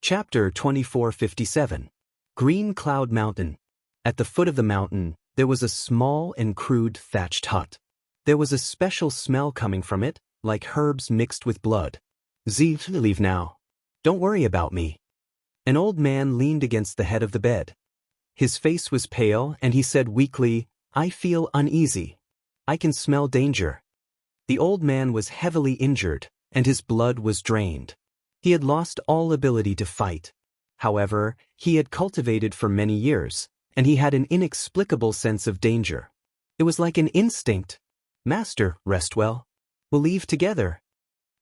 Chapter 2457. Green Cloud Mountain. At the foot of the mountain, there was a small and crude thatched hut. There was a special smell coming from it, like herbs mixed with blood. Leave now. Don't worry about me. An old man leaned against the head of the bed. His face was pale, and he said weakly, I feel uneasy. I can smell danger. The old man was heavily injured, and his blood was drained. He had lost all ability to fight. However, he had cultivated for many years, and he had an inexplicable sense of danger. It was like an instinct. Master, rest well. We'll leave together.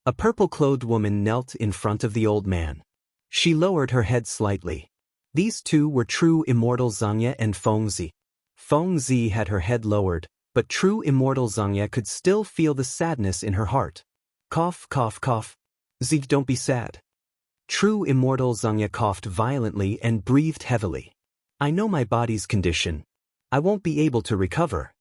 A purple-clothed woman knelt in front of the old man. She lowered her head slightly. These two were true immortal Zhangye and Fengzi. Fengzi had her head lowered, but true immortal Zhangye could still feel the sadness in her heart. Cough, cough, cough. Ziv, don't be sad. True immortal Zhangye coughed violently and breathed heavily. I know my body's condition. I won't be able to recover.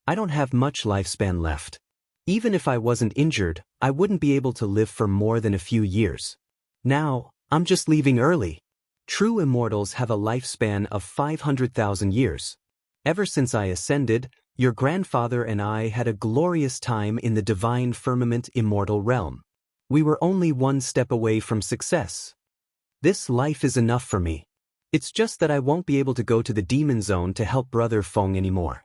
I don't have much lifespan left. Even if I wasn't injured, I wouldn't be able to live for more than a few years. Now, I'm just leaving early. True immortals have a lifespan of 500,000 years. Ever since I ascended, your grandfather and I had a glorious time in the divine firmament immortal realm. We were only one step away from success. This life is enough for me. It's just that I won't be able to go to the demon zone to help brother Feng anymore.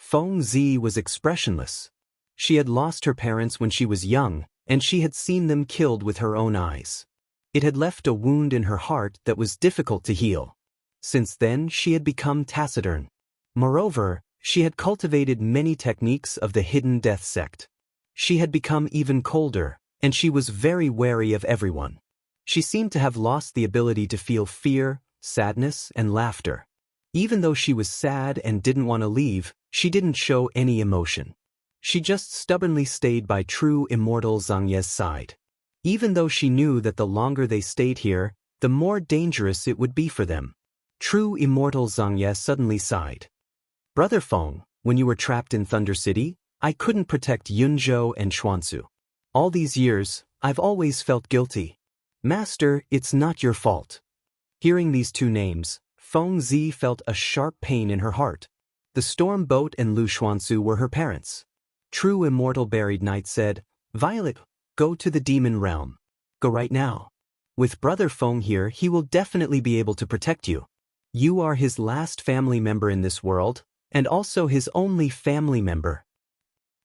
Fengzi was expressionless. She had lost her parents when she was young, and she had seen them killed with her own eyes. It had left a wound in her heart that was difficult to heal. Since then, she had become taciturn. Moreover, she had cultivated many techniques of the hidden death sect. She had become even colder, and she was very wary of everyone. She seemed to have lost the ability to feel fear, sadness, and laughter. Even though she was sad and didn't want to leave, she didn't show any emotion. She just stubbornly stayed by true immortal Zhangye's side. Even though she knew that the longer they stayed here, the more dangerous it would be for them. True immortal Zhangye suddenly sighed. Brother Feng, when you were trapped in Thunder City, I couldn't protect Yunzhou and Xuanzu. All these years, I've always felt guilty. Master, it's not your fault. Hearing these two names, Fengzi felt a sharp pain in her heart. The storm boat and Lu Xuanzu were her parents. True immortal buried knight said, Violet, go to the demon realm. Go right now. With brother Feng here, he will definitely be able to protect you. You are his last family member in this world, and also his only family member.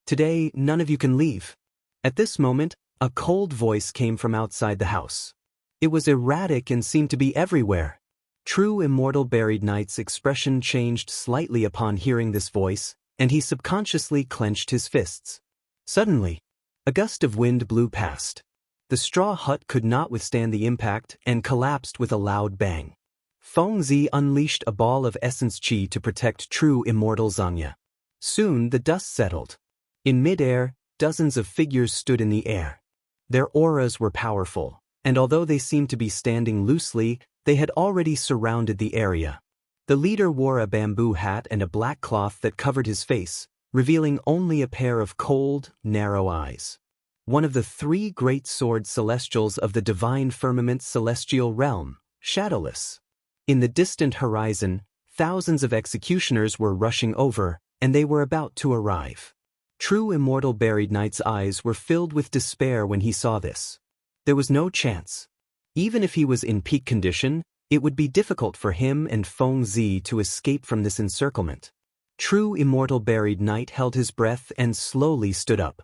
Today, none of you can leave. At this moment, a cold voice came from outside the house. It was erratic and seemed to be everywhere. True immortal buried knight's expression changed slightly upon hearing this voice, and he subconsciously clenched his fists. Suddenly, a gust of wind blew past. The straw hut could not withstand the impact and collapsed with a loud bang. Fengzi unleashed a ball of essence qi to protect true immortal Zhangye. Soon the dust settled. In mid-air, dozens of figures stood in the air. Their auras were powerful, and although they seemed to be standing loosely, they had already surrounded the area. The leader wore a bamboo hat and a black cloth that covered his face, revealing only a pair of cold, narrow eyes. One of the three great sword celestials of the divine firmament celestial realm, shadowless. In the distant horizon, thousands of executioners were rushing over, and they were about to arrive. True immortal buried knight's eyes were filled with despair when he saw this. There was no chance. Even if he was in peak condition, it would be difficult for him and Fengzi to escape from this encirclement. True immortal buried knight held his breath and slowly stood up.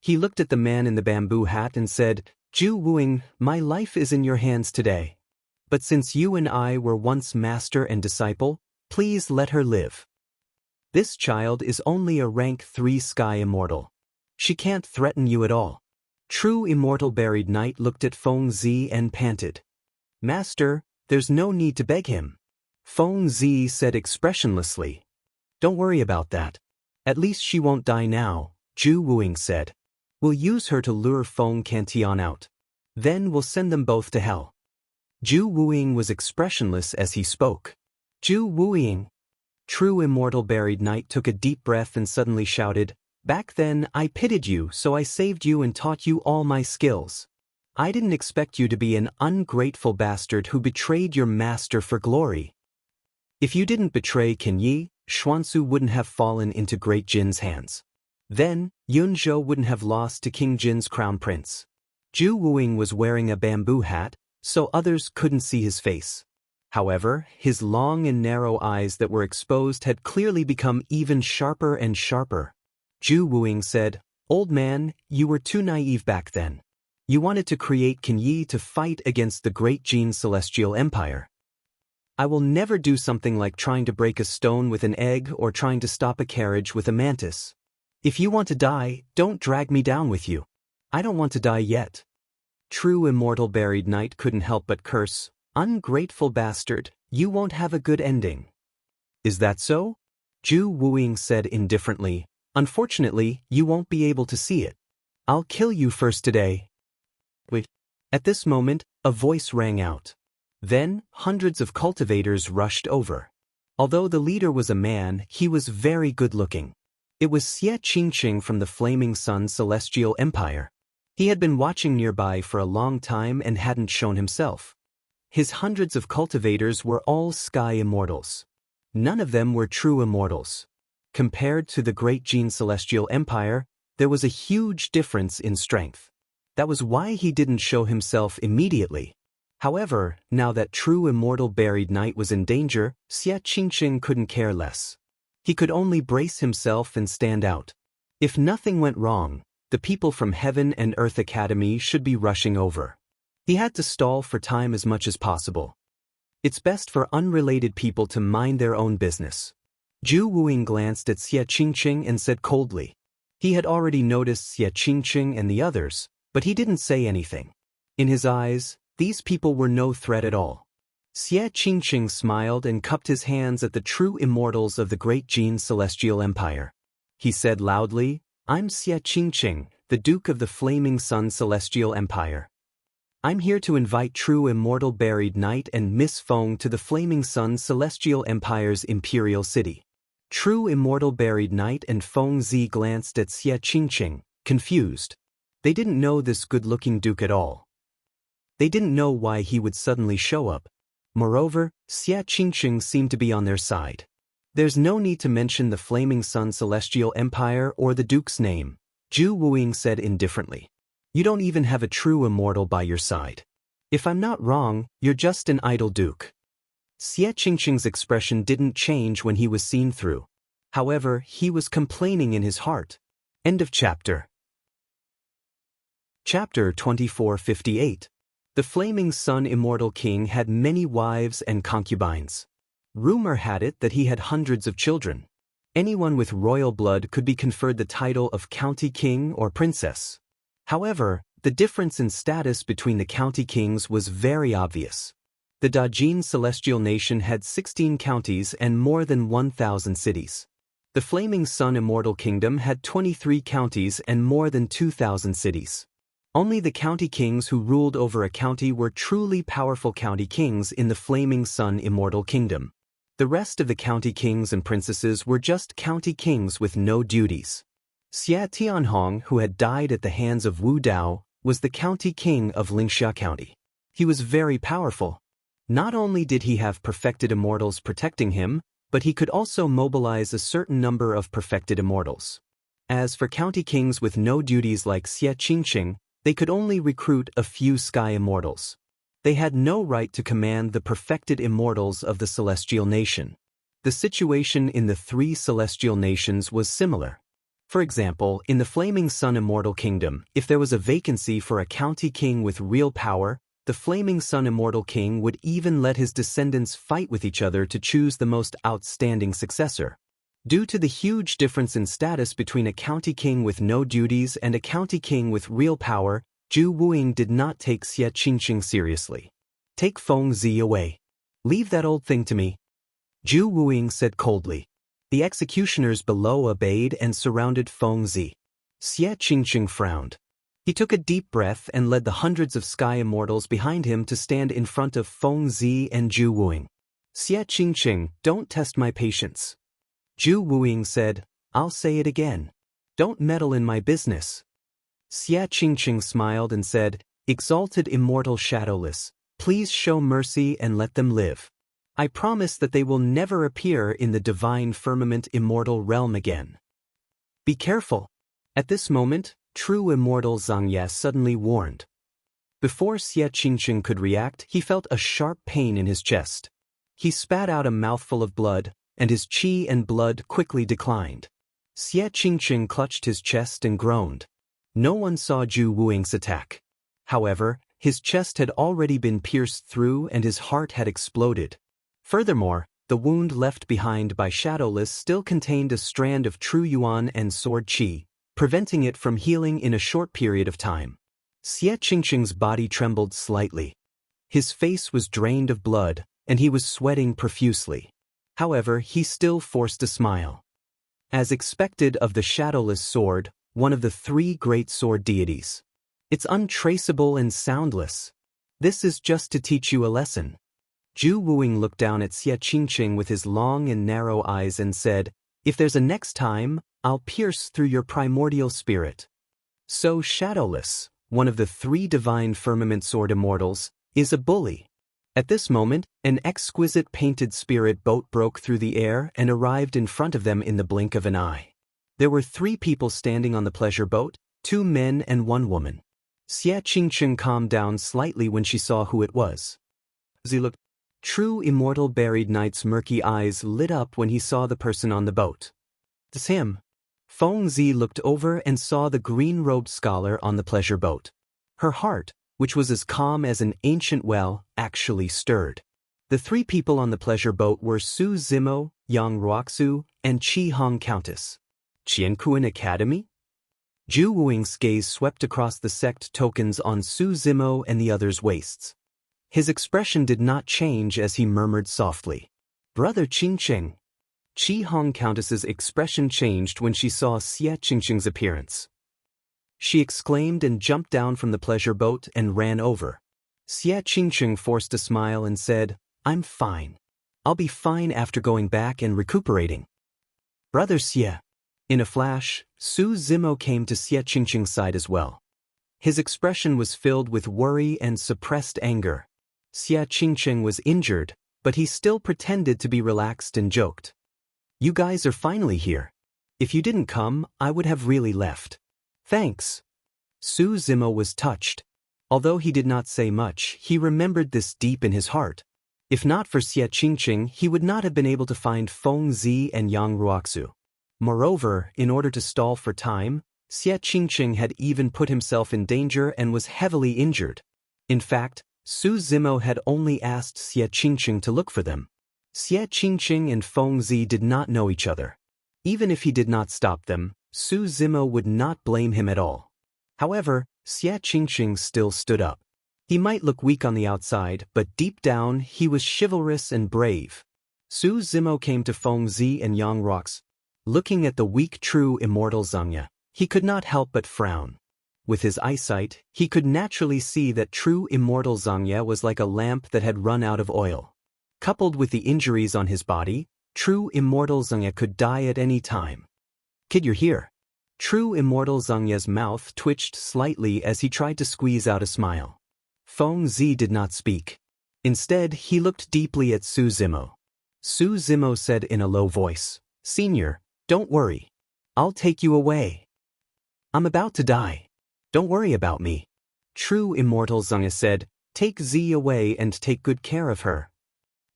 He looked at the man in the bamboo hat and said, Ju Wuing, my life is in your hands today. But since you and I were once master and disciple, please let her live. This child is only a rank 3 sky immortal. She can't threaten you at all. True immortal buried knight looked at Fengzi and panted. Master, there's no need to beg him. Fengzi said expressionlessly. Don't worry about that. At least she won't die now, Ju Wuing said. We'll use her to lure Feng Cantion out. Then we'll send them both to hell. Ju Wuing was expressionless as he spoke. Ju Wuing. True immortal buried knight took a deep breath and suddenly shouted, Back then, I pitied you, so I saved you and taught you all my skills. I didn't expect you to be an ungrateful bastard who betrayed your master for glory. If you didn't betray Qin Yi, Xuansu wouldn't have fallen into Great Jin's hands. Then, Yunzhou wouldn't have lost to King Jin's crown prince. Zhu Wuing was wearing a bamboo hat, so others couldn't see his face. However, his long and narrow eyes that were exposed had clearly become even sharper and sharper. Zhu Wuing said, "Old man, you were too naive back then. You wanted to create Qin Yi to fight against the Great Jin Celestial Empire. I will never do something like trying to break a stone with an egg or trying to stop a carriage with a mantis. If you want to die, don't drag me down with you. I don't want to die yet." True Immortal Buried Knight couldn't help but curse, "Ungrateful bastard, you won't have a good ending." "Is that so?" Zhu Wuing said indifferently, "Unfortunately, you won't be able to see it. I'll kill you first today." Wait. At this moment, a voice rang out. Then, hundreds of cultivators rushed over. Although the leader was a man, he was very good-looking. It was Xie Qingqing from the Flaming Sun Celestial Empire. He had been watching nearby for a long time and hadn't shown himself. His hundreds of cultivators were all sky immortals. None of them were true immortals. Compared to the Great Jin Celestial Empire, there was a huge difference in strength. That was why he didn't show himself immediately. However, now that true Immortal Buried Knight was in danger, Xie Qingqing couldn't care less. He could only brace himself and stand out. If nothing went wrong, the people from Heaven and Earth Academy should be rushing over. He had to stall for time as much as possible. It's best for unrelated people to mind their own business. Zhu Wuing glanced at Xie Qingqing and said coldly. He had already noticed Xie Qingqing and the others, but he didn't say anything. In his eyes, these people were no threat at all. Xie Qingqing smiled and cupped his hands at the true immortals of the Great Jin Celestial Empire. He said loudly, "I'm Xie Qingqing, the Duke of the Flaming Sun Celestial Empire. I'm here to invite true Immortal Buried Knight and Miss Feng to the Flaming Sun Celestial Empire's Imperial City." True Immortal Buried Knight and Feng Zi glanced at Xie Qingqing, confused. They didn't know this good-looking duke at all. They didn't know why he would suddenly show up. Moreover, Xie Qingqing seemed to be on their side. "There's no need to mention the Flaming Sun Celestial Empire or the Duke's name," Zhu Wuing said indifferently. "You don't even have a true immortal by your side. If I'm not wrong, you're just an idle duke." Xie Qingqing's expression didn't change when he was seen through. However, he was complaining in his heart. End of chapter. Chapter 2458. The Flaming Sun Immortal King had many wives and concubines. Rumor had it that he had hundreds of children. Anyone with royal blood could be conferred the title of county king or princess. However, the difference in status between the county kings was very obvious. The Dajin Celestial Nation had 16 counties and more than 1,000 cities. The Flaming Sun Immortal Kingdom had 23 counties and more than 2,000 cities. Only the county kings who ruled over a county were truly powerful county kings in the Flaming Sun Immortal Kingdom. The rest of the county kings and princesses were just county kings with no duties. Xie Tianhong, who had died at the hands of Wu Dao, was the county king of Lingxia County. He was very powerful. Not only did he have perfected immortals protecting him, but he could also mobilize a certain number of perfected immortals. As for county kings with no duties like Xie Qingqing, they could only recruit a few sky immortals. They had no right to command the perfected immortals of the celestial nation. The situation in the three celestial nations was similar. For example, in the Flaming Sun Immortal Kingdom, if there was a vacancy for a county king with real power, the Flaming Sun Immortal King would even let his descendants fight with each other to choose the most outstanding successor. Due to the huge difference in status between a county king with no duties and a county king with real power, Zhu Wuing did not take Xie Qingqing seriously. "Take Feng Zi away. Leave that old thing to me," Zhu Wuing said coldly. The executioners below obeyed and surrounded Feng Zi. Xie Qingqing frowned. He took a deep breath and led the hundreds of sky immortals behind him to stand in front of Feng Zi and Zhu Wuing. "Xie Qingqing, don't test my patience." Zhu Wuing said, "I'll say it again. Don't meddle in my business." Xie Qingqing smiled and said, "Exalted immortal shadowless, please show mercy and let them live. I promise that they will never appear in the divine firmament immortal realm again. Be careful." At this moment, true immortal Zhang Ye suddenly warned. Before Xie Qingqing could react, he felt a sharp pain in his chest. He spat out a mouthful of blood, and his qi and blood quickly declined. Xie Qingqing clutched his chest and groaned. No one saw Zhu Wuing's attack. However, his chest had already been pierced through and his heart had exploded. Furthermore, the wound left behind by Shadowless still contained a strand of true yuan and sword qi, preventing it from healing in a short period of time. Xie Qingqing's body trembled slightly. His face was drained of blood, and he was sweating profusely. However, he still forced a smile. As expected of the Shadowless sword, one of the three great sword deities. It's untraceable and soundless. This is just to teach you a lesson. Zhu Wuing looked down at Xie Qingqing with his long and narrow eyes and said, "If there's a next time, I'll pierce through your primordial spirit." So Shadowless, one of the three divine firmament sword immortals, is a bully. At this moment, an exquisite painted spirit boat broke through the air and arrived in front of them in the blink of an eye. There were 3 people standing on the pleasure boat, 2 men and 1 woman. Xie Qingqing calmed down slightly when she saw who it was. As he looked, true immortal buried knight's murky eyes lit up when he saw the person on the boat. It's him. Feng Zi looked over and saw the green-robed scholar on the pleasure boat. Her heart, which was as calm as an ancient well, actually stirred. The 3 people on the pleasure boat were Su Zimo, Yang Ruoxu, and Qi Hong Countess. Qiankuan Academy? Zhu Wuing's gaze swept across the sect tokens on Su Zimo and the others' waists. His expression did not change as he murmured softly, "Brother Qingqing." Qi Hong Countess's expression changed when she saw Xie Qingqing's appearance. She exclaimed and jumped down from the pleasure boat and ran over. Xie Qingqing forced a smile and said, "I'm fine. I'll be fine after going back and recuperating." "Brother Xie." In a flash, Su Zimo came to Xie Qingqing's side as well. His expression was filled with worry and suppressed anger. Xie Qingqing was injured, but he still pretended to be relaxed and joked. "You guys are finally here. If you didn't come, I would have really left. Thanks." Su Zimo was touched. Although he did not say much, he remembered this deep in his heart. If not for Xie Qingqing, he would not have been able to find Feng Zi and Yang Ruoxu. Moreover, in order to stall for time, Xie Qingqing had even put himself in danger and was heavily injured. In fact, Su Zimo had only asked Xie Qingqing to look for them. Xie Qingqing and Feng Zi did not know each other. Even if he did not stop them, Su Zimo would not blame him at all. However, Xie Qingqing still stood up. He might look weak on the outside, but deep down he was chivalrous and brave. Su Zimo came to Feng Zi and Yang Ruoxu. Looking at the weak true immortal Zhang Ye, he could not help but frown. With his eyesight, he could naturally see that true immortal Zhang Ye was like a lamp that had run out of oil. Coupled with the injuries on his body, true immortal Zhang Ye could die at any time. "Kid, you're here." True immortal Zhang Ye's mouth twitched slightly as he tried to squeeze out a smile. Feng Zi did not speak. Instead, he looked deeply at Su Zimo. Su Zimo said in a low voice, "Senior, don't worry. I'll take you away. I'm about to die. Don't worry about me." True immortal Zhang Ye said, "Take Zi away and take good care of her."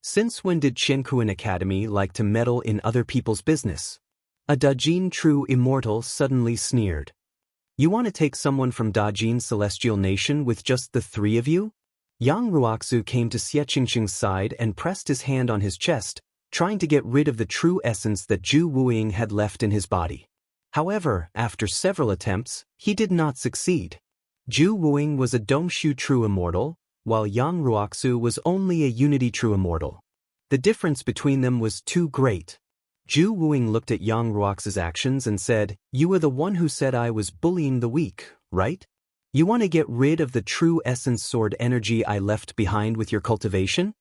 Since when did Qiankuan Academy like to meddle in other people's business? A Dajin true immortal suddenly sneered. "You want to take someone from Dajin's celestial nation with just the 3 of you?" Yang Ruoxu came to Xie Qingqing's side and pressed his hand on his chest, trying to get rid of the true essence that Zhu Wuing had left in his body. However, after several attempts, he did not succeed. Zhu Wuing was a Dongshu true immortal, while Yang Ruoxu was only a Unity true immortal. The difference between them was too great. Zhu Wuing looked at Yang Ruoxu's actions and said, "You are the one who said I was bullying the weak, right? You want to get rid of the true essence sword energy I left behind with your cultivation?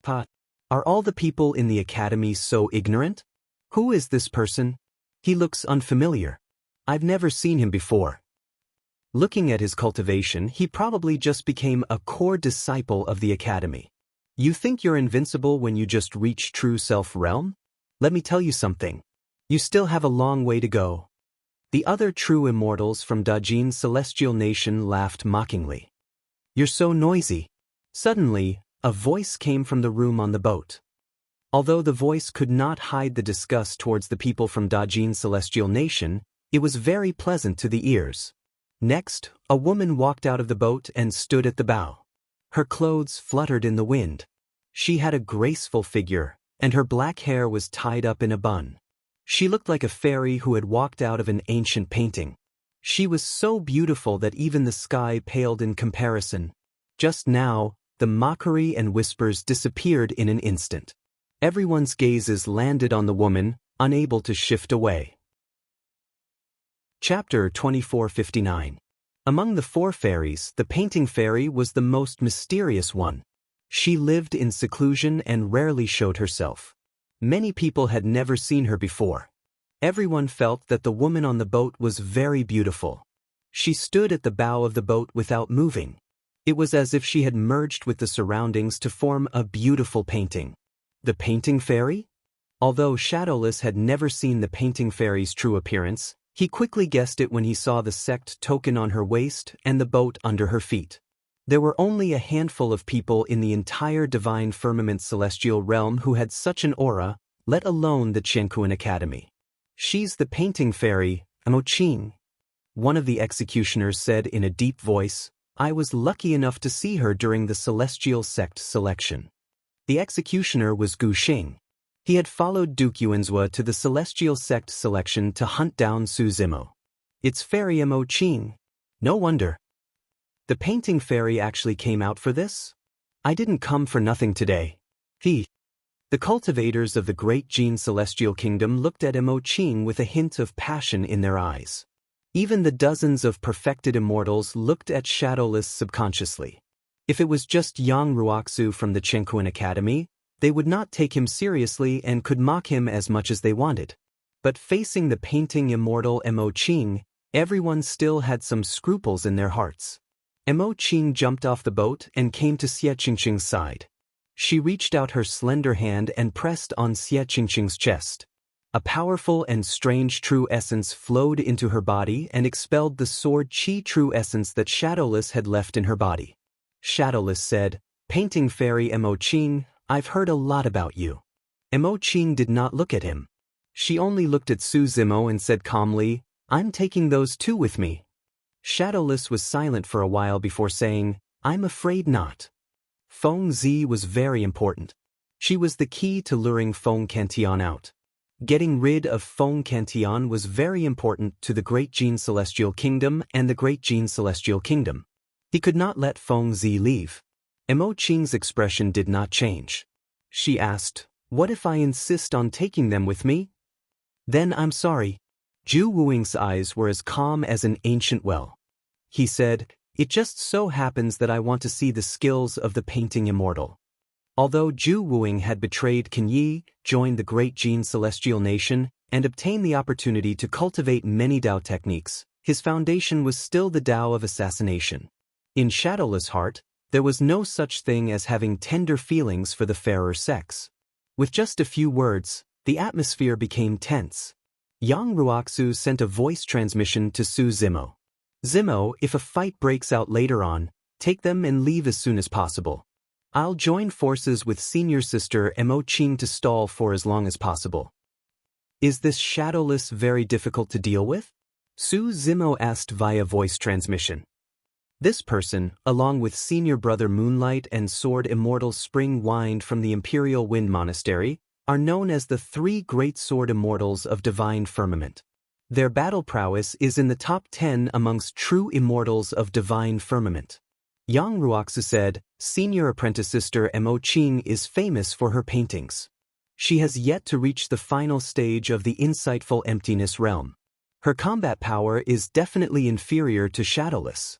Are all the people in the academy so ignorant? Who is this person? He looks unfamiliar. I've never seen him before." Looking at his cultivation, he probably just became a core disciple of the academy. You think you're invincible when you just reach true self-realm? Let me tell you something. You still have a long way to go. The other true immortals from Dajin's celestial nation laughed mockingly. You're so noisy. Suddenly, a voice came from the room on the boat. Although the voice could not hide the disgust towards the people from Dajin's celestial nation, it was very pleasant to the ears. Next, a woman walked out of the boat and stood at the bow. Her clothes fluttered in the wind. She had a graceful figure, and her black hair was tied up in a bun. She looked like a fairy who had walked out of an ancient painting. She was so beautiful that even the sky paled in comparison. Just now, the mockery and whispers disappeared in an instant. Everyone's gazes landed on the woman, unable to shift away. Chapter 2459. Among the 4 fairies, the painting fairy was the most mysterious one. She lived in seclusion and rarely showed herself. Many people had never seen her before. Everyone felt that the woman on the boat was very beautiful. She stood at the bow of the boat without moving. It was as if she had merged with the surroundings to form a beautiful painting. The painting fairy? Although Shadowless had never seen the painting fairy's true appearance, he quickly guessed it when he saw the sect token on her waist and the boat under her feet. There were only a handful of people in the entire divine firmament celestial realm who had such an aura, let alone the Qianquan Academy. She's the painting fairy, Mo-Qing. One of the executioners said in a deep voice, I was lucky enough to see her during the celestial sect selection. The executioner was Gu Xing. He had followed Duke Yuanzhua to the celestial sect selection to hunt down Su Zimo. It's Fairy Mo-Qing. No wonder. The painting fairy actually came out for this? I didn't come for nothing today. The cultivators of the great Jin celestial kingdom looked at Mo-Qing with a hint of passion in their eyes. Even the dozens of perfected immortals looked at Shadowless subconsciously. If it was just Yang Ruoxu from the Qianquan Academy, they would not take him seriously and could mock him as much as they wanted. But facing the painting immortal Mo-Qing, everyone still had some scruples in their hearts. Mo-Qing jumped off the boat and came to Xie Qingqing's side. She reached out her slender hand and pressed on Xie Qingqing's chest. A powerful and strange true essence flowed into her body and expelled the sword Qi true essence that Shadowless had left in her body. Shadowless said, Painting fairy Mo-Qing, I've heard a lot about you. Mo-Qing did not look at him. She only looked at Su Zimo and said calmly, I'm taking those 2 with me. Shadowless was silent for a while before saying, I'm afraid not. Feng Zi was very important. She was the key to luring Feng Cantian out. Getting rid of Feng Cantian was very important to the Great Jin Celestial Kingdom and the Great Jin Celestial Kingdom. He could not let Feng Zi leave. Mo-Qing's expression did not change. She asked, What if I insist on taking them with me? Then I'm sorry. Zhu Wuing's eyes were as calm as an ancient well. He said, It just so happens that I want to see the skills of the painting immortal. Although Zhu Wuing had betrayed Qin Yi, joined the Great Jin Celestial Nation, and obtained the opportunity to cultivate many Dao techniques, his foundation was still the Dao of assassination. In Shadowless' heart, there was no such thing as having tender feelings for the fairer sex. With just a few words, the atmosphere became tense. Yang Ruoxu sent a voice transmission to Su Zimo. Zimo, if a fight breaks out later on, take them and leave as soon as possible. I'll join forces with senior sister Mo-Qing to stall for as long as possible. Is this Shadowless very difficult to deal with? Su Zimo asked via voice transmission. This person, along with senior brother Moonlight and sword immortal Spring Wind from the Imperial Wind Monastery, are known as the 3 great sword immortals of divine firmament. Their battle prowess is in the top 10 amongst true immortals of divine firmament. Yang Ruoxu said, Senior apprentice sister Mo-Qing is famous for her paintings. She has yet to reach the final stage of the insightful emptiness realm. Her combat power is definitely inferior to Shadowless.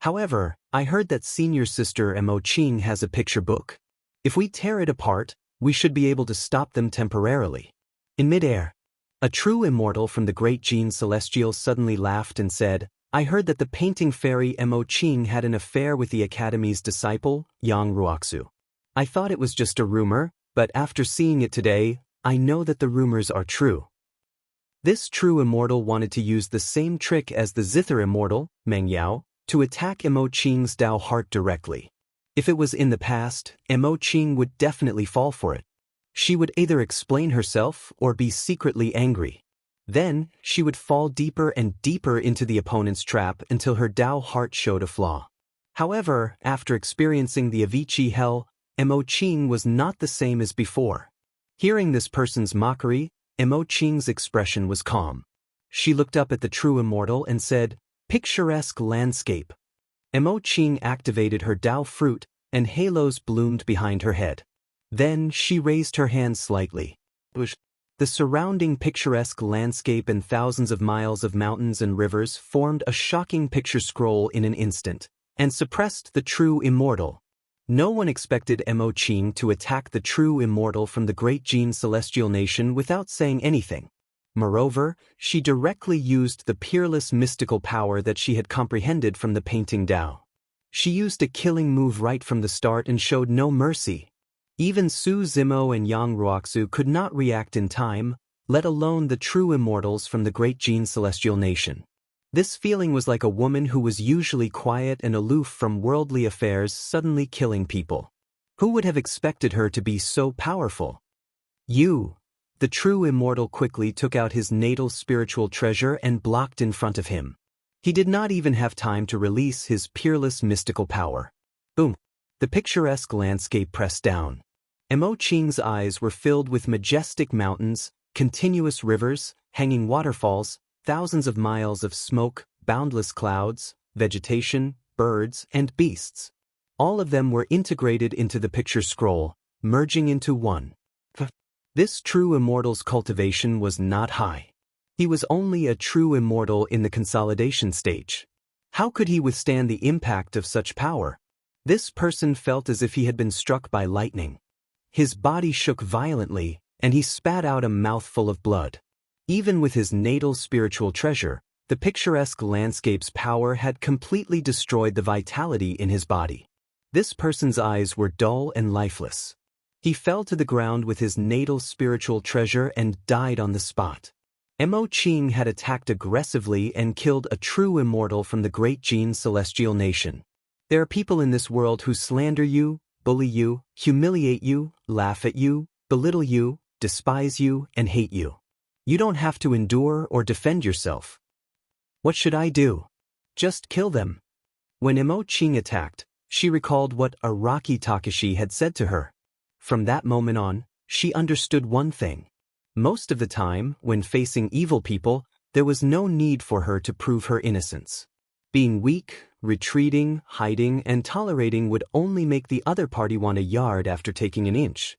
However, I heard that senior sister Mo-Qing has a picture book. If we tear it apart, we should be able to stop them temporarily. In midair, a true immortal from the Great Jin Celestial suddenly laughed and said, I heard that the painting fairy Mo Qing had an affair with the Academy's disciple, Yang Ruoxu. I thought it was just a rumor, but after seeing it today, I know that the rumors are true. This true immortal wanted to use the same trick as the Zither immortal, Meng Yao, to attack Mo Qing's Dao heart directly. If it was in the past, Mo Qing would definitely fall for it. She would either explain herself or be secretly angry. Then, she would fall deeper and deeper into the opponent's trap until her Dao heart showed a flaw. However, after experiencing the Avicii hell, Mo Qing was not the same as before. Hearing this person's mockery, Mo Qing's expression was calm. She looked up at the true immortal and said, "Picturesque landscape." Mo Qing activated her Dao fruit, and halos bloomed behind her head. Then she raised her hand slightly. The surrounding picturesque landscape and thousands of miles of mountains and rivers formed a shocking picture scroll in an instant, and suppressed the true immortal. No one expected Mo Qing to attack the true immortal from the Great Jin celestial nation without saying anything. Moreover, she directly used the peerless mystical power that she had comprehended from the painting Dao. She used a killing move right from the start and showed no mercy. Even Su Zimo and Yang Ruoxu could not react in time, let alone the true immortals from the Great Jin celestial nation. This feeling was like a woman who was usually quiet and aloof from worldly affairs suddenly killing people. Who would have expected her to be so powerful? You. The true immortal quickly took out his natal spiritual treasure and blocked in front of him. He did not even have time to release his peerless mystical power. Boom! The picturesque landscape pressed down. Mo Qing's eyes were filled with majestic mountains, continuous rivers, hanging waterfalls, thousands of miles of smoke, boundless clouds, vegetation, birds, and beasts. All of them were integrated into the picture scroll, merging into one. This true immortal's cultivation was not high. He was only a true immortal in the consolidation stage. How could he withstand the impact of such power? This person felt as if he had been struck by lightning. His body shook violently, and he spat out a mouthful of blood. Even with his natal spiritual treasure, the picturesque landscape's power had completely destroyed the vitality in his body. This person's eyes were dull and lifeless. He fell to the ground with his natal spiritual treasure and died on the spot. Mo Qing had attacked aggressively and killed a true immortal from the Great Jin celestial nation. There are people in this world who slander you, bully you, humiliate you, laugh at you, belittle you, despise you, and hate you. You don't have to endure or defend yourself. What should I do? Just kill them. When Mo Qing attacked, she recalled what Araki Takashi had said to her. From that moment on, she understood one thing. Most of the time, when facing evil people, there was no need for her to prove her innocence. Being weak, retreating, hiding, and tolerating would only make the other party want a yard after taking an inch.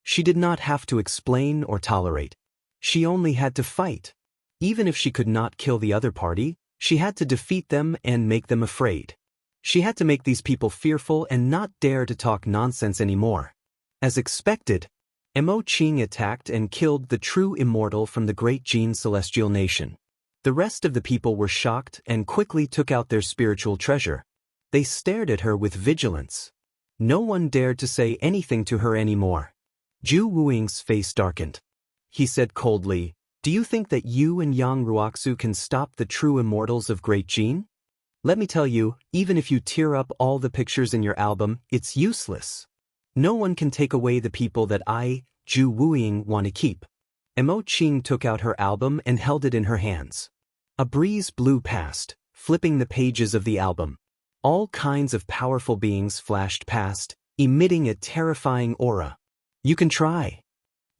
She did not have to explain or tolerate. She only had to fight. Even if she could not kill the other party, she had to defeat them and make them afraid. She had to make these people fearful and not dare to talk nonsense anymore. As expected, Mo Qing attacked and killed the true immortal from the Great Jin celestial nation. The rest of the people were shocked and quickly took out their spiritual treasure. They stared at her with vigilance. No one dared to say anything to her anymore. Zhu Wuing's face darkened. He said coldly, "Do you think that you and Yang Ruoxu can stop the true immortals of Great Jin? Let me tell you, even if you tear up all the pictures in your album, it's useless. No one can take away the people that I, Zhu Wuing, want to keep." Mo Qing took out her album and held it in her hands. A breeze blew past, flipping the pages of the album. All kinds of powerful beings flashed past, emitting a terrifying aura. "You can try."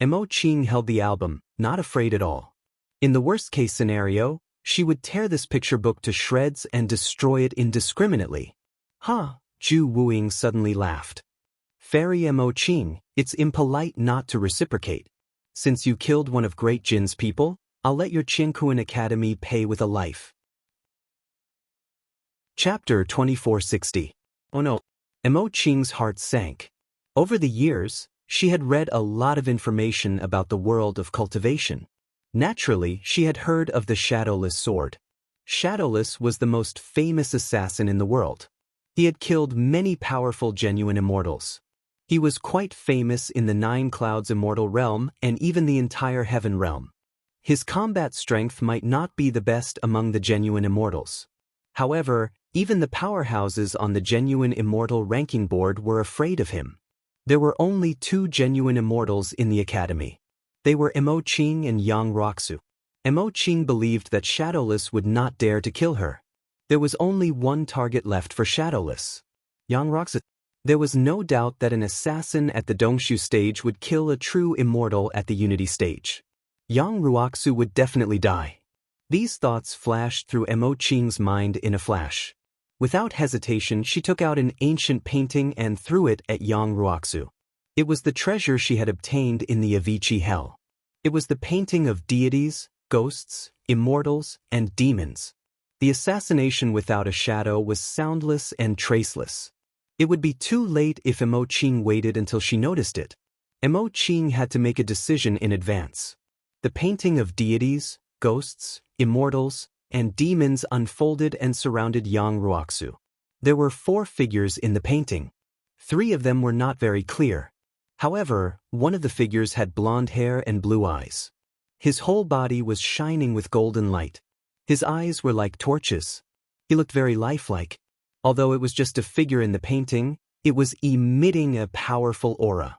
Mo Qing held the album, not afraid at all. In the worst-case scenario, she would tear this picture book to shreds and destroy it indiscriminately. "Huh," Zhu Wuing suddenly laughed. "Fairy Mo Qing, it's impolite not to reciprocate. Since you killed one of Great Jin's people, I'll let your Qiankuan Academy pay with a life." Chapter 2460. Oh no. Mo Qing's heart sank. Over the years, she had read a lot of information about the world of cultivation. Naturally, she had heard of the shadowless sword. Shadowless was the most famous assassin in the world. He had killed many powerful genuine immortals. He was quite famous in the Nine Clouds immortal realm and even the entire heaven realm. His combat strength might not be the best among the genuine immortals. However, even the powerhouses on the genuine immortal ranking board were afraid of him. There were only 2 genuine immortals in the academy. They were Emoching and Yang Roxu. Emoching believed that Shadowless would not dare to kill her. There was only one target left for Shadowless. Yang Roxu. There was no doubt that an assassin at the Dongshu stage would kill a true immortal at the Unity stage. Yang Ruoxu would definitely die. These thoughts flashed through Emoching's mind in a flash. Without hesitation, she took out an ancient painting and threw it at Yang Ruoxu. It was the treasure she had obtained in the Avicii Hell. It was the painting of deities, ghosts, immortals, and demons. The assassination without a shadow was soundless and traceless. It would be too late if Emoching waited until she noticed it. Emoching had to make a decision in advance. The painting of deities, ghosts, immortals, and demons unfolded and surrounded Yang Ruoxu. There were 4 figures in the painting. 3 of them were not very clear. However, one of the figures had blonde hair and blue eyes. His whole body was shining with golden light. His eyes were like torches. He looked very lifelike. Although it was just a figure in the painting, it was emitting a powerful aura.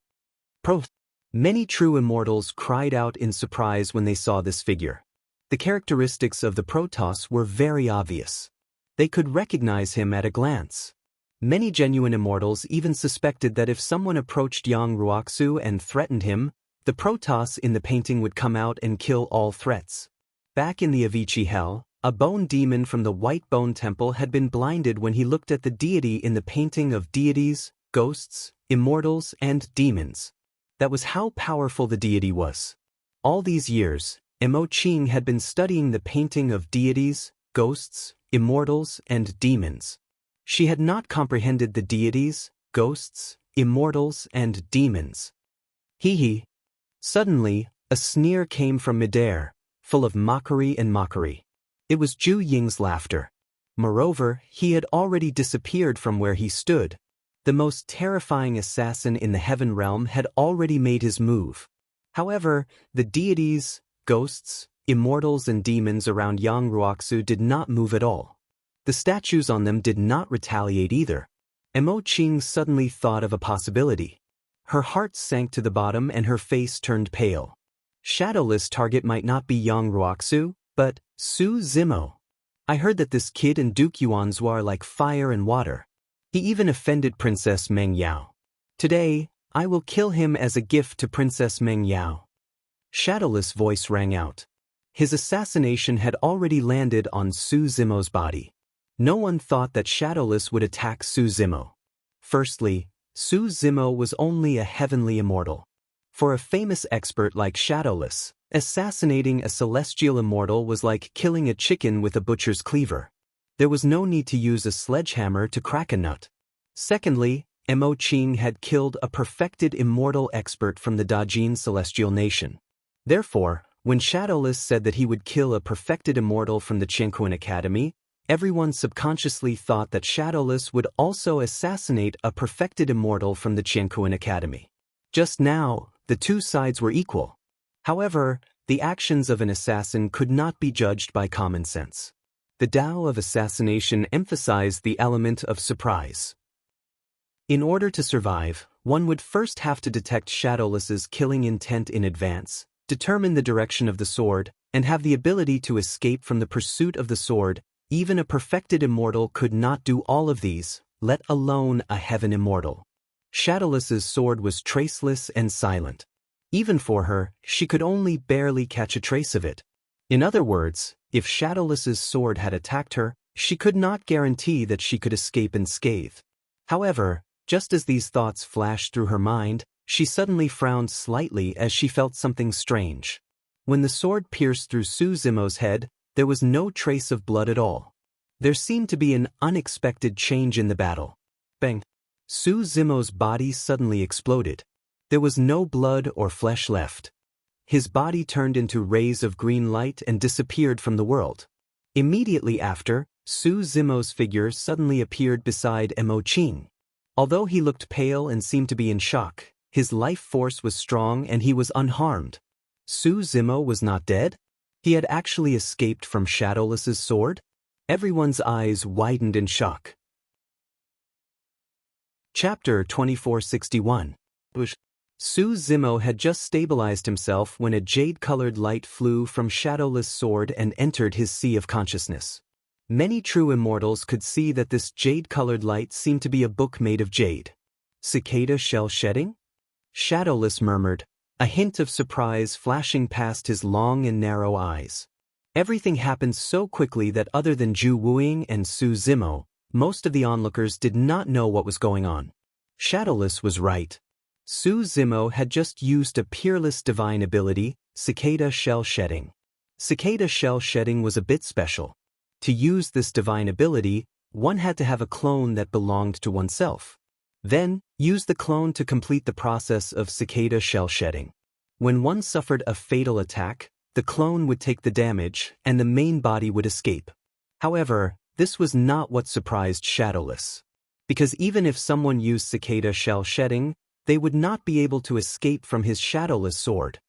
Many true immortals cried out in surprise when they saw this figure. The characteristics of the Protoss were very obvious. They could recognize him at a glance. Many genuine immortals even suspected that if someone approached Yang Ruoxu and threatened him, the Protoss in the painting would come out and kill all threats. Back in the Avicii Hell, a bone demon from the White Bone Temple had been blinded when he looked at the deity in the painting of deities, ghosts, immortals, and demons. That was how powerful the deity was. All these years, Emoching had been studying the painting of deities, ghosts, immortals, and demons. She had not comprehended the deities, ghosts, immortals, and demons. Hee. Suddenly, a sneer came from midair, full of mockery and mockery. It was Zhu Ying's laughter. Moreover, he had already disappeared from where he stood. The most terrifying assassin in the heaven realm had already made his move. However, the deities, ghosts, immortals, and demons around Yang Ruoxu did not move at all. The statues on them did not retaliate either. Emoching suddenly thought of a possibility. Her heart sank to the bottom and her face turned pale. Shadowless target might not be Yang Ruoxu, but Su Zimo. I heard that this kid and Duke Yuanzhu are like fire and water. He even offended Princess Meng Yao. Today, I will kill him as a gift to Princess Meng Yao. Shadowless' voice rang out. His assassination had already landed on Su Zimo's body. No one thought that Shadowless would attack Su Zimo. Firstly, Su Zimo was only a heavenly immortal. For a famous expert like Shadowless, assassinating a celestial immortal was like killing a chicken with a butcher's cleaver. There was no need to use a sledgehammer to crack a nut. Secondly, Emoching had killed a perfected immortal expert from the Dajin celestial nation. Therefore, when Shadowless said that he would kill a perfected immortal from the Qianquan Academy, everyone subconsciously thought that Shadowless would also assassinate a perfected immortal from the Qianquan Academy. Just now, the 2 sides were equal. However, the actions of an assassin could not be judged by common sense. The Tao of assassination emphasized the element of surprise. In order to survive, one would first have to detect Shadowless's killing intent in advance, determine the direction of the sword, and have the ability to escape from the pursuit of the sword. Even a perfected immortal could not do all of these, let alone a heaven immortal. Shadowless's sword was traceless and silent. Even for her, she could only barely catch a trace of it. In other words, if Shadowless's sword had attacked her, she could not guarantee that she could escape unscathed. However, just as these thoughts flashed through her mind, she suddenly frowned slightly as she felt something strange. When the sword pierced through Su Zimo's head, there was no trace of blood at all. There seemed to be an unexpected change in the battle. Bang! Su Zimo's body suddenly exploded. There was no blood or flesh left. His body turned into rays of green light and disappeared from the world. Immediately after, Su Zimo's figure suddenly appeared beside Mo Qing. Although he looked pale and seemed to be in shock, his life force was strong and he was unharmed. Su Zimo was not dead? He had actually escaped from Shadowless's sword? Everyone's eyes widened in shock. Chapter 2461. Su Zimo had just stabilized himself when a jade-colored light flew from Shadowless' sword and entered his sea of consciousness. Many true immortals could see that this jade-colored light seemed to be a book made of jade. Cicada shell shedding? Shadowless murmured, a hint of surprise flashing past his long and narrow eyes. Everything happened so quickly that other than Zhu Wuing and Su Zimo, most of the onlookers did not know what was going on. Shadowless was right. Su Zimo had just used a peerless divine ability, Cicada shell shedding. Cicada shell shedding was a bit special. To use this divine ability, one had to have a clone that belonged to oneself. Then, use the clone to complete the process of cicada shell shedding. When one suffered a fatal attack, the clone would take the damage and the main body would escape. However, this was not what surprised Shadowless. Because even if someone used cicada shell shedding, they would not be able to escape from his Shadowless sword.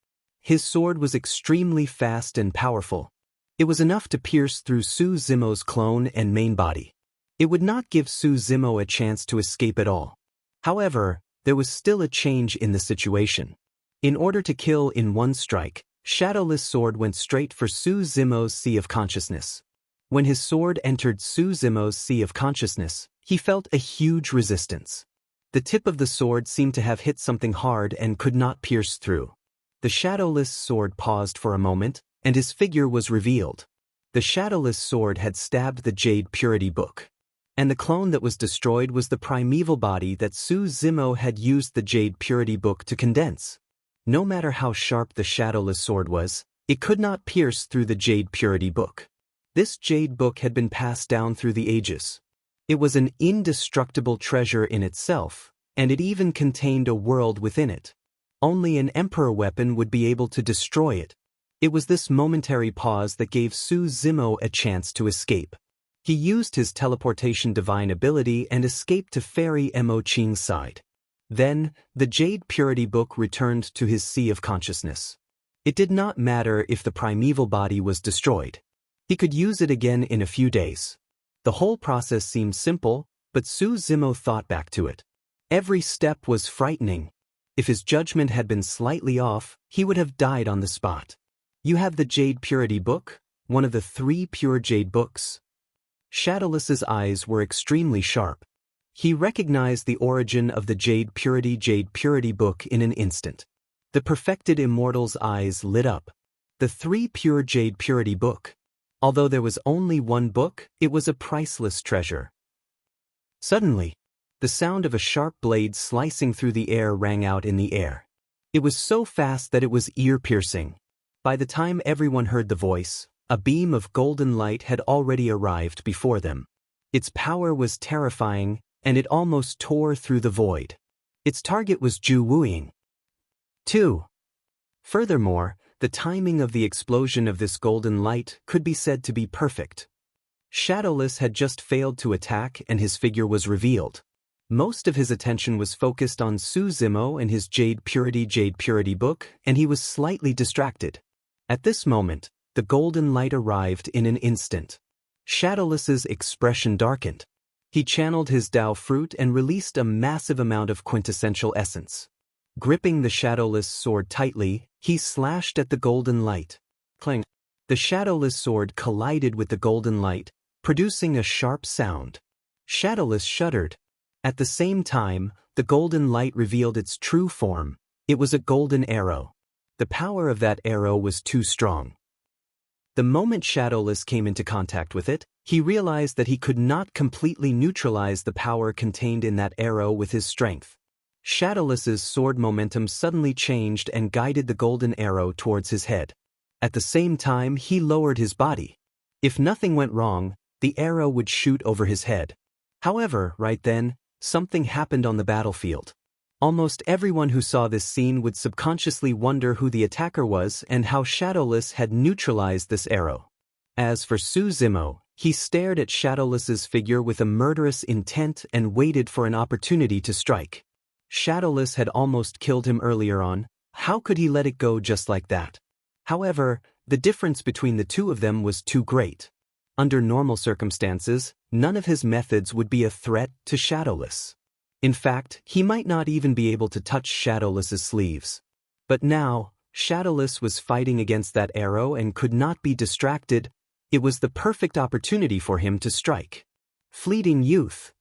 His sword was extremely fast and powerful. It was enough to pierce through Su Zimo's clone and main body. It would not give Su Zimo a chance to escape at all. However, there was still a change in the situation. In order to kill in one strike, Shadowless sword went straight for Su Zimo's sea of consciousness. When his sword entered Su Zimo's sea of consciousness, he felt a huge resistance. The tip of the sword seemed to have hit something hard and could not pierce through. The Shadowless sword paused for a moment, and his figure was revealed. The Shadowless sword had stabbed the Jade Purity book. And the clone that was destroyed was the primeval body that Su Zimo had used the Jade Purity book to condense. No matter how sharp the Shadowless sword was, it could not pierce through the Jade Purity book. This Jade book had been passed down through the ages. It was an indestructible treasure in itself, and it even contained a world within it. Only an emperor weapon would be able to destroy it. It was this momentary pause that gave Su Zimo a chance to escape. He used his teleportation divine ability and escaped to Fairy Mo Qing's side. Then, the Jade Purity book returned to his sea of consciousness. It did not matter if the primeval body was destroyed. He could use it again in a few days. The whole process seemed simple, but Su Zimo thought back to it. Every step was frightening. If his judgment had been slightly off, he would have died on the spot. You have the Jade Purity book, one of the 3 pure jade books. Shadowless's eyes were extremely sharp. He recognized the origin of the Jade Purity book in an instant. The perfected immortal's eyes lit up. The 3 pure Jade Purity book. Although there was only one book, it was a priceless treasure. Suddenly, the sound of a sharp blade slicing through the air rang out in the air. It was so fast that it was ear-piercing. By the time everyone heard the voice, a beam of golden light had already arrived before them. Its power was terrifying, and it almost tore through the void. Its target was Zhu Wuing. 2. Furthermore, the timing of the explosion of this golden light could be said to be perfect. Shadowless had just failed to attack and his figure was revealed. Most of his attention was focused on Su Zimo and his Jade Purity book, and he was slightly distracted. At this moment, the golden light arrived in an instant. Shadowless's expression darkened. He channeled his Dao fruit and released a massive amount of quintessential essence. Gripping the Shadowless sword tightly, he slashed at the golden light. Clang! The Shadowless sword collided with the golden light, producing a sharp sound. Shadowless shuddered. At the same time, the golden light revealed its true form. It was a golden arrow. The power of that arrow was too strong. The moment Shadowless came into contact with it, he realized that he could not completely neutralize the power contained in that arrow with his strength. Shadowless's sword momentum suddenly changed and guided the golden arrow towards his head. At the same time, he lowered his body. If nothing went wrong, the arrow would shoot over his head. However, right then, something happened on the battlefield. Almost everyone who saw this scene would subconsciously wonder who the attacker was and how Shadowless had neutralized this arrow. As for Su Zimo, he stared at Shadowless's figure with a murderous intent and waited for an opportunity to strike. Shadowless had almost killed him earlier on. How could he let it go just like that? However, the difference between the two of them was too great. Under normal circumstances, none of his methods would be a threat to Shadowless. In fact, he might not even be able to touch Shadowless's sleeves. But now, Shadowless was fighting against that arrow and could not be distracted. It was the perfect opportunity for him to strike. Fleeting youth.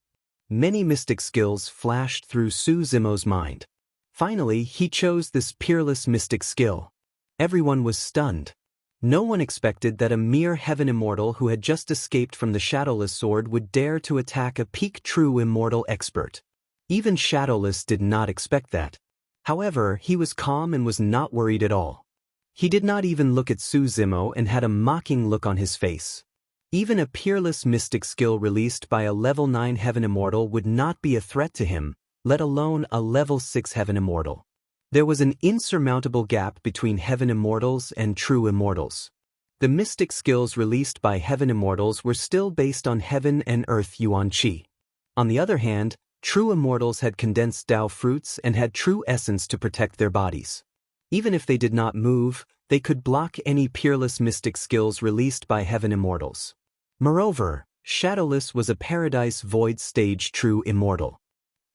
Many mystic skills flashed through Su Zimo's mind. Finally, he chose this peerless mystic skill. Everyone was stunned. No one expected that a mere heaven immortal who had just escaped from the Shadowless sword would dare to attack a peak true immortal expert. Even Shadowless did not expect that. However, he was calm and was not worried at all. He did not even look at Su Zimo and had a mocking look on his face. Even a peerless mystic skill released by a level 9 heaven immortal would not be a threat to him, let alone a level 6 heaven immortal. There was an insurmountable gap between heaven immortals and true immortals. The mystic skills released by heaven immortals were still based on heaven and earth yuan qi. On the other hand, true immortals had condensed Dao fruits and had true essence to protect their bodies. Even if they did not move, they could block any peerless mystic skills released by heaven immortals. Moreover, Shadowless was a Paradise Void stage true immortal.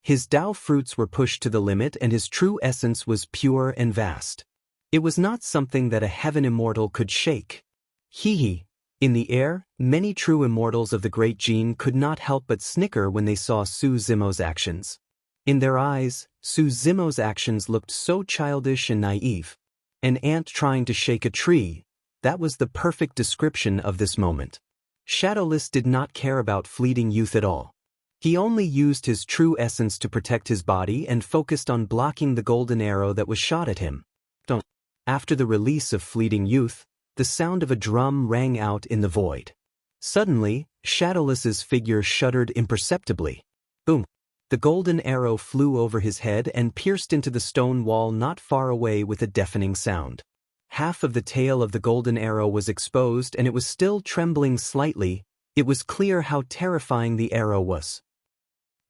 His Dao fruits were pushed to the limit and his true essence was pure and vast. It was not something that a heaven immortal could shake. In the air, many true immortals of the Great Gene could not help but snicker when they saw Su Zimo's actions. In their eyes, Su Zimo's actions looked so childish and naive. An ant trying to shake a tree, that was the perfect description of this moment. Shadowless did not care about fleeting youth at all. He only used his true essence to protect his body and focused on blocking the golden arrow that was shot at him. After the release of fleeting youth, the sound of a drum rang out in the void. Suddenly, Shadowless's figure shuddered imperceptibly. Boom! The golden arrow flew over his head and pierced into the stone wall not far away with a deafening sound. Half of the tail of the golden arrow was exposed and it was still trembling slightly. It was clear how terrifying the arrow was.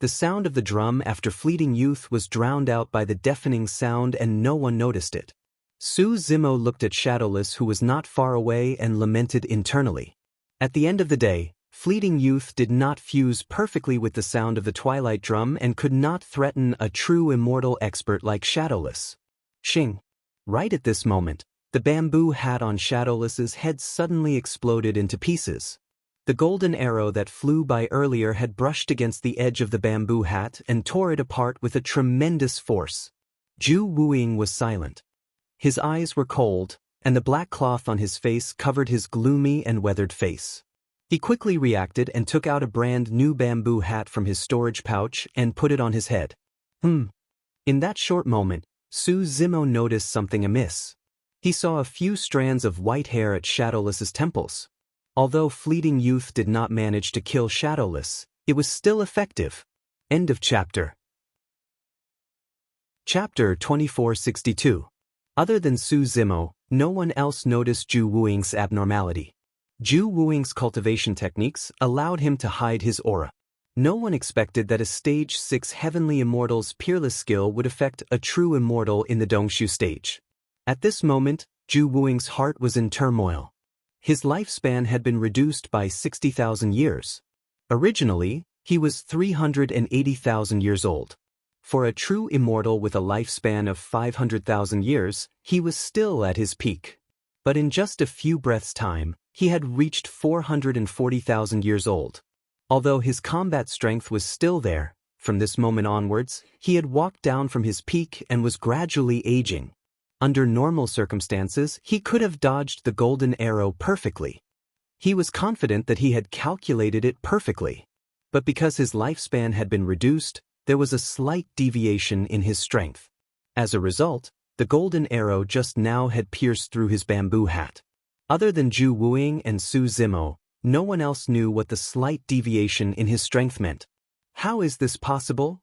The sound of the drum after fleeting youth was drowned out by the deafening sound and no one noticed it. Su Zimo looked at Shadowless who was not far away and lamented internally. At the end of the day, fleeting youth did not fuse perfectly with the sound of the twilight drum and could not threaten a true immortal expert like Shadowless. Shing! Right at this moment, the bamboo hat on Shadowless's head suddenly exploded into pieces. The golden arrow that flew by earlier had brushed against the edge of the bamboo hat and tore it apart with a tremendous force. Zhu Wuing was silent. His eyes were cold, and the black cloth on his face covered his gloomy and weathered face. He quickly reacted and took out a brand new bamboo hat from his storage pouch and put it on his head. In that short moment, Su Zimo noticed something amiss. He saw a few strands of white hair at Shadowless's temples. Although fleeting youth did not manage to kill Shadowless, it was still effective. End of chapter. Chapter 2462. Other than Su Zimo, no one else noticed Zhu Wuing's abnormality. Zhu Wuing's cultivation techniques allowed him to hide his aura. No one expected that a stage 6 heavenly immortal's peerless skill would affect a true immortal in the Dongshu stage. At this moment, Zhu Wuing's heart was in turmoil. His lifespan had been reduced by 60,000 years. Originally, he was 380,000 years old. For a true immortal with a lifespan of 500,000 years, he was still at his peak. But in just a few breaths' time, he had reached 440,000 years old. Although his combat strength was still there, from this moment onwards, he had walked down from his peak and was gradually aging. Under normal circumstances, he could have dodged the golden arrow perfectly. He was confident that he had calculated it perfectly. But because his lifespan had been reduced, there was a slight deviation in his strength. As a result, the golden arrow just now had pierced through his bamboo hat. Other than Zhu Wuing and Su Zimo, no one else knew what the slight deviation in his strength meant. How is this possible?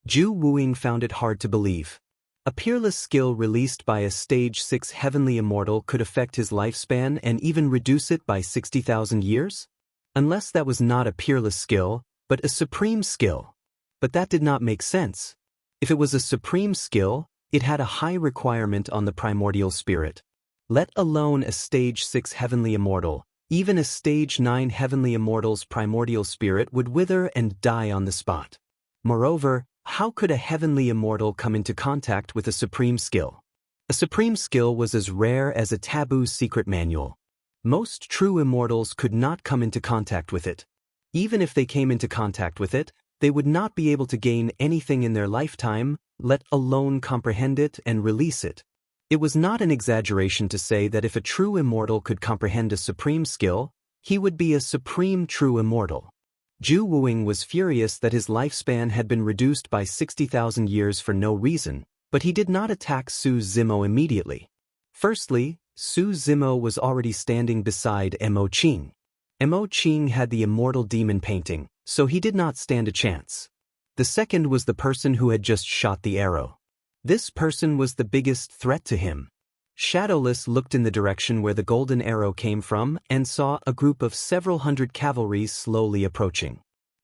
Zhu Wuing found it hard to believe. A peerless skill released by a Stage 6 heavenly immortal could affect his lifespan and even reduce it by 60,000 years? Unless that was not a peerless skill, but a supreme skill. But that did not make sense. If it was a supreme skill, it had a high requirement on the primordial spirit. Let alone a Stage 6 heavenly immortal, even a Stage 9 heavenly immortal's primordial spirit would wither and die on the spot. Moreover, how could a heavenly immortal come into contact with a supreme skill? A supreme skill was as rare as a taboo secret manual. Most true immortals could not come into contact with it. Even if they came into contact with it, they would not be able to gain anything in their lifetime, let alone comprehend it and release it. It was not an exaggeration to say that if a true immortal could comprehend a supreme skill, he would be a supreme true immortal. Zhu Wuing was furious that his lifespan had been reduced by 60,000 years for no reason, but he did not attack Su Zimo immediately. Firstly, Su Zimo was already standing beside Mo Qing. Mo Qing had the immortal demon painting, so he did not stand a chance. The second was the person who had just shot the arrow. This person was the biggest threat to him. Shadowless looked in the direction where the golden arrow came from and saw a group of several hundred cavalry slowly approaching.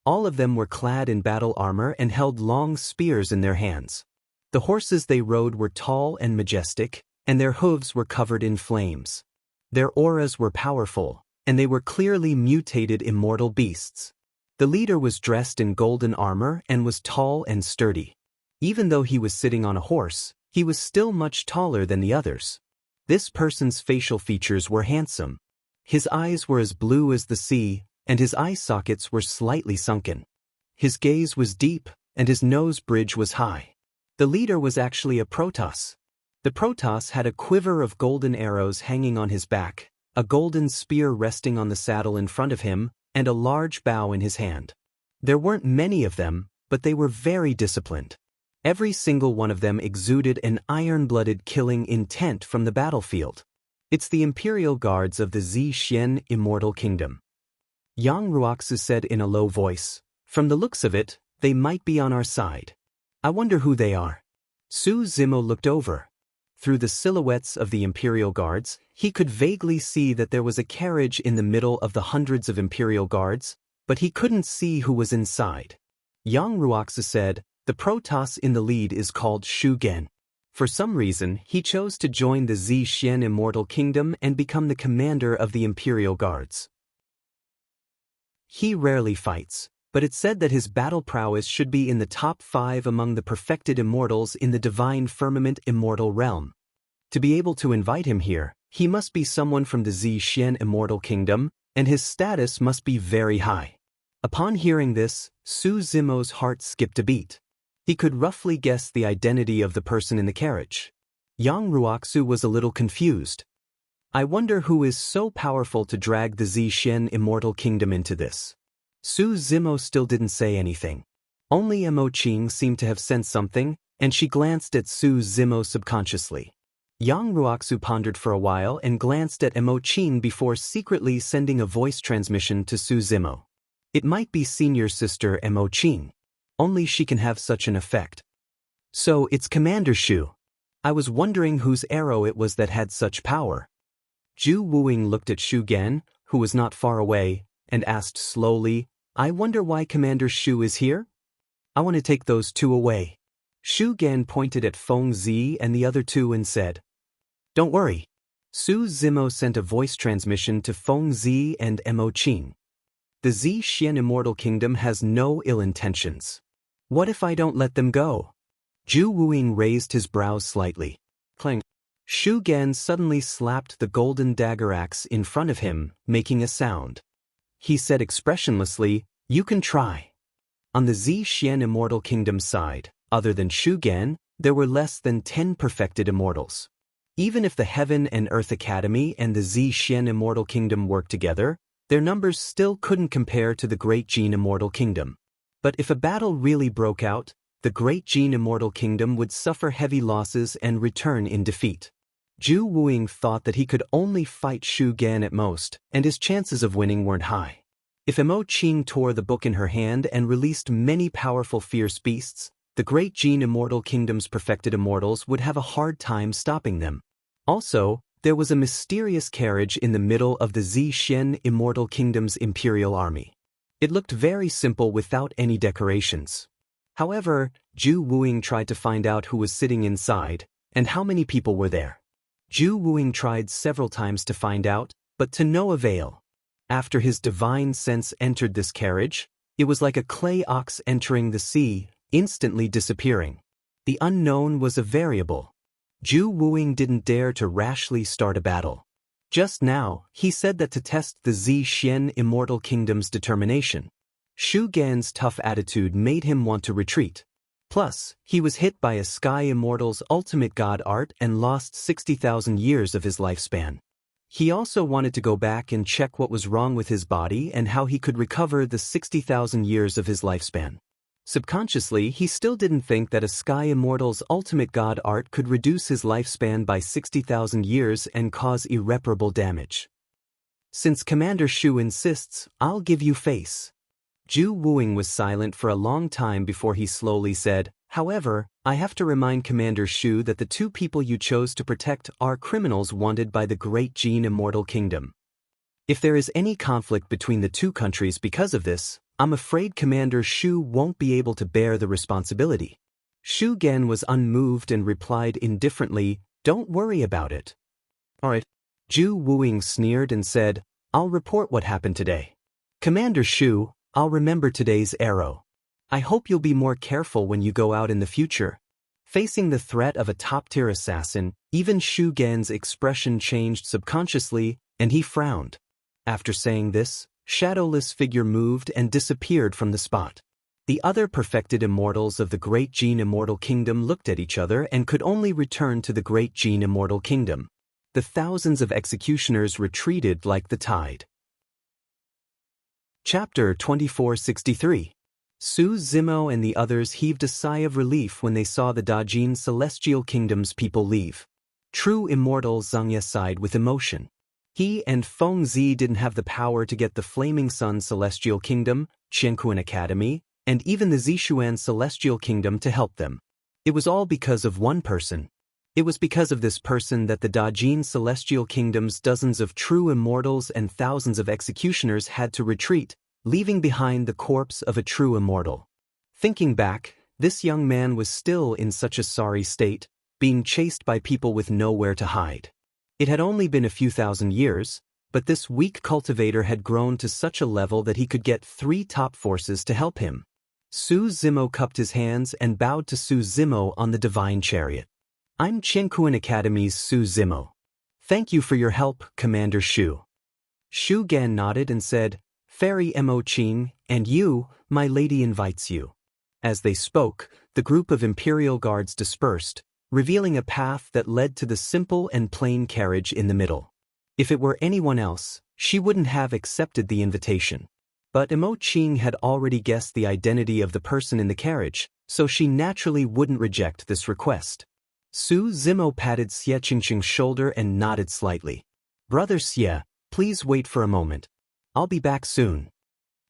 All of them were clad in battle armor and held long spears in their hands. The horses they rode were tall and majestic, and their hooves were covered in flames. Their auras were powerful, and they were clearly mutated immortal beasts. The leader was dressed in golden armor and was tall and sturdy. Even though he was sitting on a horse, he was still much taller than the others. This person's facial features were handsome. His eyes were as blue as the sea, and his eye sockets were slightly sunken. His gaze was deep, and his nose bridge was high. The leader was actually a Protoss. The Protoss had a quiver of golden arrows hanging on his back, a golden spear resting on the saddle in front of him, and a large bow in his hand. There weren't many of them, but they were very disciplined. Every single one of them exuded an iron-blooded killing intent from the battlefield. It's the Imperial Guards of the Zixuan Immortal Kingdom. Yang Ruoxu said in a low voice, "From the looks of it, they might be on our side. I wonder who they are." Su Zimo looked over. Through the silhouettes of the Imperial Guards, he could vaguely see that there was a carriage in the middle of the hundreds of Imperial Guards, but he couldn't see who was inside. Yang Ruoxu said, "The Protoss in the lead is called Shu Gen. For some reason, he chose to join the Zixuan Immortal Kingdom and become the commander of the Imperial Guards. He rarely fights, but it's said that his battle prowess should be in the top 5 among the perfected immortals in the Divine Firmament Immortal Realm. To be able to invite him here, he must be someone from the Zixuan Immortal Kingdom, and his status must be very high." Upon hearing this, Su Zimo's heart skipped a beat. He could roughly guess the identity of the person in the carriage. Yang Ruoxu was a little confused. "I wonder who is so powerful to drag the Zixuan Immortal Kingdom into this." Su Zimo still didn't say anything. Only Mo Qing seemed to have sensed something, and she glanced at Su Zimo subconsciously. Yang Ruoxu pondered for a while and glanced at Mo Qing before secretly sending a voice transmission to Su Zimo. It might be senior sister Mo Qing. Only she can have such an effect. "So it's Commander Shu. I was wondering whose arrow it was that had such power." Zhu Wuing looked at Shu Gen, who was not far away, and asked slowly, "I wonder why Commander Shu is here? I want to take those two away." Shu Gen pointed at Feng Zi and the other two and said, "Don't worry." Su Zimo sent a voice transmission to Feng Zi and Mo Qing. "The Zixuan Immortal Kingdom has no ill intentions. What if I don't let them go?" Zhu Wuing raised his brows slightly. Clang. Shu Gen suddenly slapped the golden dagger axe in front of him, making a sound. He said expressionlessly, "You can try." On the Zixuan Immortal Kingdom side, other than Shu Gen, there were less than 10 perfected immortals. Even if the Heaven and Earth Academy and the Zixuan Immortal Kingdom worked together, their numbers still couldn't compare to the Great Gene Immortal Kingdom. But if a battle really broke out, the Great Gene Immortal Kingdom would suffer heavy losses and return in defeat. Zhu Wuing thought that he could only fight Shu Gen at most, and his chances of winning weren't high. If Mo Qing tore the book in her hand and released many powerful fierce beasts, the Great Jin Immortal Kingdom's perfected immortals would have a hard time stopping them. Also, there was a mysterious carriage in the middle of the Zixuan Immortal Kingdom's imperial army. It looked very simple without any decorations. However, Zhu Wuing tried to find out who was sitting inside and how many people were there. Zhu Wuing tried several times to find out, but to no avail. After his divine sense entered this carriage, it was like a clay ox entering the sea, instantly disappearing. The unknown was a variable. Zhu Wuing didn't dare to rashly start a battle. Just now, he said that to test the Zixuan Immortal Kingdom's determination. Shu Gan's tough attitude made him want to retreat. Plus, he was hit by a Sky Immortal's ultimate god art and lost 60,000 years of his lifespan. He also wanted to go back and check what was wrong with his body and how he could recover the 60,000 years of his lifespan. Subconsciously, he still didn't think that a Sky Immortal's ultimate god art could reduce his lifespan by 60,000 years and cause irreparable damage. Since Commander Shu insists, I'll give you face. Zhu Wuing was silent for a long time before he slowly said, however, I have to remind Commander Shu that the two people you chose to protect are criminals wanted by the Great Jin Immortal Kingdom. If there is any conflict between the two countries because of this, I'm afraid Commander Shu won't be able to bear the responsibility. Shu Gan was unmoved and replied indifferently, don't worry about it. Alright. Zhu Wuing sneered and said, I'll report what happened today. Commander Shu, I'll remember today's arrow. I hope you'll be more careful when you go out in the future. Facing the threat of a top-tier assassin, even Shu Gan's expression changed subconsciously, and he frowned. After saying this, shadowless figure moved and disappeared from the spot. The other perfected immortals of the Great Jin Immortal Kingdom looked at each other and could only return to the Great Jin Immortal Kingdom. The thousands of executioners retreated like the tide. Chapter 2463. Su Zimo and the others heaved a sigh of relief when they saw the Dajin Celestial Kingdom's people leave. True Immortal Zhangye sighed with emotion. He and Feng Zi didn't have the power to get the Flaming Sun Celestial Kingdom, Qianquan Academy, and even the Zixuan Celestial Kingdom to help them. It was all because of one person. It was because of this person that the Dajin Celestial Kingdom's dozens of true immortals and thousands of executioners had to retreat, leaving behind the corpse of a true immortal. Thinking back, this young man was still in such a sorry state, being chased by people with nowhere to hide. It had only been a few thousand years, but this weak cultivator had grown to such a level that he could get 3 top forces to help him. Su Zimo cupped his hands and bowed to Su Zimo on the divine chariot. I'm Qianquan Academy's Su Zimo. Thank you for your help, Commander Shu. Shu Gan nodded and said, Fairy Mo Qing, and you, my lady invites you. As they spoke, the group of Imperial Guards dispersed, revealing a path that led to the simple and plain carriage in the middle. If it were anyone else, she wouldn't have accepted the invitation. But Mo Qing had already guessed the identity of the person in the carriage, so she naturally wouldn't reject this request. Su Zimo patted Xie Qingqing's shoulder and nodded slightly. Brother Xie, please wait for a moment. I'll be back soon.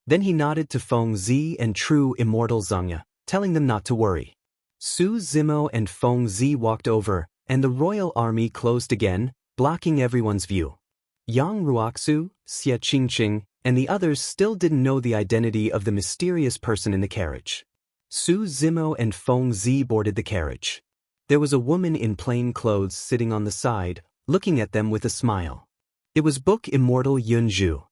Then he nodded to Feng Zi and True Immortal Zhangye, telling them not to worry. Su Zimo and Feng Zi walked over, and the royal army closed again, blocking everyone's view. Yang Ruoxu, Xie Qingqing, and the others still didn't know the identity of the mysterious person in the carriage. Su Zimo and Feng Zi boarded the carriage. There was a woman in plain clothes sitting on the side, looking at them with a smile. It was Book Immortal Yunzhu.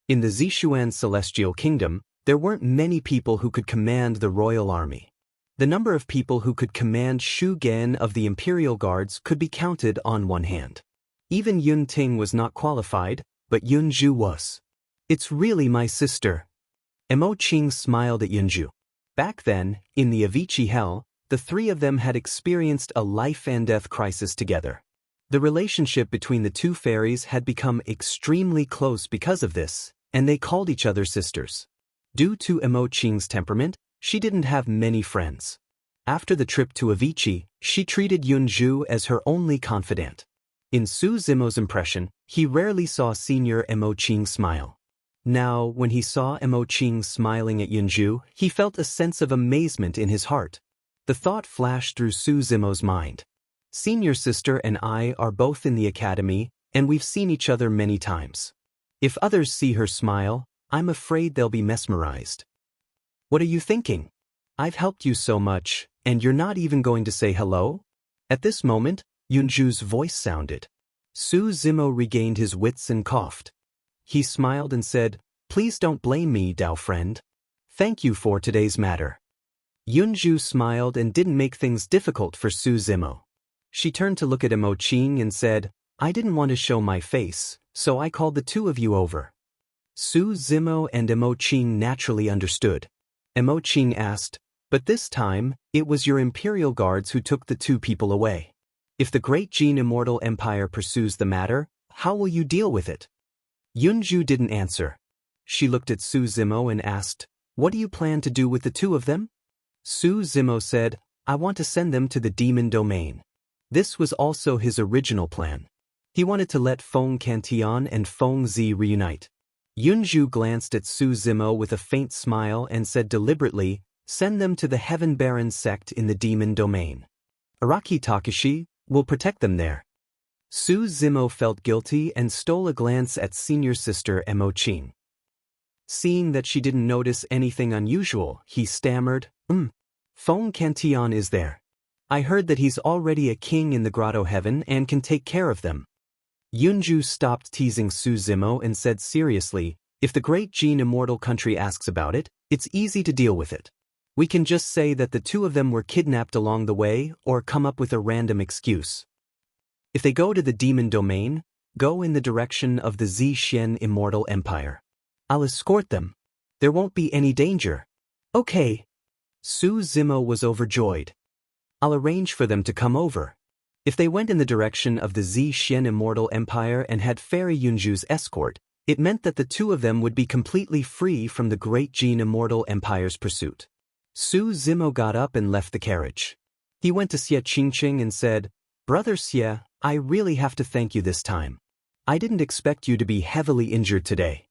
In the Zixuan Celestial Kingdom, there weren't many people who could command the royal army. The number of people who could command Shu Gan of the Imperial Guards could be counted on one hand. Even Yun Ting was not qualified, but Yunzhu was. It's really my sister. Mo Qing smiled at Yunzhu. Back then, in the Avicii Hell, the 3 of them had experienced a life-and-death crisis together. The relationship between the 2 fairies had become extremely close because of this, and they called each other sisters. Due to Mo Qing's temperament, she didn't have many friends. After the trip to Avicii, she treated Yunzhu as her only confidant. In Su Zimo's impression, he rarely saw Senior Mo Qing smile. Now, when he saw Mo Qing smiling at Yunzhu, he felt a sense of amazement in his heart. The thought flashed through Su Zimo's mind. Senior sister and I are both in the academy, and we've seen each other many times. If others see her smile, I'm afraid they'll be mesmerized. What are you thinking? I've helped you so much, and you're not even going to say hello? At this moment, Yunju's voice sounded. Su Zimo regained his wits and coughed. He smiled and said, "Please don't blame me, Dao friend. Thank you for today's matter." Yunju smiled and didn't make things difficult for Su Zimo. She turned to look at Emo Qing and said, "I didn't want to show my face, so I called the two of you over." Su Zimo and Emo Qing naturally understood. Emo Qing asked, "But this time, it was your imperial guards who took the two people away. If the Great Jin Immortal Empire pursues the matter, how will you deal with it?" Yunju didn't answer. She looked at Su Zimo and asked, "What do you plan to do with the two of them?" Su Zimo said, "I want to send them to the demon domain." This was also his original plan. He wanted to let Feng Cantillon and Feng Zi reunite. Yunju glanced at Su Zimo with a faint smile and said deliberately, "Send them to the Heaven Baron sect in the demon domain. Araki Takashi will protect them there." Su Zimo felt guilty and stole a glance at senior sister Emo Qing. Seeing that she didn't notice anything unusual, he stammered, Feng Cantillon is there. I heard that he's already a king in the Grotto Heaven and can take care of them." Yunju stopped teasing Su Zimo and said seriously, "If the Great Jin Immortal Country asks about it, it's easy to deal with it. We can just say that the two of them were kidnapped along the way or come up with a random excuse. If they go to the demon domain, go in the direction of the Zixien Immortal Empire. I'll escort them. There won't be any danger." "Okay." Su Zimo was overjoyed. "I'll arrange for them to come over." If they went in the direction of the Zixien Immortal Empire and had Fairy Yunju's escort, it meant that the two of them would be completely free from the Great Jin Immortal Empire's pursuit. Su Zimo got up and left the carriage. He went to Xie Qingqing and said, "Brother Xie, I really have to thank you this time. I didn't expect you to be heavily injured today."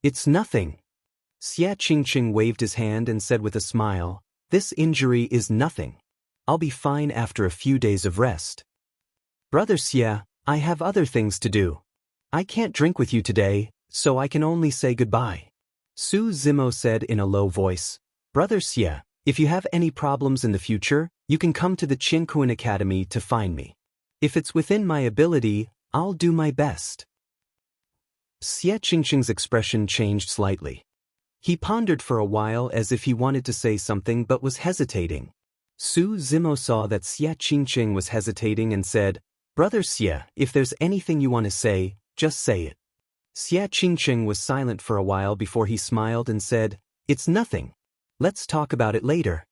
"It's nothing." Xie Qingqing waved his hand and said with a smile, "This injury is nothing. I'll be fine after a few days of rest." "Brother Xie, I have other things to do. I can't drink with you today, so I can only say goodbye." Su Zimo said in a low voice, "Brother Xie, if you have any problems in the future, you can come to the Qiankuan Academy to find me. If it's within my ability, I'll do my best." Xie Qingqing's expression changed slightly. He pondered for a while as if he wanted to say something but was hesitating. Su Zimo saw that Xie Qingqing was hesitating and said, "Brother Xie, if there's anything you want to say, just say it." Xie Qingqing was silent for a while before he smiled and said, "It's nothing. Let's talk about it later."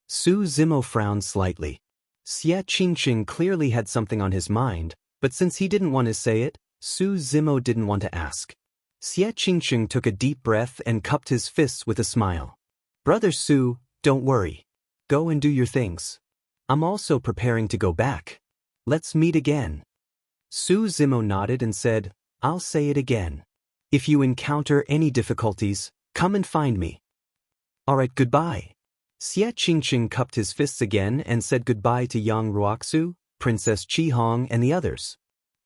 Su Zimo frowned slightly. Xie Qingqing clearly had something on his mind, but since he didn't want to say it, Su Zimo didn't want to ask. Xie Qingqing took a deep breath and cupped his fists with a smile. "Brother Su, don't worry. Go and do your things. I'm also preparing to go back. Let's meet again." Su Zimo nodded and said, "I'll say it again. If you encounter any difficulties, come and find me." "Alright, goodbye." Xie Qingqing cupped his fists again and said goodbye to Yang Ruoxu, Princess Qihong and the others.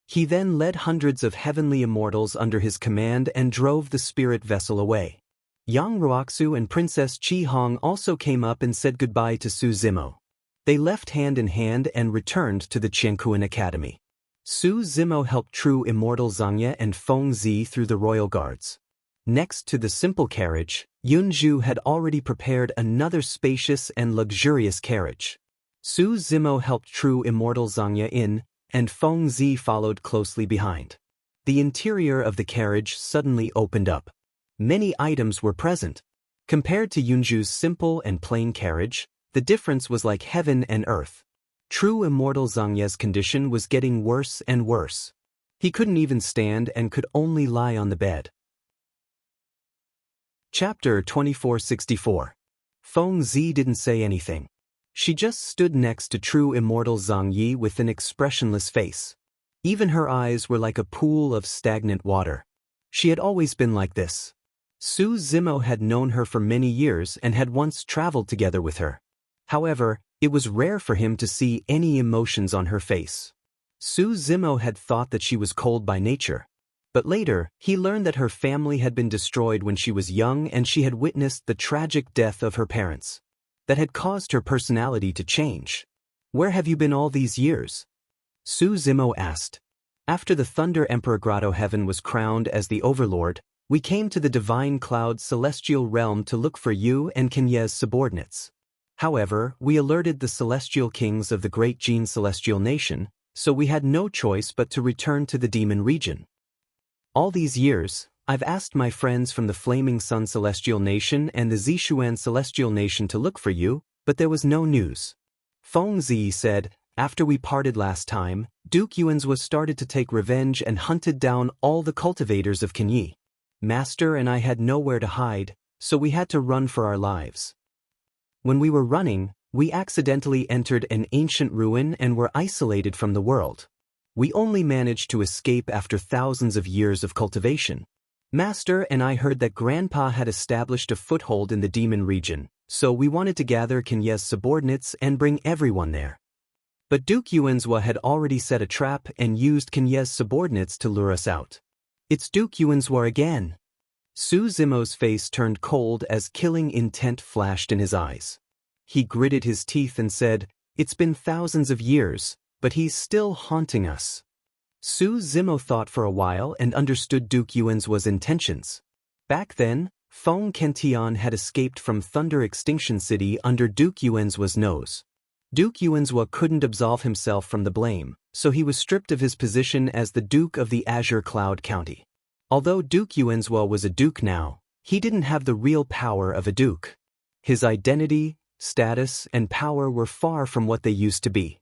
He then led hundreds of heavenly immortals under his command and drove the spirit vessel away. Yang Ruoxu and Princess Qihong also came up and said goodbye to Su Zimo. They left hand in hand and returned to the Qiankuan Academy. Su Zimo helped true immortal Zhangye and Feng Zi through the royal guards. Next to the simple carriage, Yunju had already prepared another spacious and luxurious carriage. Su Zimo helped true immortal Zhangye in, and Feng Zi followed closely behind. The interior of the carriage suddenly opened up. Many items were present. Compared to Yunju's simple and plain carriage, the difference was like heaven and earth. True immortal Zhangye's condition was getting worse and worse. He couldn't even stand and could only lie on the bed. Chapter 2464. Feng Zi didn't say anything. She just stood next to true immortal Zhang Yi with an expressionless face. Even her eyes were like a pool of stagnant water. She had always been like this. Su Zimo had known her for many years and had once traveled together with her. However, it was rare for him to see any emotions on her face. Su Zimo had thought that she was cold by nature. But later, he learned that her family had been destroyed when she was young and she had witnessed the tragic death of her parents. That had caused her personality to change. "Where have you been all these years?" Su Zimo asked. "After the Thunder Emperor Grotto Heaven was crowned as the Overlord, we came to the Divine Cloud Celestial Realm to look for you and Kenye's subordinates. However, we alerted the Celestial Kings of the Great Gene Celestial Nation, so we had no choice but to return to the Demon Region. All these years, I've asked my friends from the Flaming Sun Celestial Nation and the Zishuan Celestial Nation to look for you, but there was no news." Feng Zi said, "After we parted last time, Duke Yuanzhua started to take revenge and hunted down all the cultivators of Kenyi. Master and I had nowhere to hide, so we had to run for our lives. When we were running, we accidentally entered an ancient ruin and were isolated from the world. We only managed to escape after thousands of years of cultivation. Master and I heard that Grandpa had established a foothold in the demon region, so we wanted to gather Kenye's subordinates and bring everyone there. But Duke Yuanzhua had already set a trap and used Kenye's subordinates to lure us out. It's Duke Yuanzhua again." Su Zimo's face turned cold as killing intent flashed in his eyes. He gritted his teeth and said, "It's been thousands of years, but he's still haunting us." Su Zimo thought for a while and understood Duke Yuanzhua's intentions. Back then, Feng Kentian had escaped from Thunder Extinction City under Duke Yuanzhua's nose. Duke Yuanzhua couldn't absolve himself from the blame, so he was stripped of his position as the Duke of the Azure Cloud County. Although Duke Yuanzhua was a duke now, he didn't have the real power of a duke. His identity, status, and power were far from what they used to be.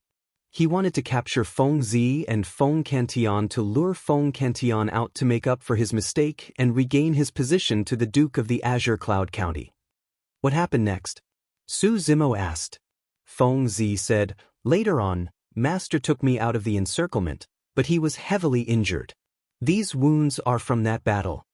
He wanted to capture Feng Zi and Feng Kentian to lure Feng Kentian out to make up for his mistake and regain his position to the Duke of the Azure Cloud County. "What happened next?" Su Zimo asked. Feng Zi said, "Later on, Master took me out of the encirclement, but he was heavily injured. These wounds are from that battle."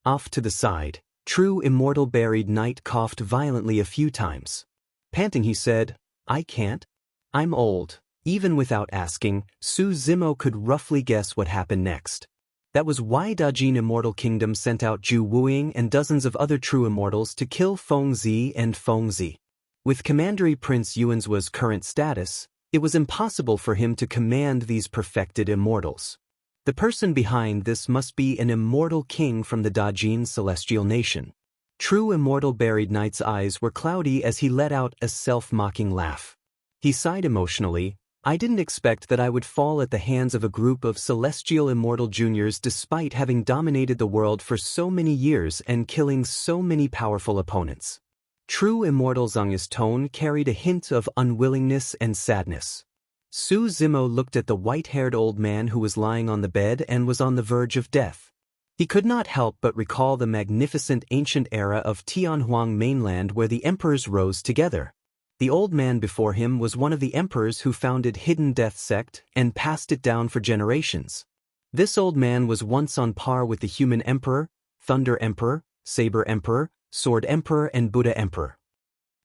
Off to the side, True Immortal Buried Knight coughed violently a few times. Panting, he said, "I can't. I'm old." Even without asking, Su Zimo could roughly guess what happened next. That was why Dajin Immortal Kingdom sent out Zhu Wuing and dozens of other true immortals to kill Feng Zi and Feng Zi. With Commandery Prince Yuanzhua's current status, it was impossible for him to command these perfected immortals. The person behind this must be an immortal king from the Dajin Celestial Nation. True Immortal Buried Knight's eyes were cloudy as he let out a self-mocking laugh. He sighed emotionally. "I didn't expect that I would fall at the hands of a group of celestial immortal juniors despite having dominated the world for so many years and killing so many powerful opponents." True Immortal Zhang's tone carried a hint of unwillingness and sadness. Su Zimo looked at the white-haired old man who was lying on the bed and was on the verge of death. He could not help but recall the magnificent ancient era of Tianhuang mainland where the emperors rose together. The old man before him was one of the emperors who founded Hidden Death Sect and passed it down for generations. This old man was once on par with the Human Emperor, Thunder Emperor, Saber Emperor, Sword Emperor and Buddha Emperor.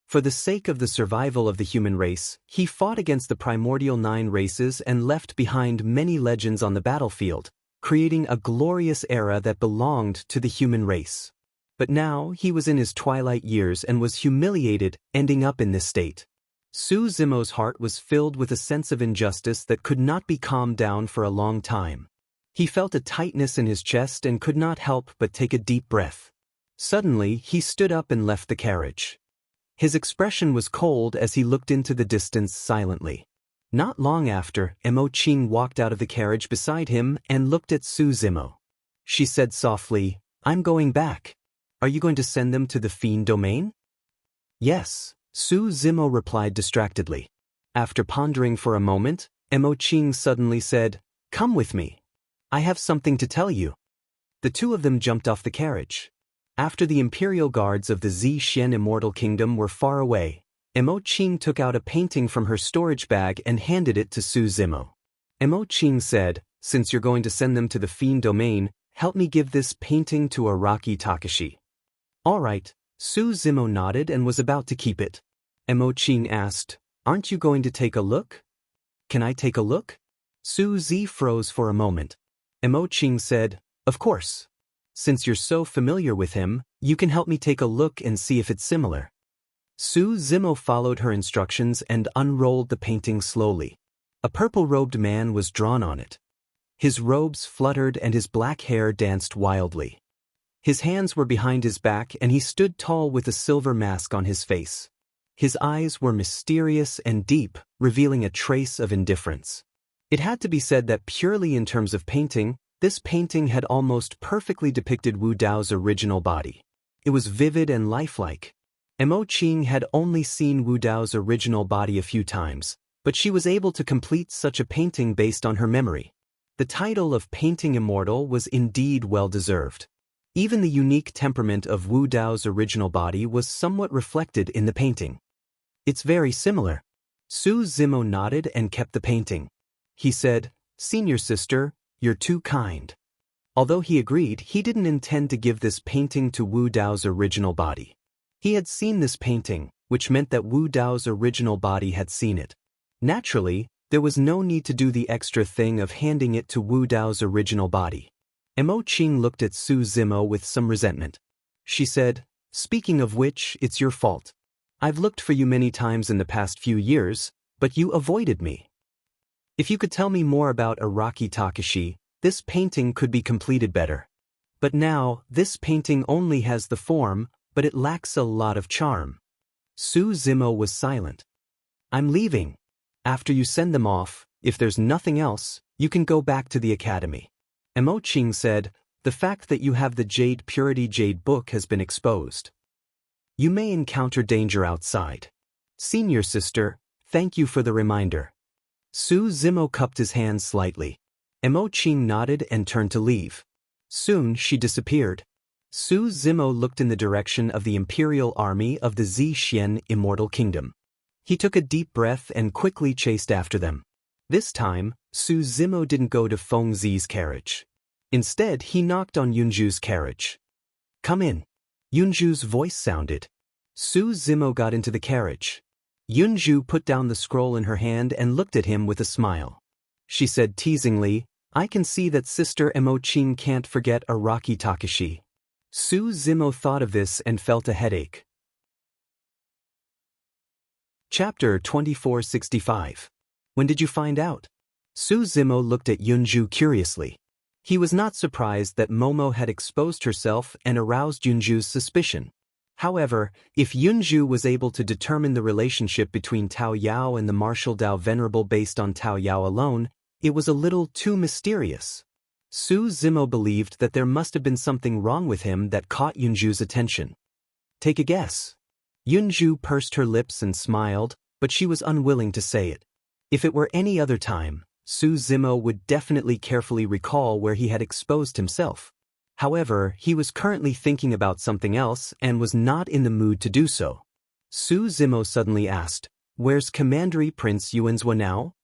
For the sake of the survival of the human race, he fought against the primordial 9 races and left behind many legends on the battlefield, creating a glorious era that belonged to the human race. But now he was in his twilight years and was humiliated, ending up in this state. Su Zimo's heart was filled with a sense of injustice that could not be calmed down for a long time. He felt a tightness in his chest and could not help but take a deep breath. Suddenly, he stood up and left the carriage. His expression was cold as he looked into the distance silently. Not long after, Emo Qing walked out of the carriage beside him and looked at Su Zimo. She said softly, "I'm going back. Are you going to send them to the Fiend Domain?" "Yes," Su Zimo replied distractedly. After pondering for a moment, Emo Qing suddenly said, "Come with me. I have something to tell you." The two of them jumped off the carriage. After the imperial guards of the Zishen Immortal Kingdom were far away, Emo Qing took out a painting from her storage bag and handed it to Su Zimo. Emo Qing said, "Since you're going to send them to the Fiend Domain, help me give this painting to Araki Takashi." "All right," Su Zimo nodded and was about to keep it. Mo Qing asked, "Aren't you going to take a look?" "Can I take a look?" Su Zi froze for a moment. Mo Qing said, "Of course. Since you're so familiar with him, you can help me take a look and see if it's similar." Su Zimo followed her instructions and unrolled the painting slowly. A purple-robed man was drawn on it. His robes fluttered and his black hair danced wildly. His hands were behind his back and he stood tall with a silver mask on his face. His eyes were mysterious and deep, revealing a trace of indifference. It had to be said that purely in terms of painting, this painting had almost perfectly depicted Wu Dao's original body. It was vivid and lifelike. Mo Qing had only seen Wu Dao's original body a few times, but she was able to complete such a painting based on her memory. The title of Painting Immortal was indeed well-deserved. Even the unique temperament of Wu Dao's original body was somewhat reflected in the painting. "It's very similar." Su Zimo nodded and kept the painting. He said, "Senior sister, you're too kind." Although he agreed, he didn't intend to give this painting to Wu Dao's original body. He had seen this painting, which meant that Wu Dao's original body had seen it. Naturally, there was no need to do the extra thing of handing it to Wu Dao's original body. Mo Qing looked at Su Zimo with some resentment. She said, "Speaking of which, it's your fault. I've looked for you many times in the past few years, but you avoided me. If you could tell me more about Araki Takashi, this painting could be completed better. But now, this painting only has the form, but it lacks a lot of charm." Su Zimo was silent. "I'm leaving. After you send them off, if there's nothing else, you can go back to the academy." Mo Qing said, "The fact that you have the Jade Purity Jade book has been exposed. You may encounter danger outside. Senior sister, thank you for the reminder." Su Zimo cupped his hands slightly. Mo Qing nodded and turned to leave. Soon she disappeared. Su Zimo looked in the direction of the Imperial Army of the Zixien Immortal Kingdom. He took a deep breath and quickly chased after them. This time, Su Zimo didn't go to Feng Zi's carriage. Instead, he knocked on Yunju's carriage. "Come in." Yunju's voice sounded. Su Zimo got into the carriage. Yunju put down the scroll in her hand and looked at him with a smile. She said teasingly, "I can see that Sister Mo Qing can't forget Araki Takashi." Su Zimo thought of this and felt a headache. Chapter 2465. When did you find out? Su Zimo looked at Yunju curiously. He was not surprised that Momo had exposed herself and aroused Yunju's suspicion. However, if Yunju was able to determine the relationship between Tao Yao and the Martial Dao Venerable based on Tao Yao alone, it was a little too mysterious. Su Zimo believed that there must have been something wrong with him that caught Yunju's attention. "Take a guess." Yunju pursed her lips and smiled, but she was unwilling to say it. If it were any other time, Su Zimo would definitely carefully recall where he had exposed himself. However, he was currently thinking about something else and was not in the mood to do so. Su Zimo suddenly asked, "Where's Commandery Prince Yuanzhua now?"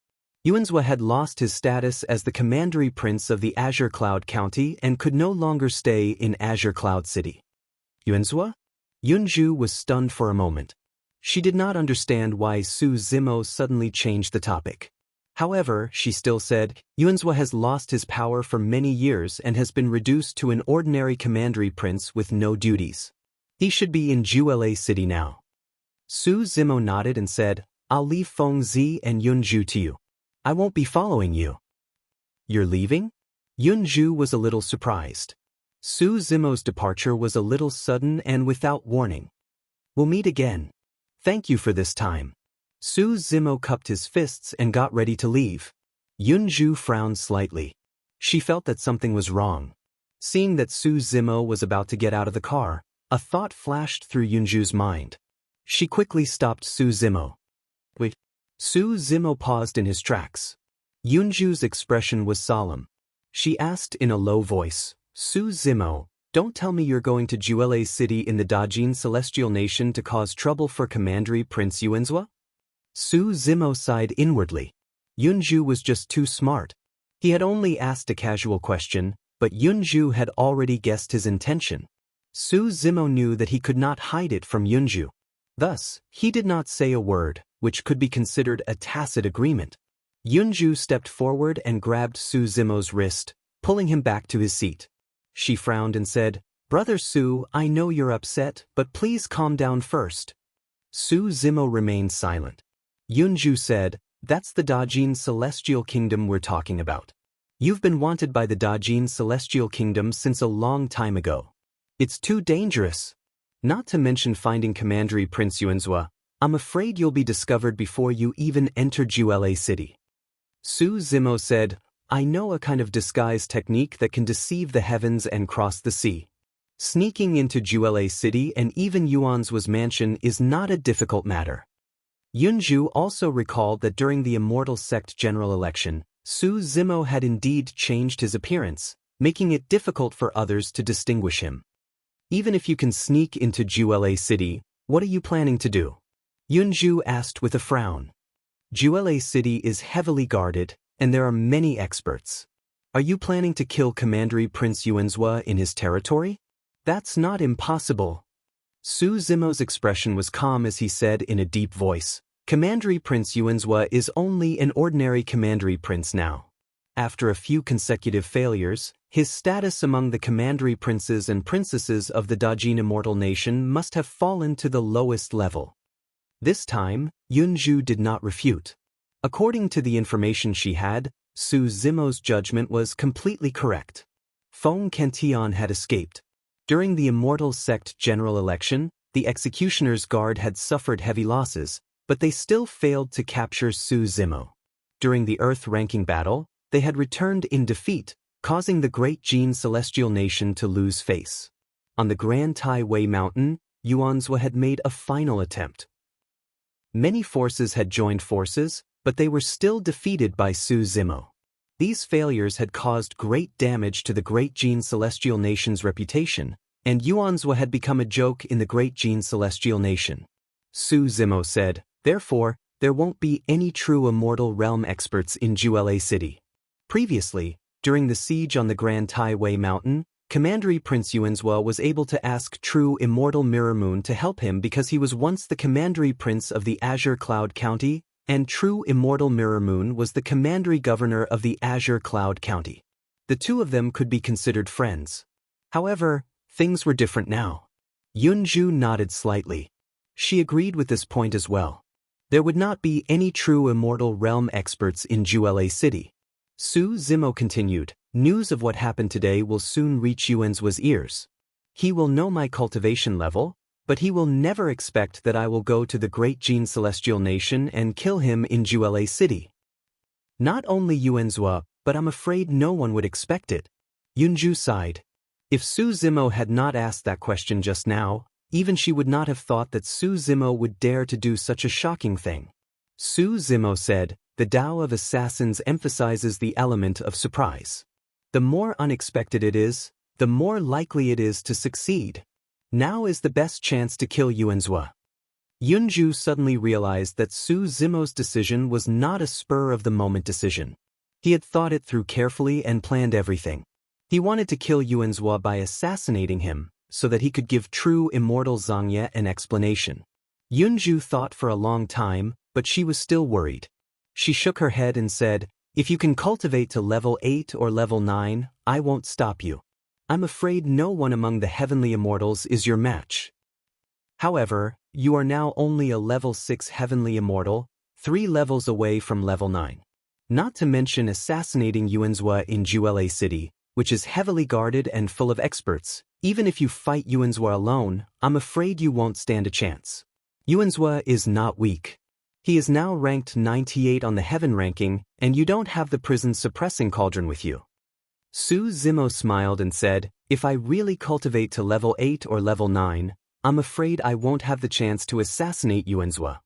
Yuanzhua had lost his status as the Commandery Prince of the Azure Cloud County and could no longer stay in Azure Cloud City. Yuanzhua? Yunju was stunned for a moment. She did not understand why Su Zimo suddenly changed the topic. However, she still said, "Yuanzhua has lost his power for many years and has been reduced to an ordinary commandery prince with no duties. He should be in Jue City now." Su Zimo nodded and said, "I'll leave Feng Zi and Yunju to you. I won't be following you." "You're leaving?" Yunju was a little surprised. Su Zimo's departure was a little sudden and without warning. "We'll meet again. Thank you for this time." Su Zimo cupped his fists and got ready to leave. Yunju frowned slightly. She felt that something was wrong. Seeing that Su Zimo was about to get out of the car, a thought flashed through Yunju's mind. She quickly stopped Su Zimo. "Wait." Su Zimo paused in his tracks. Yunju's expression was solemn. She asked in a low voice, "Su Zimo, don't tell me you're going to Jue City in the Dajin Celestial Nation to cause trouble for Commandery Prince Yuanzhua?" Su Zimo sighed inwardly. Yunju was just too smart. He had only asked a casual question, but Yunju had already guessed his intention. Su Zimo knew that he could not hide it from Yunju. Thus, he did not say a word, which could be considered a tacit agreement. Yunju stepped forward and grabbed Su Zimo's wrist, pulling him back to his seat. She frowned and said, "Brother Su, I know you're upset, but please calm down first." Su Zimo remained silent. Yunju said, "That's the Dajin Celestial Kingdom we're talking about. You've been wanted by the Dajin Celestial Kingdom since a long time ago. It's too dangerous. Not to mention finding Commandery Prince Yuanzhua, I'm afraid you'll be discovered before you even enter Jua City." Su Zimo said, "I know a kind of disguise technique that can deceive the heavens and cross the sea. Sneaking into Jua City and even Yuanzhua's mansion is not a difficult matter." Yunju also recalled that during the Immortal Sect general election, Su Zimo had indeed changed his appearance, making it difficult for others to distinguish him. "Even if you can sneak into Jua City, what are you planning to do?" Yunju asked with a frown. "Jua City is heavily guarded, and there are many experts. Are you planning to kill Commandery Prince Yuanzhua in his territory? That's not impossible." Su Zimo's expression was calm as he said in a deep voice, "Commandery Prince Yuanzhua is only an ordinary Commandery Prince now. After a few consecutive failures, his status among the Commandery Princes and Princesses of the Dajin Immortal Nation must have fallen to the lowest level." This time, Yunju did not refute. According to the information she had, Su Zimo's judgment was completely correct. Feng Kention had escaped. During the Immortal Sect general election, the Executioner's Guard had suffered heavy losses, but they still failed to capture Su Zimo. During the Earth-ranking battle, they had returned in defeat, causing the Great Jin Celestial Nation to lose face. On the Grand Tai Wei Mountain, Yuanzhua had made a final attempt. Many forces had joined forces, but they were still defeated by Su Zimo. These failures had caused great damage to the Great Jin Celestial Nation's reputation, and Yuanzhua had become a joke in the Great Jin Celestial Nation. Su Zimo said, "Therefore, there won't be any true Immortal Realm experts in Jua City." Previously, during the siege on the Grand Tai Wei Mountain, Commandery Prince Yuanzhua was able to ask true Immortal Mirror Moon to help him because he was once the Commandery Prince of the Azure Cloud County, and true Immortal Mirror Moon was the Commandery Governor of the Azure Cloud County. The two of them could be considered friends. However, things were different now. Yunju nodded slightly. She agreed with this point as well. There would not be any true Immortal Realm experts in Jua City. Su Zimo continued, "News of what happened today will soon reach Yuanzhua's ears. He will know my cultivation level, but he will never expect that I will go to the Great Jin Celestial Nation and kill him in Jua City. Not only Yuanzhua, but I'm afraid no one would expect it." Yunju sighed. If Su Zimo had not asked that question just now, even she would not have thought that Su Zimo would dare to do such a shocking thing. Su Zimo said, "The Tao of Assassins emphasizes the element of surprise. The more unexpected it is, the more likely it is to succeed. Now is the best chance to kill Yuanzhua." Yunju suddenly realized that Su Zimo's decision was not a spur-of-the-moment decision. He had thought it through carefully and planned everything. He wanted to kill Yuanzhua by assassinating him, so that he could give true Immortal Zhangye an explanation. Yunju thought for a long time, but she was still worried. She shook her head and said, "If you can cultivate to level 8 or level 9, I won't stop you. I'm afraid no one among the heavenly immortals is your match. However, you are now only a level 6 heavenly immortal, 3 levels away from level 9. Not to mention assassinating Yuanzhua in Jua City, which is heavily guarded and full of experts. Even if you fight Yuanzhua alone, I'm afraid you won't stand a chance. Yuanzhua is not weak. He is now ranked 98 on the heaven ranking, and you don't have the prison suppressing cauldron with you." Su Zimo smiled and said, "If I really cultivate to level 8 or level 9, I'm afraid I won't have the chance to assassinate Yuanzhua."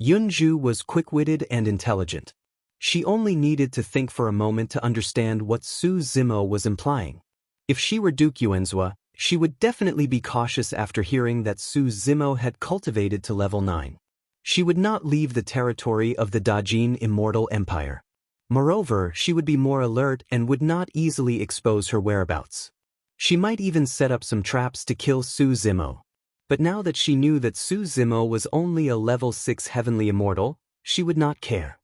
Yunju was quick-witted and intelligent. She only needed to think for a moment to understand what Su Zimo was implying. If she were Duke Yuanzhua, she would definitely be cautious after hearing that Su Zimo had cultivated to level 9. She would not leave the territory of the Dajin Immortal Empire. Moreover, she would be more alert and would not easily expose her whereabouts. She might even set up some traps to kill Su Zimo. But now that she knew that Su Zimo was only a level 6 heavenly immortal, she would not care.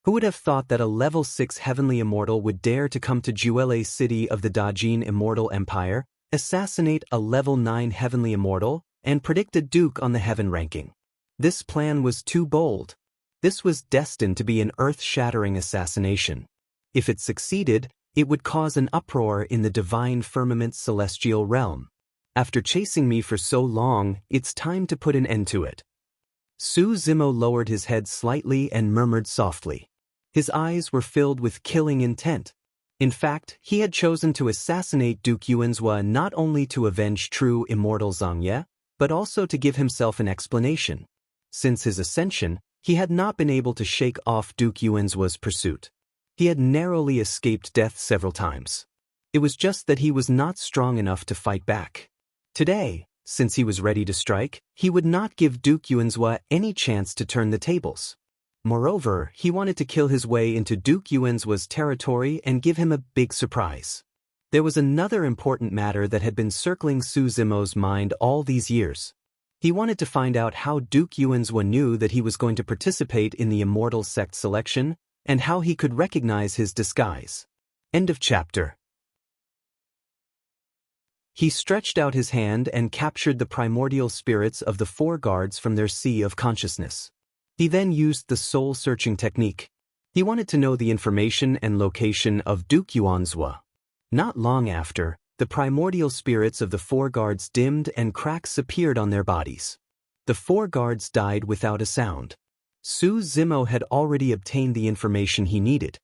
Who would have thought that a level 6 heavenly immortal would dare to come to Juele city of the Dajin Immortal Empire, assassinate a level 9 heavenly immortal, and predict a duke on the heaven ranking? This plan was too bold. This was destined to be an earth-shattering assassination. If it succeeded, it would cause an uproar in the divine firmament's celestial realm. After chasing me for so long, it's time to put an end to it. Su Zimo lowered his head slightly and murmured softly. His eyes were filled with killing intent. In fact, he had chosen to assassinate Duke Yuanzhua not only to avenge true immortal Zhang Ye, but also to give himself an explanation. Since his ascension, he had not been able to shake off Duke Yuanzhua's pursuit. He had narrowly escaped death several times. It was just that he was not strong enough to fight back. Today, since he was ready to strike, he would not give Duke Yuanzhua any chance to turn the tables. Moreover, he wanted to kill his way into Duke Yuanzhua's territory and give him a big surprise. There was another important matter that had been circling Su Zimo's mind all these years. He wanted to find out how Duke Yuanzhua knew that he was going to participate in the Immortal Sect selection, and how he could recognize his disguise. End of chapter. He stretched out his hand and captured the primordial spirits of the 4 guards from their sea of consciousness. He then used the soul-searching technique. He wanted to know the information and location of Duke Yuanzhua. Not long after, the primordial spirits of the 4 guards dimmed and cracks appeared on their bodies. The 4 guards died without a sound. Su Zimo had already obtained the information he needed.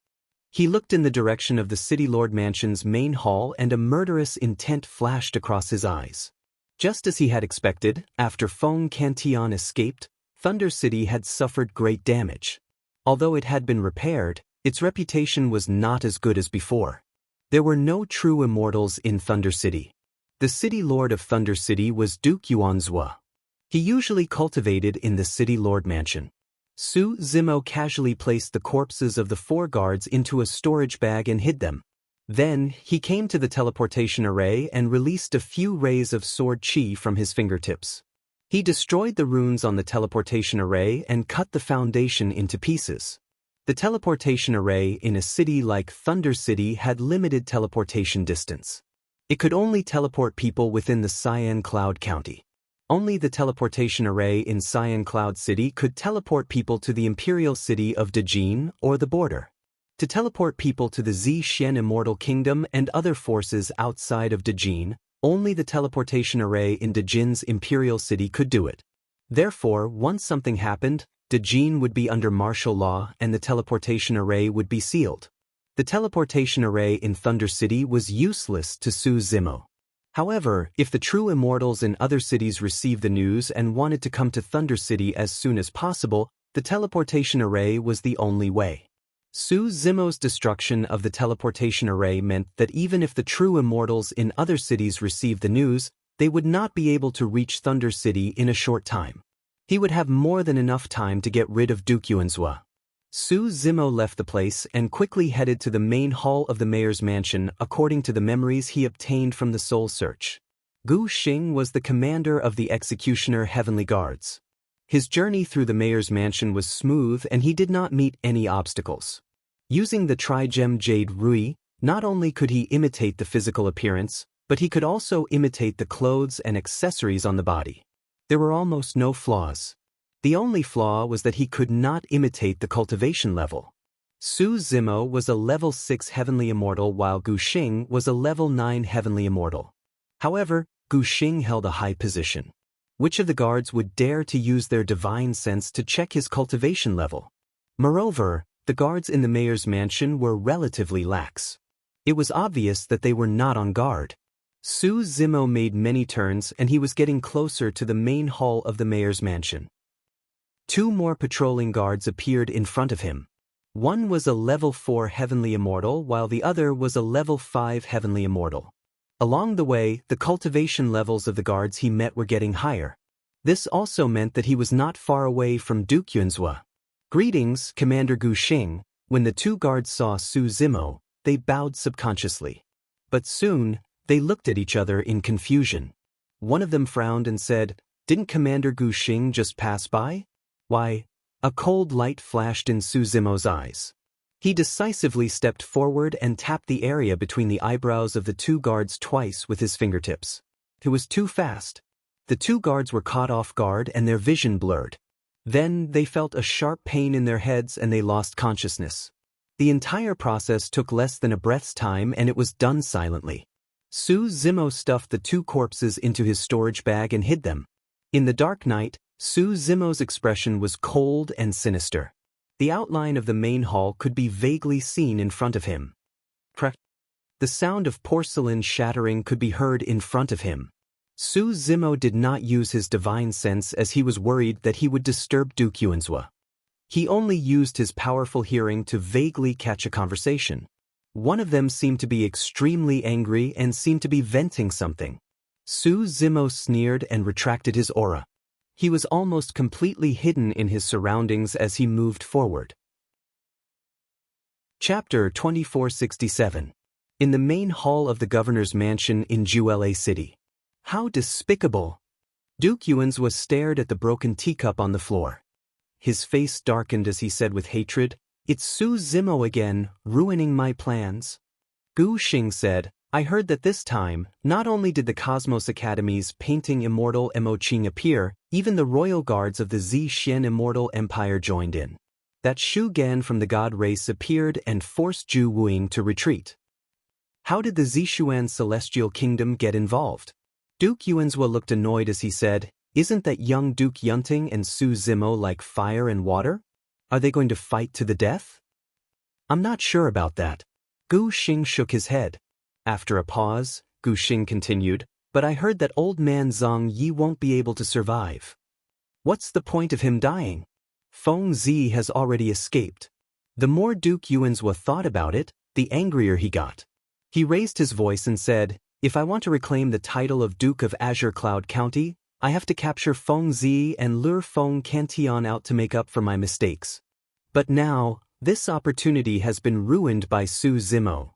He looked in the direction of the City Lord Mansion's main hall and a murderous intent flashed across his eyes. Just as he had expected, after Feng Cantian escaped, Thunder City had suffered great damage. Although it had been repaired, its reputation was not as good as before. There were no true immortals in Thunder City. The City Lord of Thunder City was Duke Yuanzhua. He usually cultivated in the City Lord Mansion. Su Zimo casually placed the corpses of the 4 guards into a storage bag and hid them. Then, he came to the teleportation array and released a few rays of sword chi from his fingertips. He destroyed the runes on the teleportation array and cut the foundation into pieces. The teleportation array in a city like Thunder City had limited teleportation distance. It could only teleport people within the Cyan Cloud County. Only the teleportation array in Cyan Cloud City could teleport people to the Imperial City of Dajin or the border. To teleport people to the Zixuan Immortal Kingdom and other forces outside of Dajin, only the teleportation array in Dajin's Imperial City could do it. Therefore, once something happened, Dajin would be under martial law and the teleportation array would be sealed. The teleportation array in Thunder City was useless to Su Zimo. However, if the true immortals in other cities received the news and wanted to come to Thunder City as soon as possible, the teleportation array was the only way. Su Zimo's destruction of the teleportation array meant that even if the true immortals in other cities received the news, they would not be able to reach Thunder City in a short time. He would have more than enough time to get rid of Duke Yuanzhua. Su Zimo left the place and quickly headed to the main hall of the mayor's mansion according to the memories he obtained from the soul search. Gu Xing was the commander of the Executioner Heavenly Guards. His journey through the mayor's mansion was smooth and he did not meet any obstacles. Using the Trigem Jade Rui, not only could he imitate the physical appearance, but he could also imitate the clothes and accessories on the body. There were almost no flaws. The only flaw was that he could not imitate the cultivation level. Su Zimo was a level 6 heavenly immortal while Gu Xing was a level 9 heavenly immortal. However, Gu Xing held a high position. Which of the guards would dare to use their divine sense to check his cultivation level? Moreover, the guards in the mayor's mansion were relatively lax. It was obvious that they were not on guard. Su Zimo made many turns and he was getting closer to the main hall of the mayor's mansion. 2 more patrolling guards appeared in front of him. One was a level 4 heavenly immortal while the other was a level 5 heavenly immortal. Along the way, the cultivation levels of the guards he met were getting higher. This also meant that he was not far away from Duke Yuanzhua. Greetings, Commander Gu Xing. When the 2 guards saw Su Zimo, they bowed subconsciously. But soon, they looked at each other in confusion. One of them frowned and said, "Didn't Commander Gu Xing just pass by?" "Why?" A cold light flashed in Su Zimo's eyes. He decisively stepped forward and tapped the area between the eyebrows of the two guards twice with his fingertips. It was too fast. The two guards were caught off guard and their vision blurred. Then they felt a sharp pain in their heads and they lost consciousness. The entire process took less than a breath's time and it was done silently. Su Zimo stuffed the two corpses into his storage bag and hid them. In the dark night, Su Zimo's expression was cold and sinister. The outline of the main hall could be vaguely seen in front of him. Crack. The sound of porcelain shattering could be heard in front of him. Su Zimo did not use his divine sense as he was worried that he would disturb Duke Yuanzhua. He only used his powerful hearing to vaguely catch a conversation. One of them seemed to be extremely angry and seemed to be venting something. Su Zimo sneered and retracted his aura. He was almost completely hidden in his surroundings as he moved forward. Chapter 2467. In the main hall of the governor's mansion in Jua City. How despicable! Duke Yuanzhua stared at the broken teacup on the floor. His face darkened as he said with hatred, "It's Su Zimo again, ruining my plans." Gu Xing said, "I heard that this time, not only did the Cosmos Academy's painting immortal Mo Qing appear, even the royal guards of the Zixuan Immortal Empire joined in. That Shu Gan from the god race appeared and forced Zhu Wuing to retreat. How did the Zixuan Celestial Kingdom get involved?" Duke Yuanzhua looked annoyed as he said, "Isn't that young Duke Yunting and Su Zimo like fire and water? Are they going to fight to the death?" "I'm not sure about that." Gu Xing shook his head. After a pause, Gu Xing continued, "But I heard that old man Zhang Yi won't be able to survive. What's the point of him dying? Feng Zi has already escaped." The more Duke Yuanzhua thought about it, the angrier he got. He raised his voice and said, "If I want to reclaim the title of Duke of Azure Cloud County, I have to capture Feng Zi and lure Feng Cantion out to make up for my mistakes. But now, this opportunity has been ruined by Su Zimo.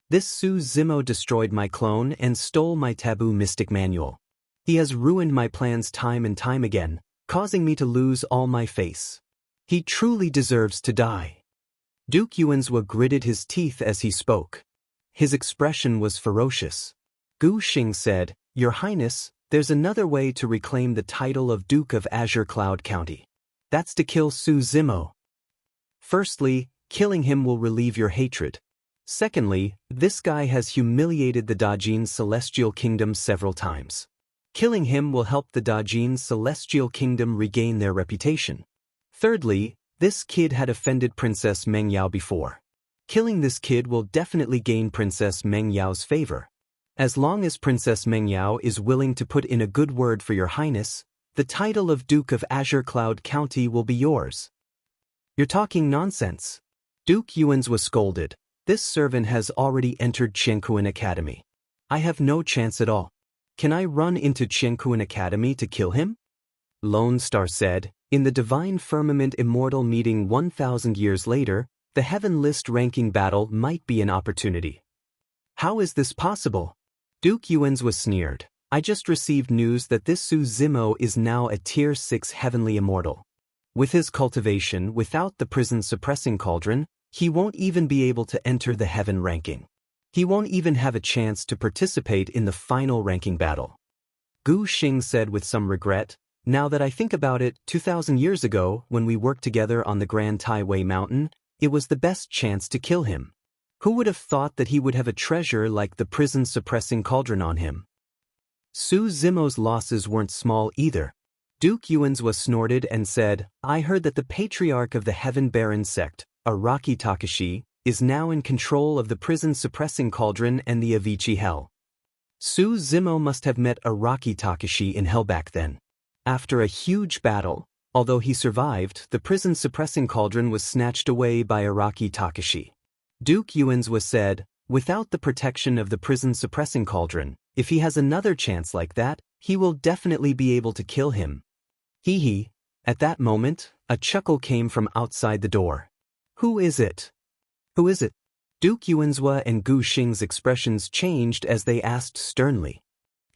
This Su Zimo destroyed my clone and stole my taboo mystic manual. He has ruined my plans time and time again, causing me to lose all my face. He truly deserves to die." Duke Yuanzhua gritted his teeth as he spoke. His expression was ferocious. Gu Xing said, "Your Highness, there's another way to reclaim the title of Duke of Azure Cloud County. That's to kill Su Zimo. Firstly, killing him will relieve your hatred. Secondly, this guy has humiliated the Dajin Celestial Kingdom several times. Killing him will help the Dajin Celestial Kingdom regain their reputation. Thirdly, this kid had offended Princess Meng Yao before. Killing this kid will definitely gain Princess Meng Yao's favor. As long as Princess Meng Yao is willing to put in a good word for your Highness, the title of Duke of Azure Cloud County will be yours." "You're talking nonsense." Duke Yuanzhua scolded. "This servant has already entered Qiankuan Academy. I have no chance at all. Can I run into Qiankuan Academy to kill him?" Lone Star said, "In the Divine Firmament Immortal meeting 1,000 years later, the Heaven List ranking battle might be an opportunity." "How is this possible?" Duke Yuanzhua sneered. "I just received news that this Su Zimo is now a Tier 6 Heavenly Immortal. With his cultivation without the prison suppressing cauldron, he won't even be able to enter the Heaven ranking. He won't even have a chance to participate in the final ranking battle." Gu Xing said with some regret, "Now that I think about it, 2,000 years ago, when we worked together on the Grand Taiwei Mountain, it was the best chance to kill him. Who would have thought that he would have a treasure like the prison-suppressing cauldron on him?" Su Zimo's losses weren't small either. Duke Yuanzhua snorted and said, "I heard that the patriarch of the Heaven Baron sect, Araki Takashi, is now in control of the prison-suppressing cauldron and the Avicii Hell. Su Zimo must have met Araki Takashi in Hell back then. After a huge battle, although he survived, the prison-suppressing cauldron was snatched away by Araki Takashi." Duke Yuanzhua said, "Without the protection of the prison-suppressing cauldron, if he has another chance like that, he will definitely be able to kill him." Hee hee. At that moment, a chuckle came from outside the door. "Who is it? Who is it?" Duke Yuanzhua and Gu Xing's expressions changed as they asked sternly.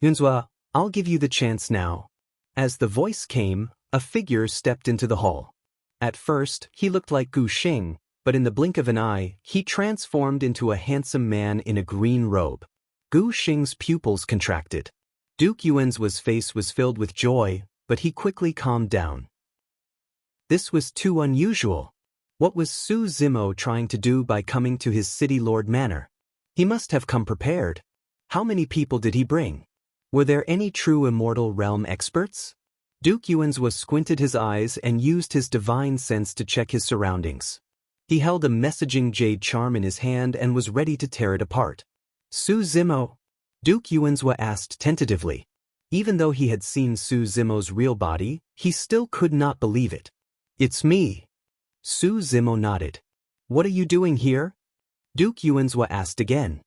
"Yuanzhua, I'll give you the chance now. As the voice came, a figure stepped into the hall. At first, he looked like Gu Xing, but in the blink of an eye, he transformed into a handsome man in a green robe. Gu Xing's pupils contracted. Duke Yuanzuo's face was filled with joy, but he quickly calmed down. This was too unusual. What was Su Zimo trying to do by coming to his city lord manor? He must have come prepared. How many people did he bring? Were there any true immortal realm experts? Duke Yuanzuo squinted his eyes and used his divine sense to check his surroundings. He held a messaging jade charm in his hand and was ready to tear it apart. Su Zimo? Duke Yuanzuo asked tentatively. Even though he had seen Su Zimo's real body, he still could not believe it. It's me. Su Zimo nodded. What are you doing here? Duke Yuanzuo asked again.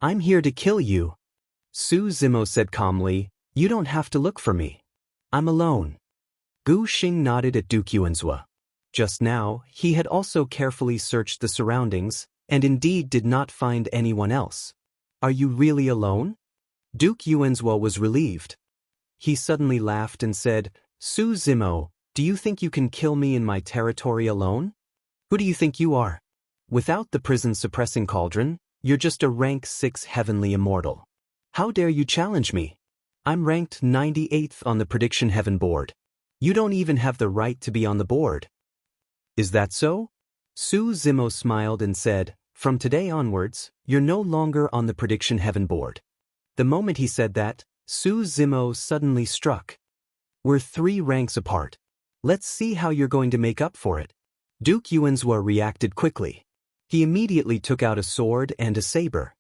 I'm here to kill you. Su Zimo said calmly, you don't have to look for me. I'm alone. Gu Xing nodded at Duke Yuanzuo. Just now, he had also carefully searched the surroundings, and indeed did not find anyone else. Are you really alone? Duke Yuanzuo was relieved. He suddenly laughed and said, Su Zimo, do you think you can kill me in my territory alone? Who do you think you are? Without the prison-suppressing cauldron, you're just a rank 6 heavenly immortal. How dare you challenge me? I'm ranked 98th on the Prediction Heaven board. You don't even have the right to be on the board. Is that so? Su Zimo smiled and said, from today onwards, you're no longer on the Prediction Heaven board. The moment he said that, Su Zimo suddenly struck. We're 3 ranks apart. Let's see how you're going to make up for it. Duke Yuanzuo reacted quickly. He immediately took out a sword and a saber.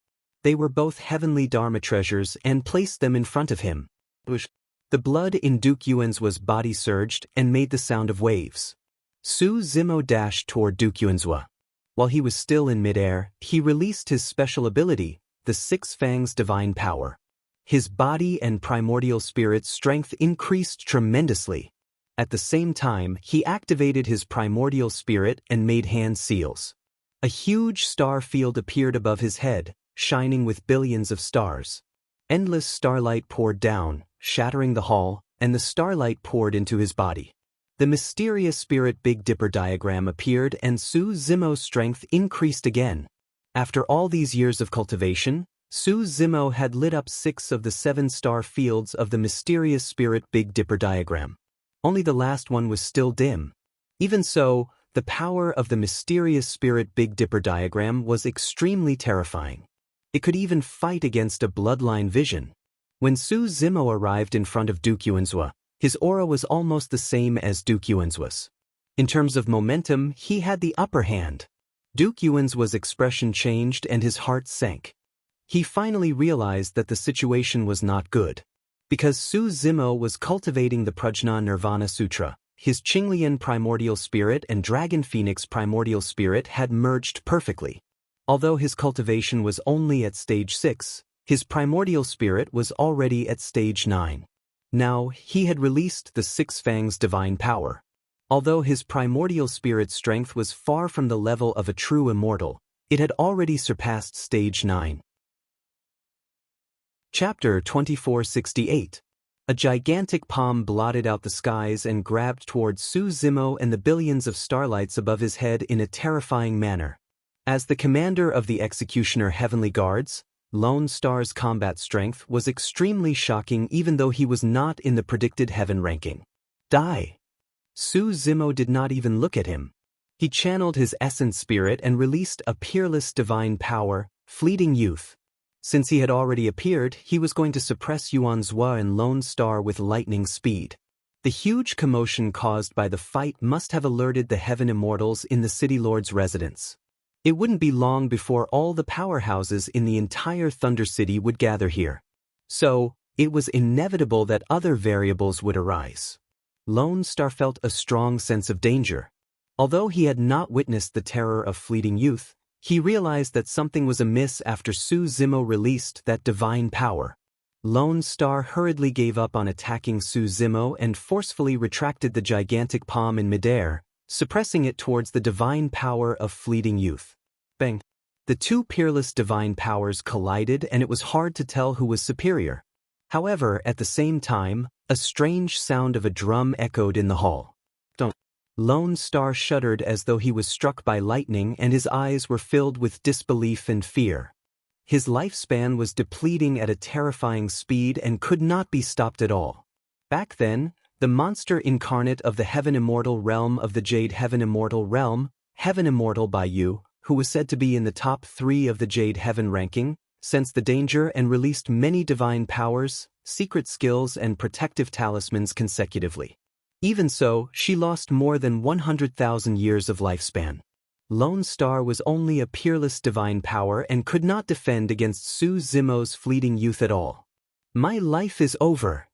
They were both heavenly Dharma treasures and placed them in front of him. The blood in Duke Yuanzuo's body surged and made the sound of waves. Su Zimo dashed toward Duke Yuanzuo. While he was still in midair, he released his special ability, the Six Fangs Divine Power. His body and primordial spirit's strength increased tremendously. At the same time, he activated his primordial spirit and made hand seals. A huge star field appeared above his head, shining with billions of stars. Endless starlight poured down, shattering the hall, and the starlight poured into his body. The mysterious spirit Big Dipper diagram appeared and Su Zimo's strength increased again. After all these years of cultivation, Su Zimo had lit up 6 of the 7 star fields of the mysterious spirit Big Dipper diagram. Only the last one was still dim. Even so, the power of the mysterious spirit Big Dipper diagram was extremely terrifying. It could even fight against a bloodline vision. When Su Zimo arrived in front of Duke Yuanzuo, his aura was almost the same as Duke Yuanzuo's. In terms of momentum, he had the upper hand. Duke Yuanzuo's expression changed and his heart sank. He finally realized that the situation was not good. Because Su Zimo was cultivating the Prajna Nirvana Sutra, his Qinglian primordial spirit and Dragon Phoenix primordial spirit had merged perfectly. Although his cultivation was only at stage 6, his primordial spirit was already at stage 9. Now, he had released the Six Fangs Divine Power. Although his primordial spirit's strength was far from the level of a true immortal, it had already surpassed stage 9. Chapter 2468. A gigantic palm blotted out the skies and grabbed towards Su Zimo and the billions of starlights above his head in a terrifying manner. As the commander of the Executioner Heavenly Guards, Lone Star's combat strength was extremely shocking even though he was not in the predicted heaven ranking. Die! Su Zimo did not even look at him. He channeled his essence spirit and released a peerless divine power, Fleeting Youth. Since he had already appeared, he was going to suppress Yuanzuo and Lone Star with lightning speed. The huge commotion caused by the fight must have alerted the Heaven Immortals in the City Lord's residence. It wouldn't be long before all the powerhouses in the entire Thunder City would gather here. So, it was inevitable that other variables would arise. Lone Star felt a strong sense of danger. Although he had not witnessed the terror of Fleeting Youth, he realized that something was amiss after Su Zimo released that divine power. Lone Star hurriedly gave up on attacking Su Zimo and forcefully retracted the gigantic palm in midair, suppressing it towards the divine power of Fleeting Youth. Bang! The two peerless divine powers collided and it was hard to tell who was superior. However, at the same time, a strange sound of a drum echoed in the hall. Don't. Lone Star shuddered as though he was struck by lightning, and his eyes were filled with disbelief and fear. His lifespan was depleting at a terrifying speed and could not be stopped at all. Back then, the monster incarnate of the Heaven Immortal realm of the Jade Heaven Immortal realm, Heaven Immortal by you, who was said to be in the top 3 of the Jade Heaven ranking, sensed the danger and released many divine powers, secret skills and protective talismans consecutively. Even so, she lost more than 100,000 years of lifespan. Lone Star was only a peerless divine power and could not defend against Su Zimo's fleeting youth at all. My life is over.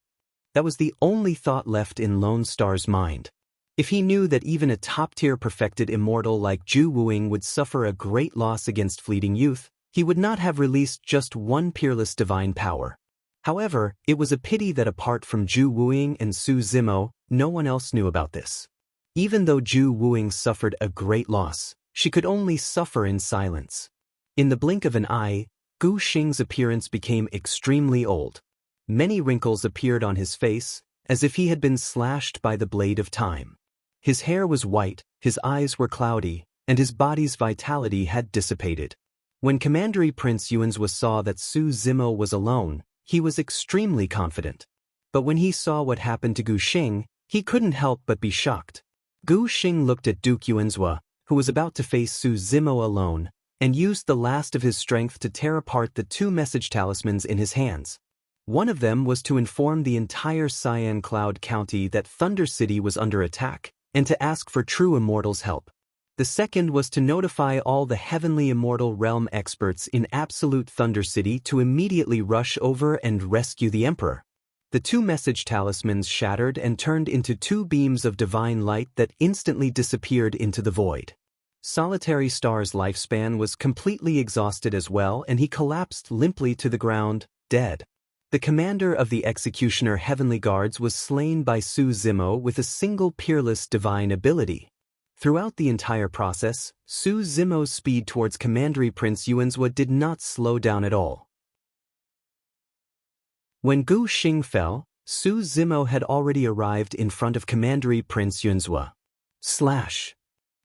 That was the only thought left in Lone Star's mind. If he knew that even a top-tier perfected immortal like Ju Wuing would suffer a great loss against fleeting youth, he would not have released just one peerless divine power. However, it was a pity that apart from Ju Wuing and Su Zimo, no one else knew about this. Even though Ju Wuing suffered a great loss, she could only suffer in silence. In the blink of an eye, Gu Xing's appearance became extremely old. Many wrinkles appeared on his face, as if he had been slashed by the blade of time. His hair was white, his eyes were cloudy, and his body's vitality had dissipated. When Commandery Prince Yuanzhua saw that Su Zimo was alone, he was extremely confident. But when he saw what happened to Gu Xing, he couldn't help but be shocked. Gu Xing looked at Duke Yuanzhua, who was about to face Su Zimo alone, and used the last of his strength to tear apart the 2 message talismans in his hands. One of them was to inform the entire Cyan Cloud County that Thunder City was under attack, and to ask for true immortals' help. The second was to notify all the Heavenly Immortal Realm experts in Absolute Thunder City to immediately rush over and rescue the Emperor. The 2 message talismans shattered and turned into 2 beams of divine light that instantly disappeared into the void. Solitary Star's lifespan was completely exhausted as well, and he collapsed limply to the ground, dead. The commander of the Executioner Heavenly Guards was slain by Su Zimo with a single peerless divine ability. Throughout the entire process, Su Zimo's speed towards Commandery Prince Yuanzhua did not slow down at all. When Gu Xing fell, Su Zimo had already arrived in front of Commandery Prince Yuanzhua. Slash!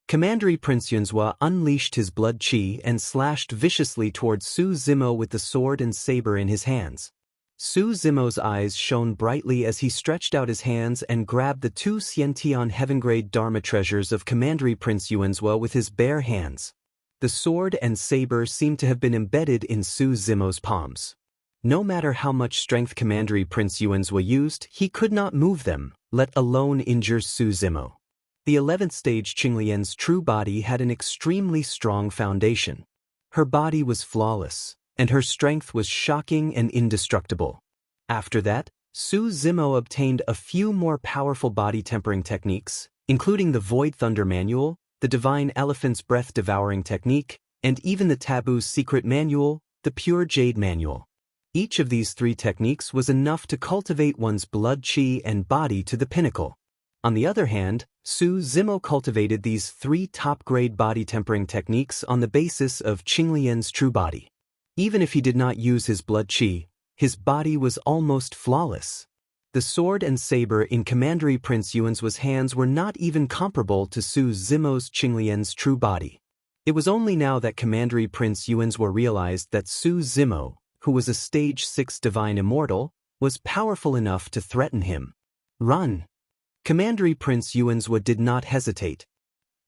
Commandery Prince Yuanzhua unleashed his blood qi and slashed viciously towards Su Zimo with the sword and saber in his hands. Su Zimo's eyes shone brightly as he stretched out his hands and grabbed the 2 Xiantian heaven-grade Dharma treasures of Commandery Prince Yuanzhua with his bare hands. The sword and saber seemed to have been embedded in Su Zimo's palms. No matter how much strength Commandery Prince Yuanzhua used, he could not move them, let alone injure Su Zimo. The 11th stage Qinglian's true body had an extremely strong foundation. Her body was flawless, and her strength was shocking and indestructible. After that, Su Zimo obtained a few more powerful body tempering techniques, including the Void Thunder Manual, the Divine Elephant's Breath Devouring Technique, and even the Taboo's Secret Manual, the Pure Jade Manual. Each of these 3 techniques was enough to cultivate one's blood qi and body to the pinnacle. On the other hand, Su Zimo cultivated these 3 top-grade body tempering techniques on the basis of Qinglian's true body. Even if he did not use his blood qi, his body was almost flawless. The sword and saber in Commandery Prince Yuanzhua's hands were not even comparable to Su Zimo's Qinglian's true body. It was only now that Commandery Prince Yuanzhua realized that Su Zimo, who was a Stage 6 Divine Immortal, was powerful enough to threaten him. Run! Commandery Prince Yuanzhua did not hesitate.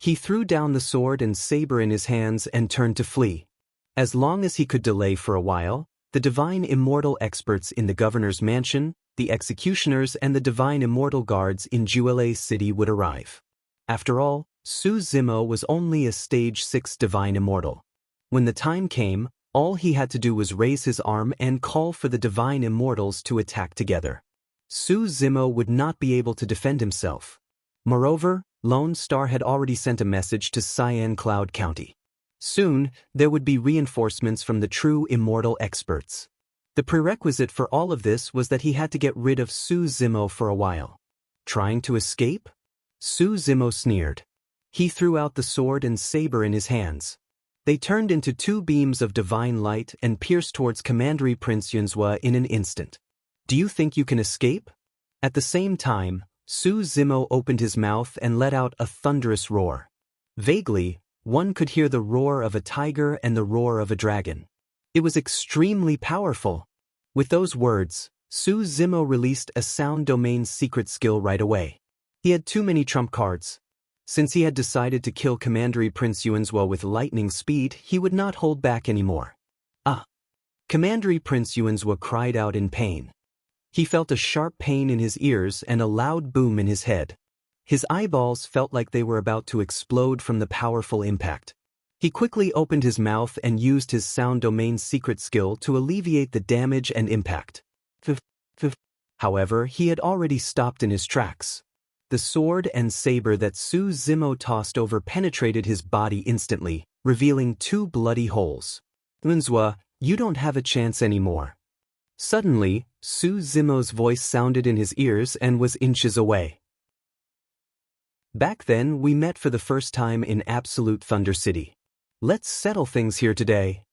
He threw down the sword and saber in his hands and turned to flee. As long as he could delay for a while, the Divine Immortal experts in the Governor's Mansion, the Executioners and the Divine Immortal Guards in Juele City would arrive. After all, Su Zimo was only a Stage 6 Divine Immortal. When the time came, all he had to do was raise his arm and call for the Divine Immortals to attack together. Su Zimo would not be able to defend himself. Moreover, Lone Star had already sent a message to Cyan Cloud County. Soon, there would be reinforcements from the true immortal experts. The prerequisite for all of this was that he had to get rid of Su Zimo for a while. Trying to escape? Su Zimo sneered. He threw out the sword and saber in his hands. They turned into 2 beams of divine light and pierced towards Commandery Prince Yuanzhua in an instant. Do you think you can escape? At the same time, Su Zimo opened his mouth and let out a thunderous roar. Vaguely, one could hear the roar of a tiger and the roar of a dragon. It was extremely powerful. With those words, Su Zimo released a sound domain secret skill right away. He had too many trump cards. Since he had decided to kill Commandery Prince Yuanzhua with lightning speed, he would not hold back anymore. Ah! Commandery Prince Yuanzhua cried out in pain. He felt a sharp pain in his ears and a loud boom in his head. His eyeballs felt like they were about to explode from the powerful impact. He quickly opened his mouth and used his sound domain secret skill to alleviate the damage and impact. However, he had already stopped in his tracks. The sword and saber that Su Zimo tossed over penetrated his body instantly, revealing 2 bloody holes. Yuanzhua, you don't have a chance anymore. Suddenly, Su Zimo's voice sounded in his ears and was inches away. Back then, we met for the first time in Absolute Thunder City. Let's settle things here today.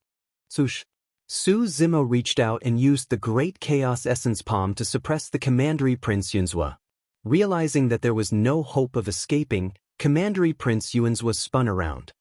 Sush. Su Zimo reached out and used the Great Chaos Essence Palm to suppress the Commandery Prince Yuanzhua. Realizing that there was no hope of escaping, Commandery Prince Yuanzhua spun around.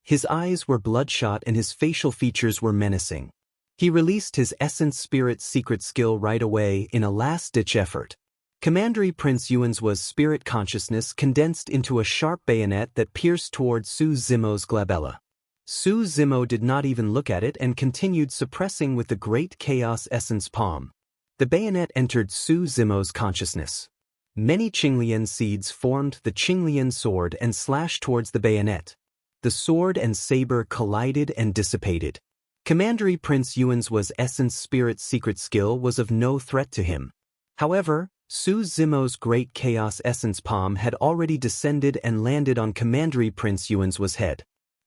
His eyes were bloodshot and his facial features were menacing. He released his Essence Spirit secret skill right away in a last-ditch effort. Commandery Prince Yuanzhua's spirit consciousness condensed into a sharp bayonet that pierced toward Su Zimo's glabella. Su Zimo did not even look at it and continued suppressing with the Great Chaos Essence Palm. The bayonet entered Su Zimo's consciousness. Many Qinglian seeds formed the Qinglian sword and slashed towards the bayonet. The sword and saber collided and dissipated. Commandery Prince Yuanzhua's Essence Spirit secret skill was of no threat to him. However, Su Zimo's Great Chaos Essence Palm had already descended and landed on Commandery Prince Yuanzhua's head.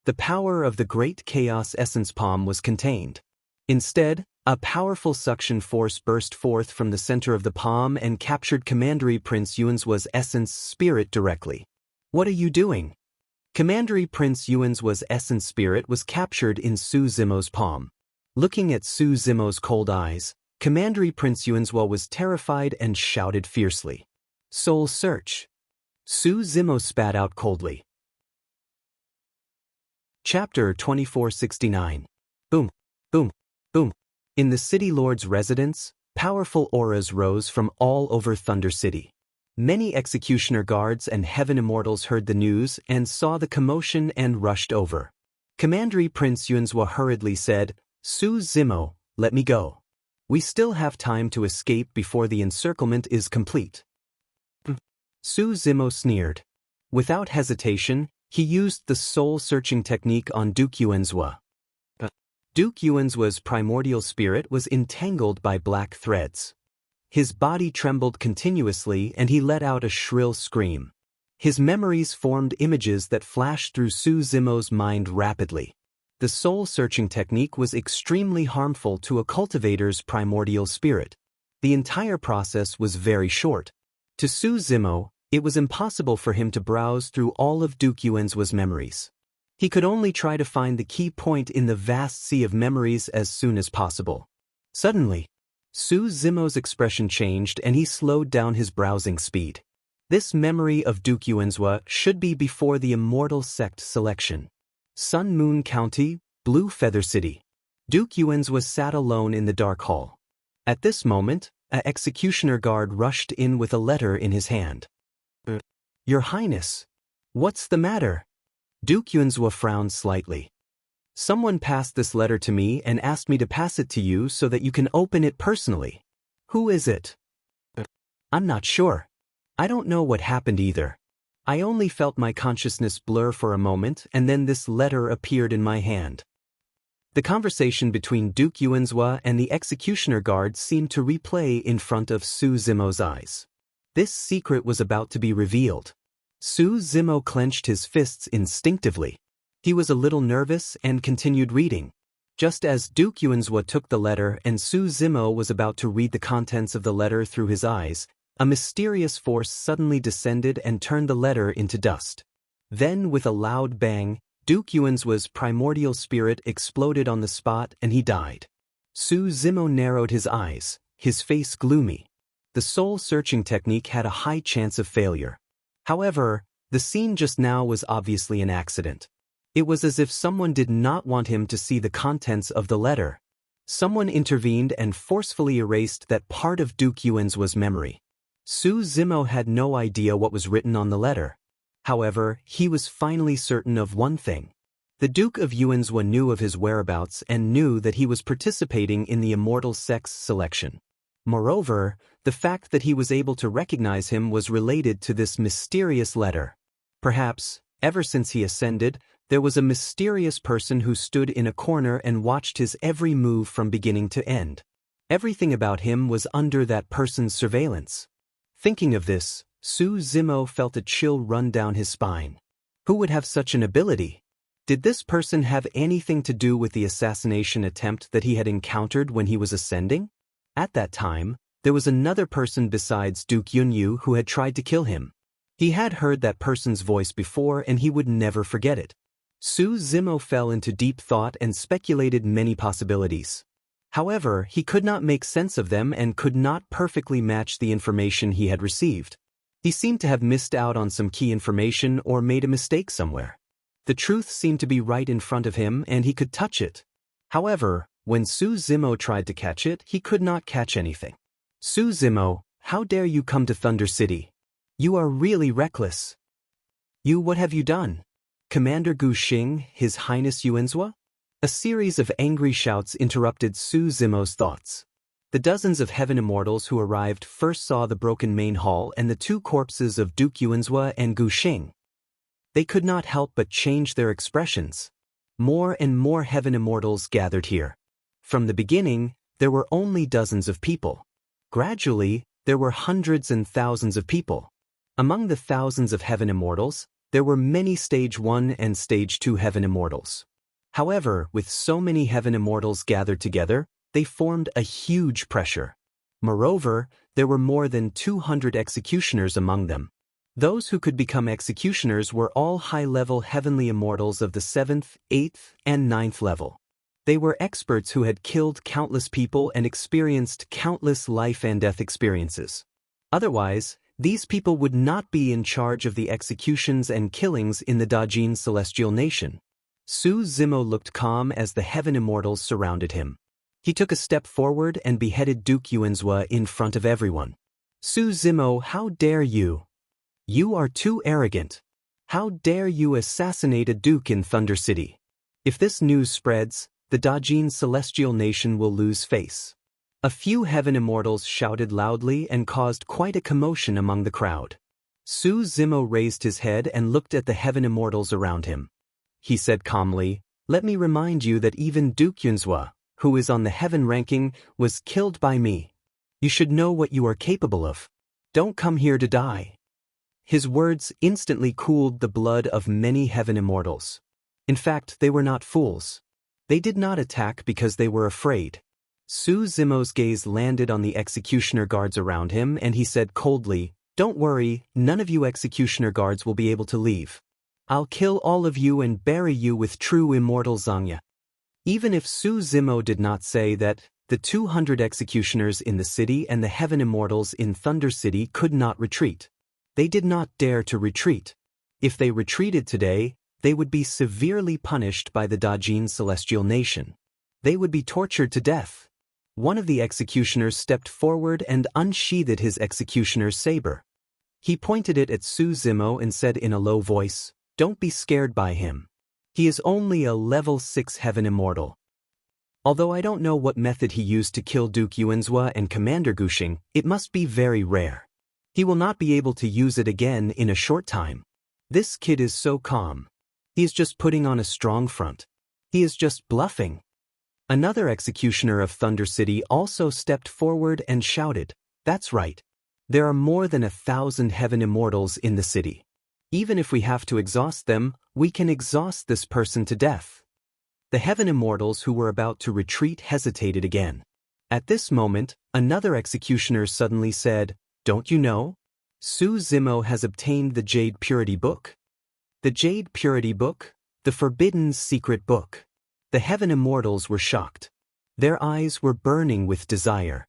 The power of the Great Chaos Essence Palm was contained. Instead, a powerful suction force burst forth from the center of the palm and captured Commandery Prince Yuanzhua's Essence Spirit directly. What are you doing? Commandery Prince Yuanzhua's Essence Spirit was captured in Su Zimo's palm. Looking at Su Zimo's cold eyes, Commandery Prince Yuanzhua was terrified and shouted fiercely. Soul Search! Su Zimo spat out coldly. Chapter 2469. Boom, boom, boom. In the City Lord's residence, powerful auras rose from all over Thunder City. Many executioner guards and heaven immortals heard the news and saw the commotion and rushed over. Commandery Prince Yuanzhua hurriedly said, Su Zimo, let me go. We still have time to escape before the encirclement is complete. Su Zimo sneered. Without hesitation, he used the soul-searching technique on Duke Yuanzhua. Duke Yuanzhua's primordial spirit was entangled by black threads. His body trembled continuously and he let out a shrill scream. His memories formed images that flashed through Su Zimo's mind rapidly. The soul-searching technique was extremely harmful to a cultivator's primordial spirit. The entire process was very short. To Su Zimo, it was impossible for him to browse through all of Duke Yuanzhua's memories. He could only try to find the key point in the vast sea of memories as soon as possible. Suddenly, Su Zimo's expression changed and he slowed down his browsing speed. This memory of Duke Yuanzhua should be before the Immortal Sect selection. Sun Moon County, Blue Feather City. Duke Yuanzhua sat alone in the dark hall. At this moment, an executioner guard rushed in with a letter in his hand. Your Highness, what's the matter? Duke Yuanzhua frowned slightly. Someone passed this letter to me and asked me to pass it to you so that you can open it personally. Who is it? I'm not sure. I don't know what happened either. I only felt my consciousness blur for a moment and then this letter appeared in my hand. The conversation between Duke Yuanzhua and the executioner guard seemed to replay in front of Su Zimo's eyes. This secret was about to be revealed. Su Zimo clenched his fists instinctively. He was a little nervous and continued reading. Just as Duke Yuanzhua took the letter and Su Zimo was about to read the contents of the letter through his eyes, a mysterious force suddenly descended and turned the letter into dust. Then, with a loud bang, Duke Yuanzhua's primordial spirit exploded on the spot and he died. Su Zimo narrowed his eyes. his face gloomy. The soul-searching technique had a high chance of failure. However, the scene just now was obviously an accident. It was as if someone did not want him to see the contents of the letter. Someone intervened and forcefully erased that part of Duke Yuanzua's memory. Su Zimo had no idea what was written on the letter. However, he was finally certain of one thing. The Duke of Yuanzua knew of his whereabouts and knew that he was participating in the immortal sex selection. Moreover, the fact that he was able to recognize him was related to this mysterious letter. Perhaps, ever since he ascended, there was a mysterious person who stood in a corner and watched his every move from beginning to end. Everything about him was under that person's surveillance. Thinking of this, Su Zimo felt a chill run down his spine. Who would have such an ability? Did this person have anything to do with the assassination attempt that he had encountered when he was ascending? At that time, there was another person besides Duke Yunyu who had tried to kill him. He had heard that person's voice before and he would never forget it. Su Zimo fell into deep thought and speculated many possibilities. However, he could not make sense of them and could not perfectly match the information he had received. He seemed to have missed out on some key information or made a mistake somewhere. The truth seemed to be right in front of him and he could touch it. However, when Su Zimo tried to catch it, he could not catch anything. Su Zimo, how dare you come to Thunder City? You are really reckless. What have you done? Commander Gu Xing, His Highness Yuanzua? A series of angry shouts interrupted Su Zimo's thoughts. The dozens of heaven immortals who arrived first saw the broken main hall and the two corpses of Duke Yuanzua and Gu Xing. They could not help but change their expressions. More and more heaven immortals gathered here. From the beginning, there were only dozens of people. Gradually, there were hundreds and thousands of people. Among the thousands of heaven immortals, there were many Stage 1 and Stage 2 heaven immortals. However, with so many heaven immortals gathered together, they formed a huge pressure. Moreover, there were more than 200 executioners among them. Those who could become executioners were all high-level heavenly immortals of the 7th, 8th, and 9th level. They were experts who had killed countless people and experienced countless life and death experiences. Otherwise, these people would not be in charge of the executions and killings in the Dajin celestial nation. Su Zimo looked calm as the heaven immortals surrounded him. He took a step forward and beheaded Duke Yuanzua in front of everyone. Su Zimo, how dare you? You are too arrogant. How dare you assassinate a duke in Thunder City? If this news spreads, the Dajin celestial nation will lose face. A few heaven immortals shouted loudly and caused quite a commotion among the crowd. Su Zimo raised his head and looked at the heaven immortals around him. He said calmly, "Let me remind you that even Duke Yuanzua, who is on the heaven ranking, was killed by me. You should know what you are capable of. Don't come here to die." His words instantly cooled the blood of many heaven immortals. In fact, they were not fools. They did not attack because they were afraid. Su Zimo's gaze landed on the executioner guards around him and he said coldly, "Don't worry, none of you executioner guards will be able to leave. I'll kill all of you and bury you with true immortal Zangya." Even if Su Zimo did not say that, the 200 executioners in the city and the heaven immortals in Thunder City could not retreat. They did not dare to retreat. If they retreated today, they would be severely punished by the Dajin celestial nation. They would be tortured to death. One of the executioners stepped forward and unsheathed his executioner's saber. He pointed it at Su Zimo and said in a low voice, "Don't be scared by him. He is only a level 6 heaven immortal. Although I don't know what method he used to kill Duke Yuanzua and Commander Gu Xing, it must be very rare. He will not be able to use it again in a short time. This kid is so calm. He is just putting on a strong front. He is just bluffing." Another executioner of Thunder City also stepped forward and shouted, "That's right. There are more than 1,000 heaven immortals in the city. Even if we have to exhaust them, we can exhaust this person to death." The heaven immortals who were about to retreat hesitated again. At this moment, another executioner suddenly said, "Don't you know? Su Zimo has obtained the Jade Purity Book." The Jade Purity Book, the forbidden secret book. The heaven immortals were shocked. Their eyes were burning with desire.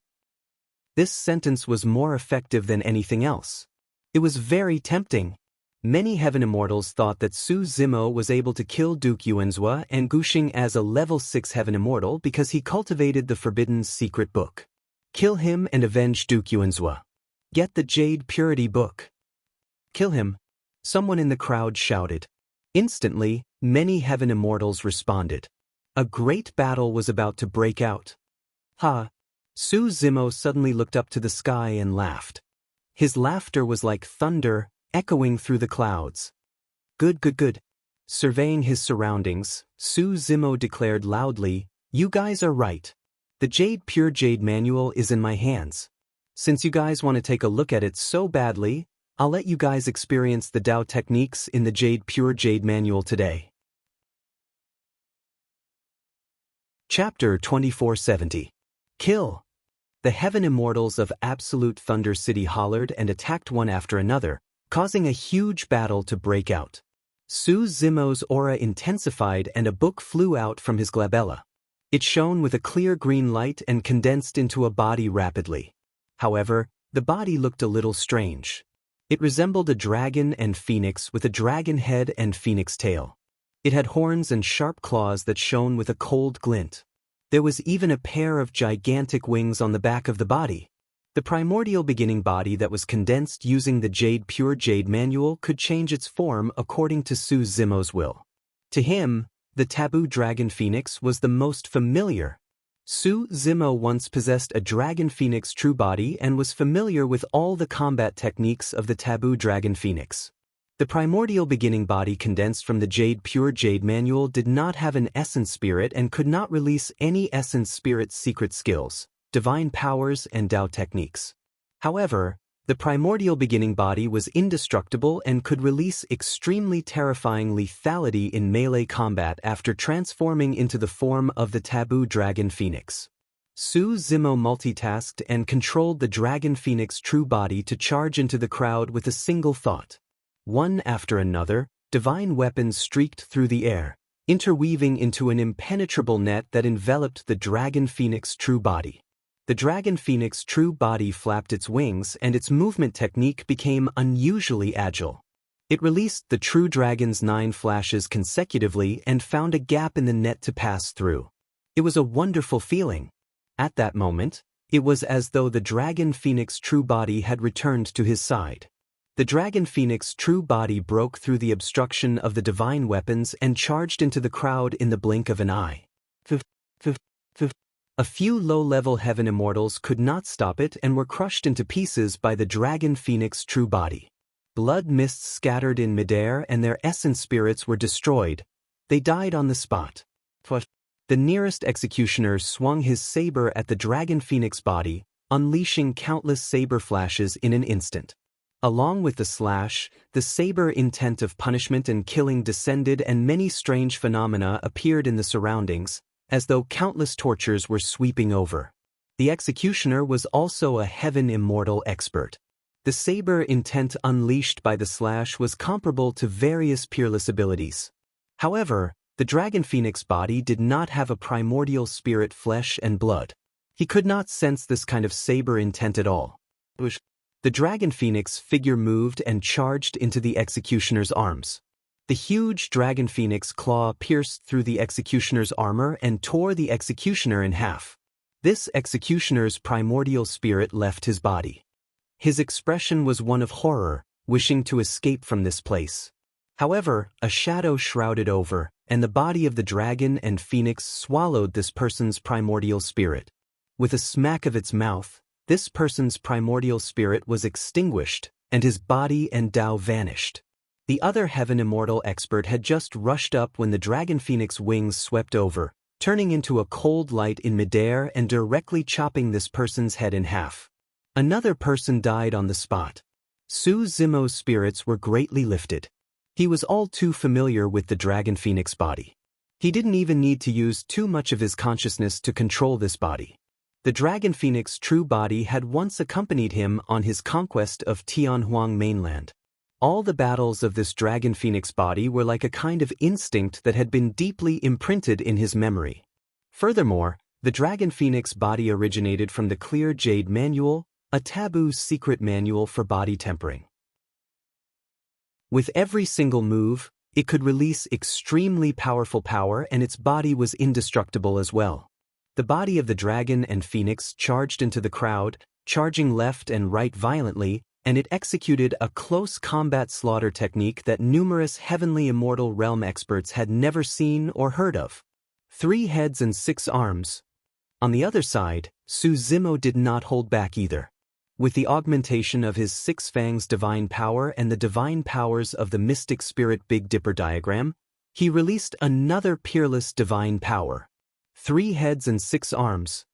This sentence was more effective than anything else. It was very tempting. Many Heaven Immortals thought that Su Zimo was able to kill Duke Yuanzhua and Guxing as a level 6 Heaven Immortal because he cultivated the Forbidden Secret Book. Kill him and avenge Duke Yuanzhua. Get the Jade Purity Book. Kill him, someone in the crowd shouted. Instantly, many Heaven Immortals responded. A great battle was about to break out. Ha! Su Zimo suddenly looked up to the sky and laughed. His laughter was like thunder, echoing through the clouds. Good, good, good. Surveying his surroundings, Su Zimo declared loudly, "You guys are right. The Pure Jade Manual is in my hands. Since you guys want to take a look at it so badly, I'll let you guys experience the Tao techniques in the Pure Jade Manual today." Chapter 2470. Kill. The Heaven Immortals of Absolute Thunder City hollered and attacked one after another, causing a huge battle to break out. Su Zimo's aura intensified and a book flew out from his glabella. It shone with a clear green light and condensed into a body rapidly. However, the body looked a little strange. It resembled a dragon and phoenix with a dragon head and phoenix tail. It had horns and sharp claws that shone with a cold glint. There was even a pair of gigantic wings on the back of the body. The primordial beginning body that was condensed using the Pure Jade Manual could change its form according to Su Zimo's will. To him, the taboo dragon phoenix was the most familiar. Su Zimo once possessed a dragon phoenix true body and was familiar with all the combat techniques of the taboo dragon phoenix. The primordial beginning body condensed from the Pure Jade Manual did not have an essence spirit and could not release any essence spirit's secret skills, divine powers and Tao techniques. However, the primordial beginning body was indestructible and could release extremely terrifying lethality in melee combat after transforming into the form of the taboo dragon phoenix. Su Zimo multitasked and controlled the dragon phoenix true body to charge into the crowd with a single thought. One after another, divine weapons streaked through the air, interweaving into an impenetrable net that enveloped the dragon phoenix true body. The dragon phoenix true body flapped its wings and its movement technique became unusually agile. It released the true dragon's 9 flashes consecutively and found a gap in the net to pass through. It was a wonderful feeling. At that moment, it was as though the dragon phoenix true body had returned to his side. The dragon phoenix true body broke through the obstruction of the divine weapons and charged into the crowd in the blink of an eye. A few low-level Heaven Immortals could not stop it and were crushed into pieces by the dragon phoenix true body. Blood mists scattered in midair and their essence spirits were destroyed. They died on the spot. The nearest executioner swung his saber at the dragon phoenix body, unleashing countless saber flashes in an instant. Along with the slash, the saber intent of punishment and killing descended and many strange phenomena appeared in the surroundings, as though countless tortures were sweeping over. The executioner was also a Heaven Immortal expert. The saber intent unleashed by the slash was comparable to various peerless abilities. However, the dragon phoenix body did not have a primordial spirit flesh and blood. He could not sense this kind of saber intent at all. The dragon phoenix figure moved and charged into the executioner's arms. The huge dragon phoenix claw pierced through the executioner's armor and tore the executioner in half. This executioner's primordial spirit left his body. His expression was one of horror, wishing to escape from this place. However, a shadow shrouded over, and the body of the dragon and phoenix swallowed this person's primordial spirit. With a smack of its mouth, this person's primordial spirit was extinguished, and his body and Tao vanished. The other Heaven Immortal expert had just rushed up when the dragon phoenix wings swept over, turning into a cold light in midair and directly chopping this person's head in half. Another person died on the spot. Su Zimo's spirits were greatly lifted. He was all too familiar with the dragon phoenix body. He didn't even need to use too much of his consciousness to control this body. The dragon phoenix true body had once accompanied him on his conquest of Tianhuang mainland. All the battles of this dragon phoenix body were like a kind of instinct that had been deeply imprinted in his memory. Furthermore, the dragon phoenix body originated from the clear jade manual, A taboo secret manual for body tempering. With every single move, it could release extremely powerful power, and its body was indestructible as well. The body of the dragon and phoenix charged into the crowd, charging left and right violently, and it executed a close combat slaughter technique that numerous heavenly immortal realm experts had never seen or heard of. 3 heads and 6 arms. On the other side, Suzimo did not hold back either. With the augmentation of his 6 fangs divine power and the divine powers of the mystic spirit Big Dipper diagram, he released another peerless divine power. 3 heads and 6 arms.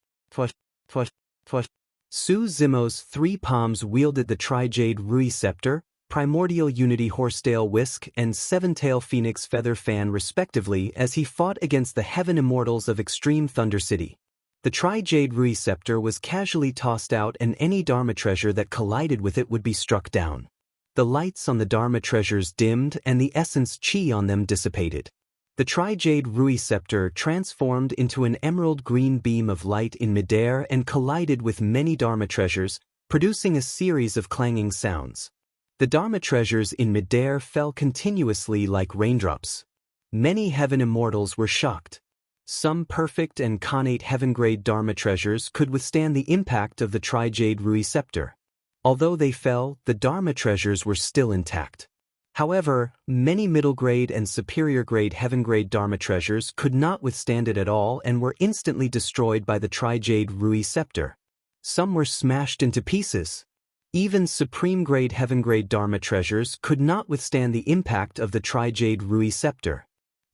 Suzimo's 3 palms wielded the Tri-Jade Rui Scepter, Primordial Unity Horsetail Whisk, and 7-Tail Phoenix Feather Fan respectively as he fought against the Heaven Immortals of Extreme Thunder City. The Tri-Jade Rui Scepter was casually tossed out, and any Dharma treasure that collided with it would be struck down. The lights on the Dharma treasures dimmed and the essence chi on them dissipated. The Tri-Jade Rui Scepter transformed into an emerald green beam of light in midair and collided with many Dharma treasures, producing a series of clanging sounds. The Dharma treasures in midair fell continuously like raindrops. Many heaven immortals were shocked. Some perfect and connate heaven-grade Dharma treasures could withstand the impact of the Tri-Jade Rui Scepter. Although they fell, the Dharma treasures were still intact. However, many middle-grade and superior-grade heaven-grade Dharma treasures could not withstand it at all and were instantly destroyed by the Tri-Jade Rui Scepter. Some were smashed into pieces. Even supreme-grade heaven-grade Dharma treasures could not withstand the impact of the Tri-Jade Rui Scepter.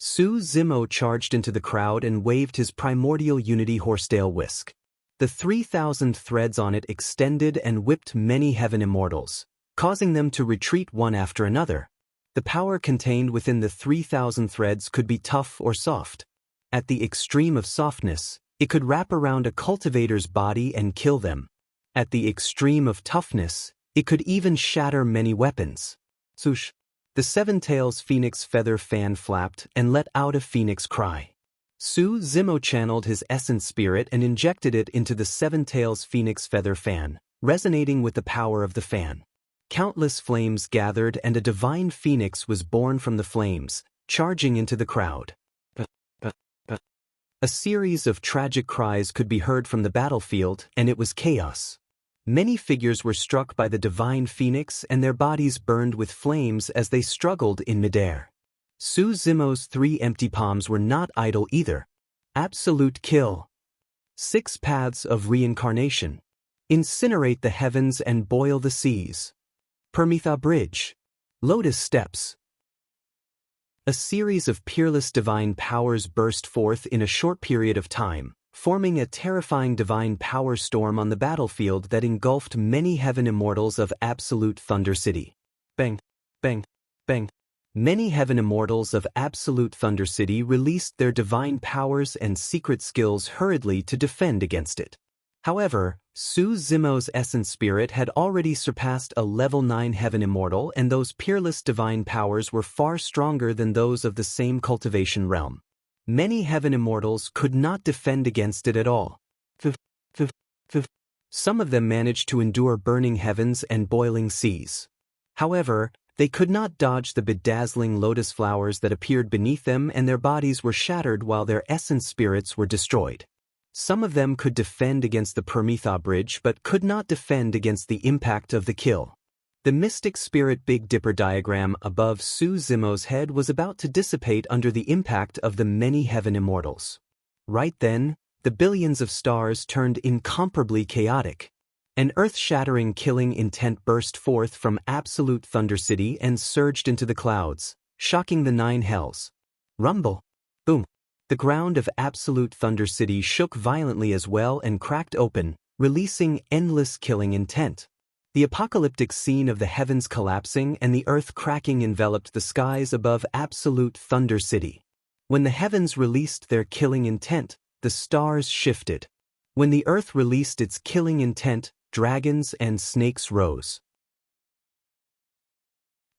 Suzimo charged into the crowd and waved his Primordial Unity Horsetail Whisk. The 3,000 threads on it extended and whipped many heaven immortals, causing them to retreat one after another. The power contained within the 3,000 threads could be tough or soft. At the extreme of softness, it could wrap around a cultivator's body and kill them. At the extreme of toughness, it could even shatter many weapons. Swoosh! The 7-Tails Phoenix Feather Fan flapped and let out a phoenix cry. Suzimo channeled his essence spirit and injected it into the 7-Tails Phoenix Feather Fan, resonating with the power of the fan. Countless flames gathered and a divine phoenix was born from the flames, charging into the crowd. A series of tragic cries could be heard from the battlefield, and it was chaos. Many figures were struck by the divine phoenix and their bodies burned with flames as they struggled in midair. Suzimo's 3 empty palms were not idle either. Absolute kill. 6 paths of reincarnation. Incinerate the heavens and boil the seas. Permitha Bridge. Lotus Steps. A series of peerless divine powers burst forth in a short period of time, forming a terrifying divine power storm on the battlefield that engulfed many heaven immortals of Absolute Thunder City. Bang, bang, bang. Many heaven immortals of Absolute Thunder City released their divine powers and secret skills hurriedly to defend against it. However, Suzimo's essence spirit had already surpassed a level 9 heaven immortal, and those peerless divine powers were far stronger than those of the same cultivation realm. Many heaven immortals could not defend against it at all. Some of them managed to endure burning heavens and boiling seas. However, they could not dodge the bedazzling lotus flowers that appeared beneath them, and their bodies were shattered while their essence spirits were destroyed. Some of them could defend against the Permitha Bridge but could not defend against the impact of the kill. The mystic spirit Big Dipper diagram above Suzimo's head was about to dissipate under the impact of the many heaven immortals. Right then, the billions of stars turned incomparably chaotic. An earth-shattering killing intent burst forth from Absolute Thunder City and surged into the clouds, shocking the 9 hells. Rumble. Boom. The ground of Absolute Thunder City shook violently as well and cracked open, releasing endless killing intent. The apocalyptic scene of the heavens collapsing and the earth cracking enveloped the skies above Absolute Thunder City. When the heavens released their killing intent, the stars shifted. When the earth released its killing intent, dragons and snakes rose.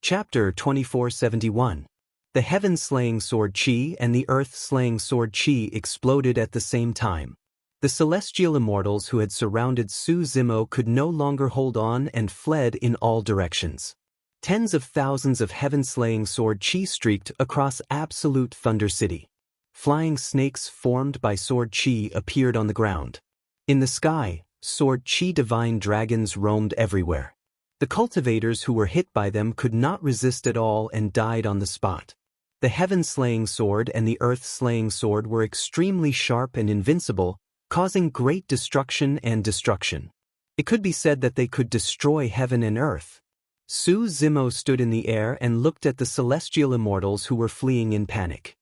Chapter 2471. The heaven-slaying sword chi and the earth-slaying sword chi exploded at the same time. The celestial immortals who had surrounded Su Zimo could no longer hold on and fled in all directions. Tens of thousands of heaven-slaying sword chi streaked across absolute Thunder City. Flying snakes formed by sword chi appeared on the ground. In the sky, sword chi divine dragons roamed everywhere. The cultivators who were hit by them could not resist at all and died on the spot. The heaven-slaying sword and the earth-slaying sword were extremely sharp and invincible, causing great destruction and destruction. It could be said that they could destroy heaven and earth. Su Zimo stood in the air and looked at the celestial immortals who were fleeing in panic.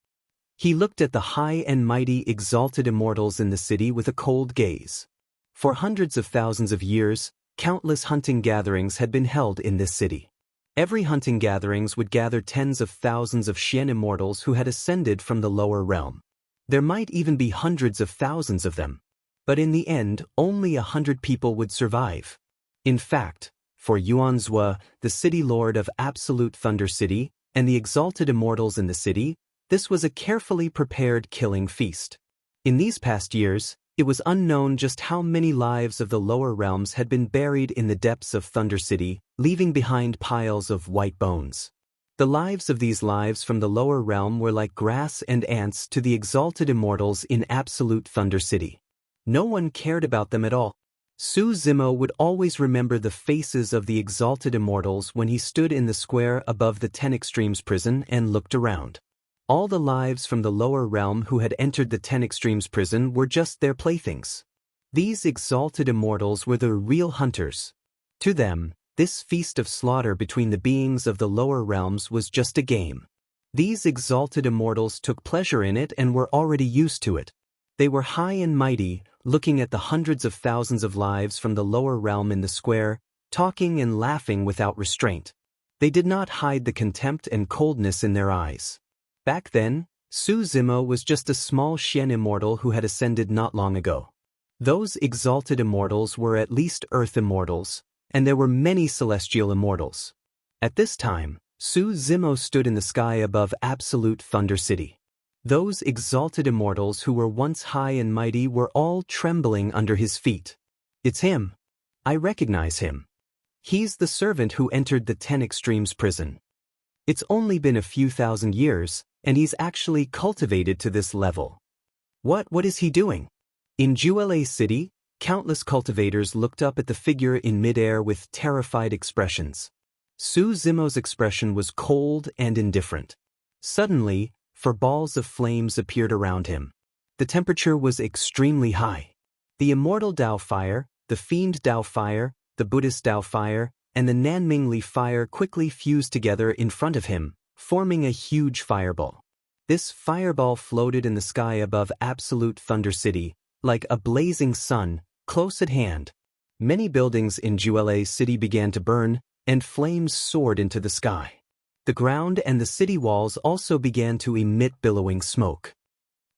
He looked at the high and mighty exalted immortals in the city with a cold gaze. For hundreds of thousands of years, countless hunting gatherings had been held in this city. Every hunting gatherings would gather tens of thousands of Xian immortals who had ascended from the lower realm. There might even be hundreds of thousands of them. But in the end, only 100 people would survive. In fact, for Yuan Zhua, the city lord of Absolute Thunder City, and the exalted immortals in the city, this was a carefully prepared killing feast. In these past years, it was unknown just how many lives of the lower realms had been buried in the depths of Thunder City, leaving behind piles of white bones. The lives of these lives from the lower realm were like grass and ants to the exalted immortals in Absolute Thunder City. No one cared about them at all. Su Zimo would always remember the faces of the exalted immortals when he stood in the square above the 10 Extremes prison and looked around. All the lives from the lower realm who had entered the 10 Extremes prison were just their playthings. These exalted immortals were the real hunters. To them, this feast of slaughter between the beings of the lower realms was just a game. These exalted immortals took pleasure in it and were already used to it. They were high and mighty, looking at the hundreds of thousands of lives from the lower realm in the square, talking and laughing without restraint. They did not hide the contempt and coldness in their eyes. Back then, Su Zimo was just a small Xian immortal who had ascended not long ago. Those exalted immortals were at least earth immortals, and there were many celestial immortals. At this time, Su Zimo stood in the sky above Absolute Thunder City. Those exalted immortals who were once high and mighty were all trembling under his feet. It's him. I recognize him. He's the servant who entered the 10 Extremes prison. It's only been a few thousand years, and he's actually cultivated to this level. What is he doing? In Jewel City, countless cultivators looked up at the figure in midair with terrified expressions. Su Zimo's expression was cold and indifferent. Suddenly, four balls of flames appeared around him. The temperature was extremely high. The immortal Dao fire, the fiend Dao fire, the Buddhist Dao fire, and the Nanmingli fire quickly fused together in front of him, forming a huge fireball. This fireball floated in the sky above Absolute Thunder City, like a blazing sun, close at hand. Many buildings in Jewel City began to burn, and flames soared into the sky. The ground and the city walls also began to emit billowing smoke.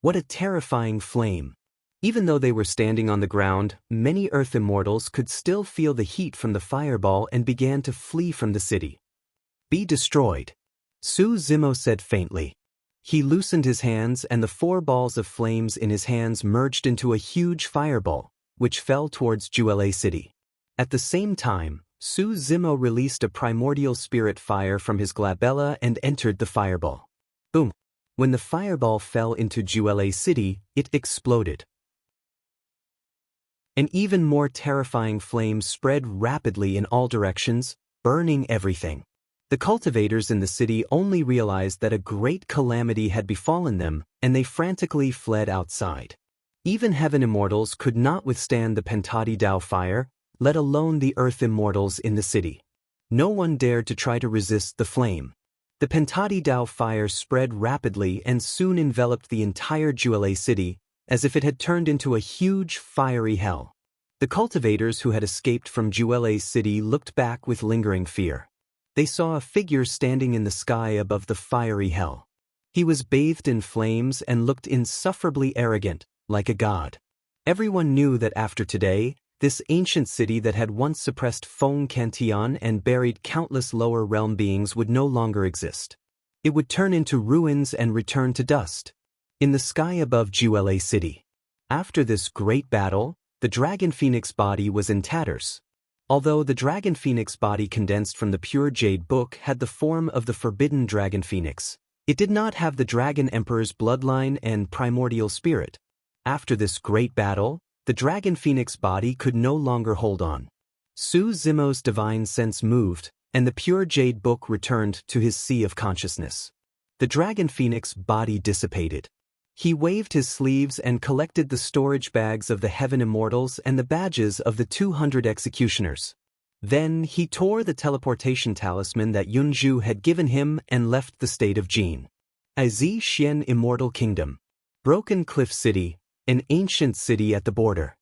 What a terrifying flame! Even though they were standing on the ground, many earth immortals could still feel the heat from the fireball and began to flee from the city. Be destroyed, Su Zimo said faintly. He loosened his hands and the four balls of flames in his hands merged into a huge fireball, which fell towards Jewel City. At the same time, Su Zimo released a primordial spirit fire from his glabella and entered the fireball. Boom! When the fireball fell into Jewel City, it exploded. An even more terrifying flame spread rapidly in all directions, burning everything. The cultivators in the city only realized that a great calamity had befallen them, and they frantically fled outside. Even heaven immortals could not withstand the Pentati Dao fire, let alone the earth immortals in the city. No one dared to try to resist the flame. The Pentati Dao fire spread rapidly and soon enveloped the entire Jewel City, as if it had turned into a huge fiery hell. The cultivators who had escaped from Jewel City looked back with lingering fear. They saw a figure standing in the sky above the fiery hell. He was bathed in flames and looked insufferably arrogant, like a god. Everyone knew that after today, this ancient city that had once suppressed Feng Cantian and buried countless lower realm beings would no longer exist. It would turn into ruins and return to dust. In the sky above Jewel City, After this great battle, the dragon phoenix body was in tatters. Although the dragon phoenix body condensed from the pure jade book had the form of the forbidden dragon phoenix, it did not have the dragon emperor's bloodline and primordial spirit. After this great battle, the dragon phoenix body could no longer hold on. Su Zimo's divine sense moved, and the pure jade book returned to his sea of consciousness. The dragon phoenix body dissipated. He waved his sleeves and collected the storage bags of the heaven immortals and the badges of the 200 executioners. Then he tore the teleportation talisman that Yunju had given him and left the state of Jin. A Xian Immortal Kingdom. Broken Cliff City, an ancient city at the border.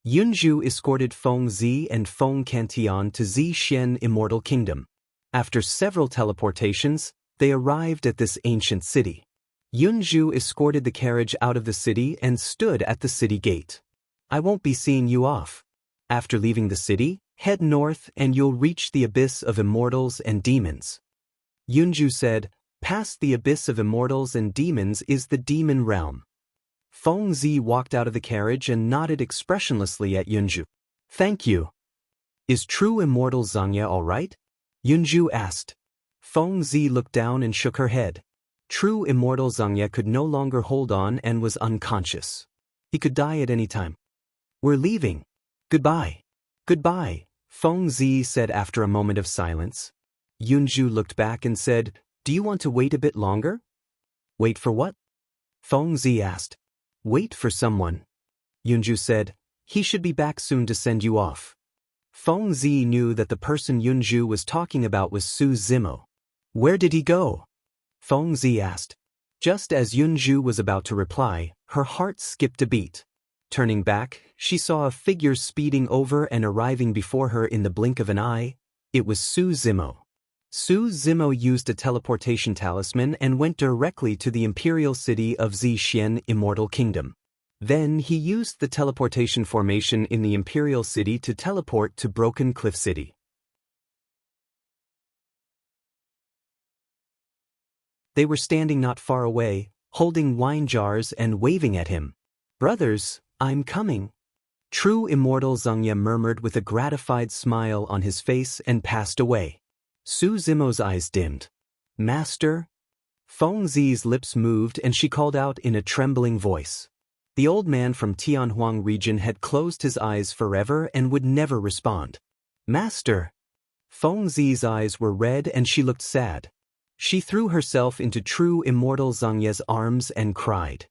Yunju escorted Feng Zi and Feng Cantian to Xian Immortal Kingdom. After several teleportations, they arrived at this ancient city. Yunju escorted the carriage out of the city and stood at the city gate. I won't be seeing you off. After leaving the city, head north and you'll reach the abyss of immortals and demons. Yunju said, past the abyss of immortals and demons is the demon realm. Feng Zi walked out of the carriage and nodded expressionlessly at Yunju. Thank you. Is true immortal Zangya all right? Yunju asked. Feng Zi looked down and shook her head. True immortal Zangya could no longer hold on and was unconscious. He could die at any time. We're leaving. Goodbye. Goodbye, Feng Zi said after a moment of silence. Yunju looked back and said, do you want to wait a bit longer? Wait for what? Feng Zi asked. Wait for someone. Yunju said, he should be back soon to send you off. Feng Zi knew that the person Yunju was talking about was Su Zimo. Where did he go? Feng Zi asked. Just as Yunju was about to reply, her heart skipped a beat. Turning back, she saw a figure speeding over and arriving before her in the blink of an eye. It was Su Zimo. Su Zimo used a teleportation talisman and went directly to the imperial city of Xian Immortal Kingdom. Then he used the teleportation formation in the imperial city to teleport to Broken Cliff City. They were standing not far away, holding wine jars and waving at him. Brothers, I'm coming. True immortal Zangya murmured with a gratified smile on his face and passed away. Su Zimo's eyes dimmed. Master? Feng Zi's lips moved and she called out in a trembling voice. The old man from Tianhuang region had closed his eyes forever and would never respond. Master? Feng Zi's eyes were red and she looked sad. She threw herself into true immortal Zangya's arms and cried.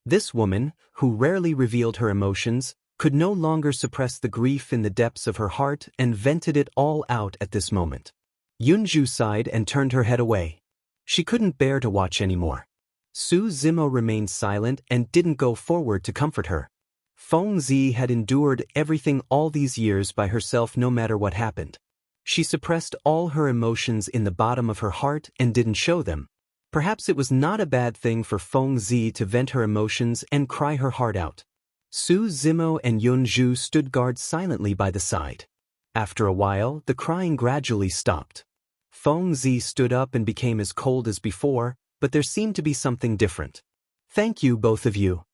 This woman, who rarely revealed her emotions, could no longer suppress the grief in the depths of her heart and vented it all out at this moment. Yunju sighed and turned her head away. She couldn't bear to watch anymore. Su Zimo remained silent and didn't go forward to comfort her. Feng Zi had endured everything all these years by herself no matter what happened. She suppressed all her emotions in the bottom of her heart and didn't show them. Perhaps it was not a bad thing for Feng Zi to vent her emotions and cry her heart out. Su Zimo and Yunju stood guard silently by the side. After a while, the crying gradually stopped. Feng Zi stood up and became as cold as before, but there seemed to be something different. Thank you, both of you.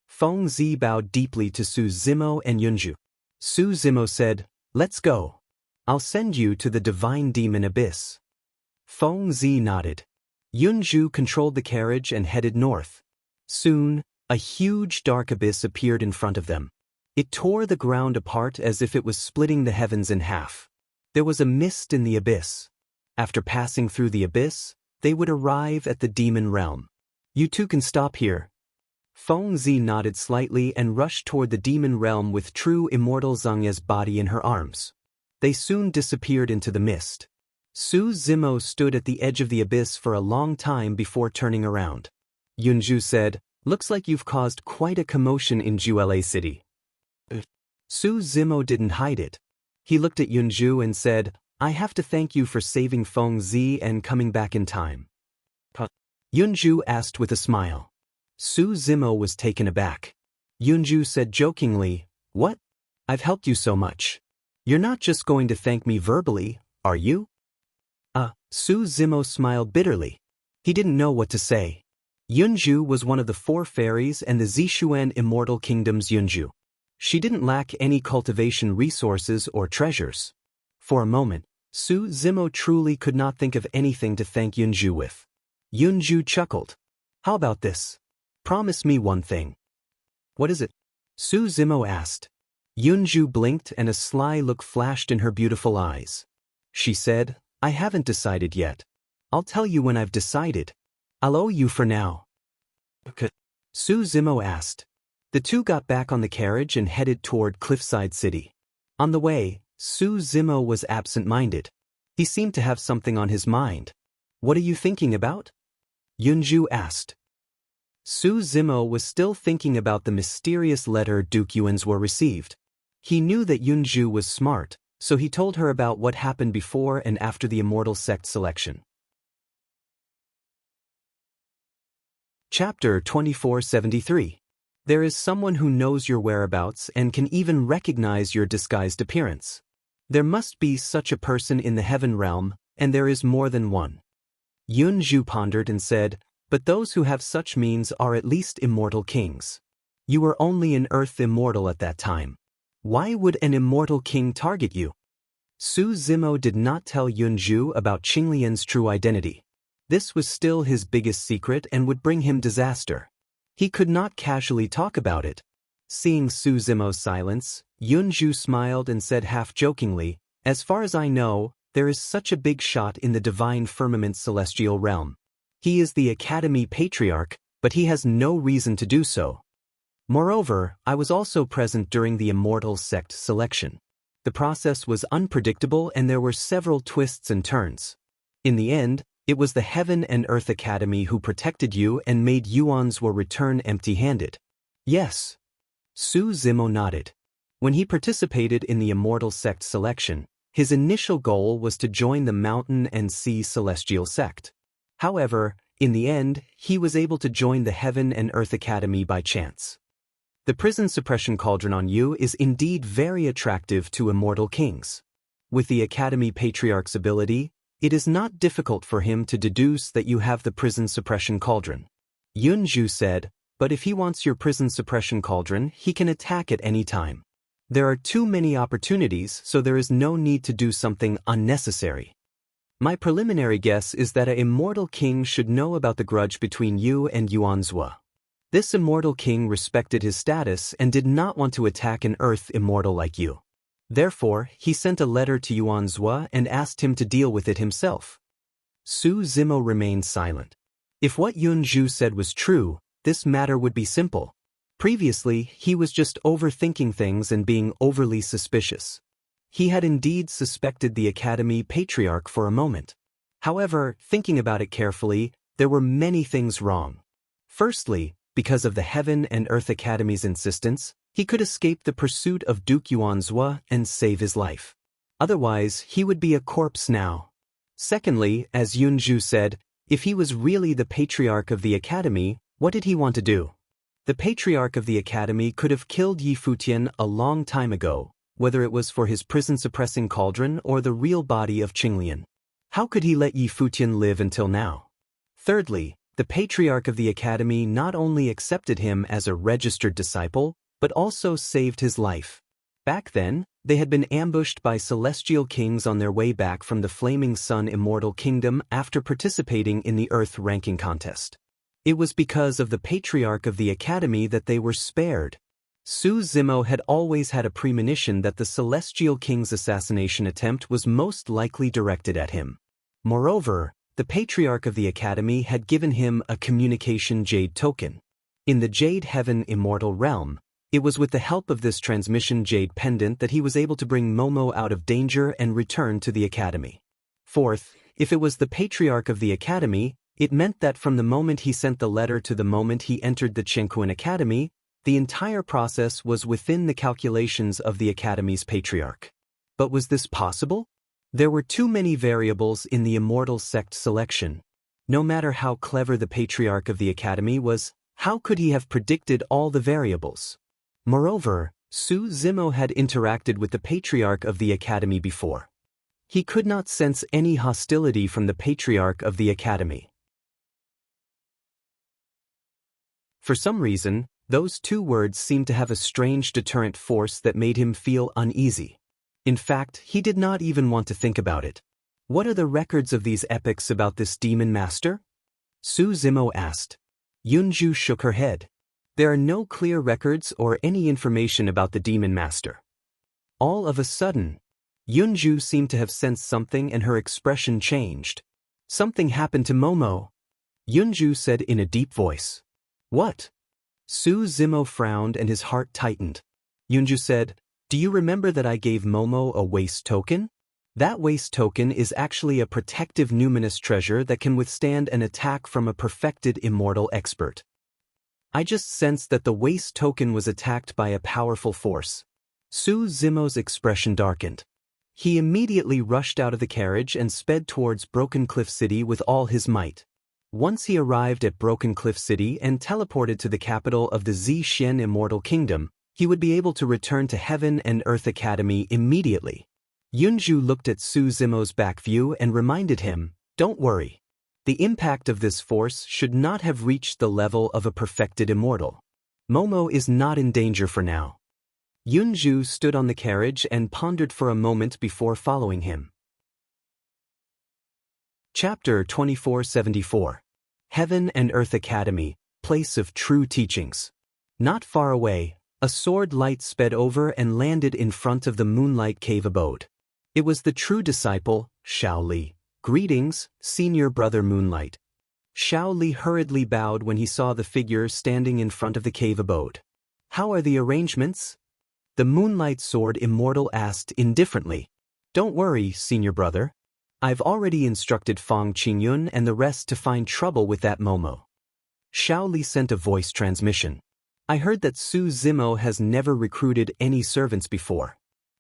Feng Zi bowed deeply to Su Zimo and Yunju. Su Zimo said, let's go. I'll send you to the divine demon abyss. Feng Zi nodded. Yunju controlled the carriage and headed north. Soon, a huge dark abyss appeared in front of them. It tore the ground apart as if it was splitting the heavens in half. There was a mist in the abyss. After passing through the abyss, they would arrive at the demon realm. You two can stop here. Feng Zi nodded slightly and rushed toward the demon realm with true immortal Zangya's body in her arms. They soon disappeared into the mist. Su Zimo stood at the edge of the abyss for a long time before turning around. Yunju said, looks like you've caused quite a commotion in Jua City. Su Zimo didn't hide it. He looked at Yunju and said, I have to thank you for saving Feng Zi and coming back in time. Yunju asked with a smile. Su Zimo was taken aback. Yunju said jokingly, what? I've helped you so much. You're not just going to thank me verbally, are you? Su Zimo smiled bitterly. He didn't know what to say. Yunju was one of the 4 fairies and the Zixuan Immortal Kingdom's Yunju. She didn't lack any cultivation resources or treasures. For a moment, Su Zimo truly could not think of anything to thank Yunju with. Yunju chuckled. How about this? Promise me one thing. What is it? Su Zimo asked. Yunju blinked and a sly look flashed in her beautiful eyes. She said, I haven't decided yet. I'll tell you when I've decided. I'll owe you for now. Su Zimo asked. The two got back on the carriage and headed toward Cliffside City. On the way, Su Zimo was absent-minded. He seemed to have something on his mind. What are you thinking about? Yunju asked. Su Zimo was still thinking about the mysterious letter Duke Yuanzhua received. He knew that Yunju was smart, so he told her about what happened before and after the Immortal Sect selection. Chapter 2473. There is someone who knows your whereabouts and can even recognize your disguised appearance. There must be such a person in the heaven realm, and there is more than one. Yunju pondered and said, but those who have such means are at least immortal kings. You were only an earth immortal at that time. Why would an immortal king target you? Su Zimo did not tell Yunju about Qinglian's true identity. This was still his biggest secret and would bring him disaster. He could not casually talk about it. Seeing Su Zimo's silence, Yunju smiled and said half-jokingly, as far as I know, there is such a big shot in the divine firmament's celestial realm. He is the Academy Patriarch, but he has no reason to do so. Moreover, I was also present during the Immortal Sect selection. The process was unpredictable and there were several twists and turns. In the end, it was the Heaven and Earth Academy who protected you and made Yuanzhua return empty-handed. Yes. Su Zimo nodded. When he participated in the Immortal Sect selection, his initial goal was to join the Mountain and Sea Celestial Sect. However, in the end, he was able to join the Heaven and Earth Academy by chance. The prison suppression cauldron on you is indeed very attractive to immortal kings. With the Academy Patriarch's ability, it is not difficult for him to deduce that you have the prison suppression cauldron. Yunju said, but if he wants your prison suppression cauldron, he can attack at any time. There are too many opportunities, so there is no need to do something unnecessary. My preliminary guess is that an immortal king should know about the grudge between you and Yuanzhua. This immortal king respected his status and did not want to attack an earth immortal like you. Therefore, he sent a letter to Yuanzhua and asked him to deal with it himself. Su Zimo remained silent. If what Yunju said was true, this matter would be simple. Previously, he was just overthinking things and being overly suspicious. He had indeed suspected the Academy Patriarch for a moment. However, thinking about it carefully, there were many things wrong. Firstly, because of the Heaven and Earth Academy's insistence, he could escape the pursuit of Duke Yuanzhua and save his life. Otherwise, he would be a corpse now. Secondly, as Yunju said, if he was really the Patriarch of the Academy, what did he want to do? The Patriarch of the Academy could have killed Yi Futian a long time ago, whether it was for his prison-suppressing cauldron or the real body of Qinglian. How could he let Yi Futian live until now? Thirdly, the Patriarch of the Academy not only accepted him as a registered disciple, but also saved his life. Back then, they had been ambushed by celestial kings on their way back from the Flaming Sun Immortal Kingdom after participating in the Earth ranking contest. It was because of the Patriarch of the Academy that they were spared. Su Zimo had always had a premonition that the Celestial King's assassination attempt was most likely directed at him. Moreover, the Patriarch of the Academy had given him a communication jade token. In the Jade Heaven Immortal Realm, it was with the help of this transmission jade pendant that he was able to bring Momo out of danger and return to the Academy. Fourth, if it was the Patriarch of the Academy, it meant that from the moment he sent the letter to the moment he entered the Chenkuan Academy, the entire process was within the calculations of the Academy's Patriarch. But was this possible? There were too many variables in the Immortal Sect selection. No matter how clever the Patriarch of the Academy was, how could he have predicted all the variables? Moreover, Su Zimo had interacted with the Patriarch of the Academy before. He could not sense any hostility from the Patriarch of the Academy. For some reason, those two words seemed to have a strange deterrent force that made him feel uneasy. In fact, he did not even want to think about it. What are the records of these epics about this demon master? Su Zimo asked. Yunju shook her head. There are no clear records or any information about the demon master. All of a sudden, Yunju seemed to have sensed something and her expression changed. Something happened to Momo. Yunju said in a deep voice. What? Su Zimo frowned and his heart tightened. Yunju said, do you remember that I gave Momo a waste token? That waste token is actually a protective numinous treasure that can withstand an attack from a perfected immortal expert. I just sensed that the waste token was attacked by a powerful force. Su Zimo's expression darkened. He immediately rushed out of the carriage and sped towards Broken Cliff City with all his might. Once he arrived at Broken Cliff City and teleported to the capital of the Zixien Immortal Kingdom, he would be able to return to Heaven and Earth Academy immediately. Yunju looked at Su Zimo's back view and reminded him, don't worry. The impact of this force should not have reached the level of a perfected immortal. Momo is not in danger for now. Yunju stood on the carriage and pondered for a moment before following him. Chapter 2474. Heaven and Earth Academy, Place of True Teachings. Not far away, a sword light sped over and landed in front of the Moonlight Cave abode. It was the true disciple, Xiao Li. Greetings, senior brother Moonlight. Xiao Li hurriedly bowed when he saw the figure standing in front of the cave abode. How are the arrangements? The Moonlight Sword Immortal asked indifferently. Don't worry, senior brother. I've already instructed Fang Qingyun and the rest to find trouble with that Momo. Xiao Li sent a voice transmission. I heard that Su Zimo has never recruited any servants before.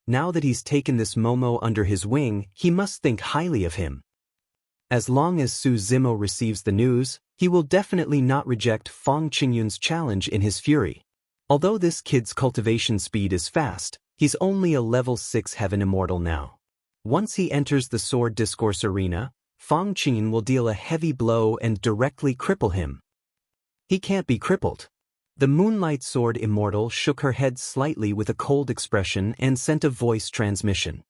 Now that he's taken this Momo under his wing, he must think highly of him. As long as Su Zimo receives the news, he will definitely not reject Fang Qingyun's challenge in his fury. Although this kid's cultivation speed is fast, he's only a level 6 Heaven Immortal now. Once he enters the Sword Discourse arena, Fang Qingyun will deal a heavy blow and directly cripple him. He can't be crippled. The Moonlight Sword Immortal shook her head slightly with a cold expression and sent a voice transmission.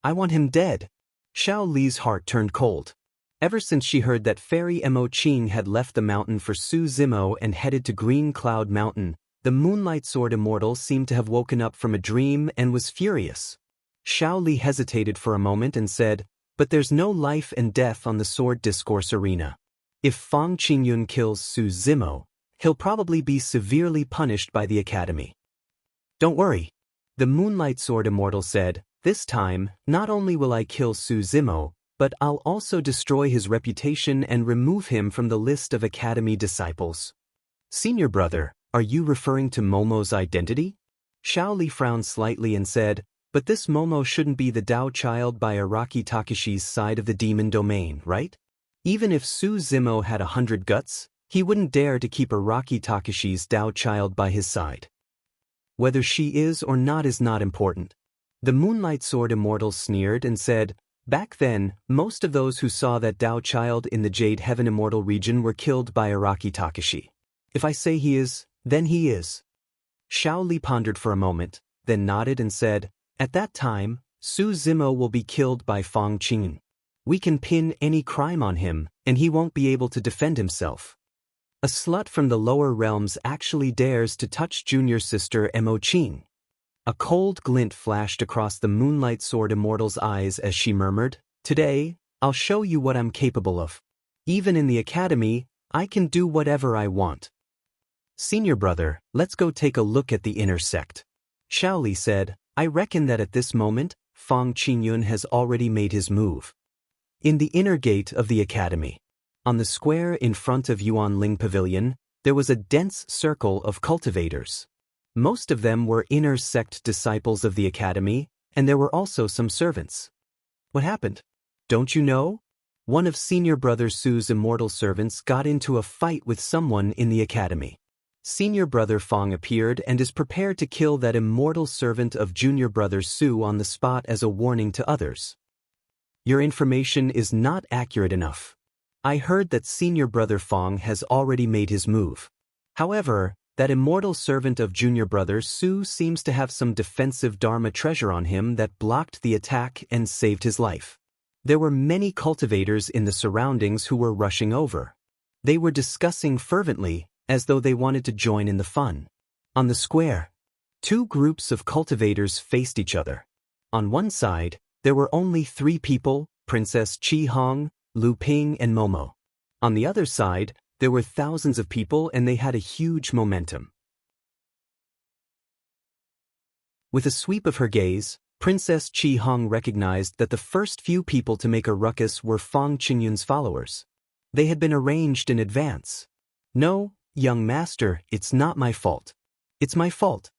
I want him dead. Xiao Li's heart turned cold. Ever since she heard that Fairy Mo Qing had left the mountain for Su Zimo and headed to Green Cloud Mountain, the Moonlight Sword Immortal seemed to have woken up from a dream and was furious. Xiao Li hesitated for a moment and said, but there's no life and death on the Sword Discourse arena. If Fang Qingyun kills Su Zimo, he'll probably be severely punished by the Academy. Don't worry. The Moonlight Sword Immortal said, this time, not only will I kill Su Zimo, but I'll also destroy his reputation and remove him from the list of Academy disciples. Senior brother, are you referring to Momo's identity? Xiao Li frowned slightly and said, but this Momo shouldn't be the Dao child by Araki Takashi's side of the demon domain, right? Even if Su Zimo had 100 guts, he wouldn't dare to keep Araki Takashi's Dao child by his side. Whether she is or not is not important. The Moonlight Sword Immortal sneered and said, back then, most of those who saw that Dao child in the Jade Heaven Immortal region were killed by Araki Takashi. If I say he is, then he is. Xiao Li pondered for a moment, then nodded and said, at that time, Su Zimo will be killed by Fang Qingyun. We can pin any crime on him, and he won't be able to defend himself. A slut from the lower realms actually dares to touch junior sister Mo Qing. A cold glint flashed across the Moonlight Sword Immortal's eyes as she murmured, today, I'll show you what I'm capable of. Even in the Academy, I can do whatever I want. Senior brother, let's go take a look at the inner sect. Xiao Li said, I reckon that at this moment, Fang Qingyun has already made his move. In the inner gate of the Academy, on the square in front of Yuanling Pavilion, there was a dense circle of cultivators. Most of them were inner sect disciples of the Academy, and there were also some servants. What happened? Don't you know? One of senior brother Su's immortal servants got into a fight with someone in the Academy. Senior brother Fang appeared and is prepared to kill that immortal servant of junior brother Su on the spot as a warning to others. Your information is not accurate enough. I heard that senior brother Fang has already made his move. However, that immortal servant of junior brother Su seems to have some defensive Dharma treasure on him that blocked the attack and saved his life. There were many cultivators in the surroundings who were rushing over. They were discussing fervently, as though they wanted to join in the fun. On the square, two groups of cultivators faced each other. On one side, there were only 3 people, Princess Chi Hong, Lu Ping and Momo. On the other side, there were thousands of people and they had a huge momentum. With a sweep of her gaze, Princess Chi Hong recognized that the first few people to make a ruckus were Fang Qingyun's followers. They had been arranged in advance. "No, young master, it's not my fault. It's my fault."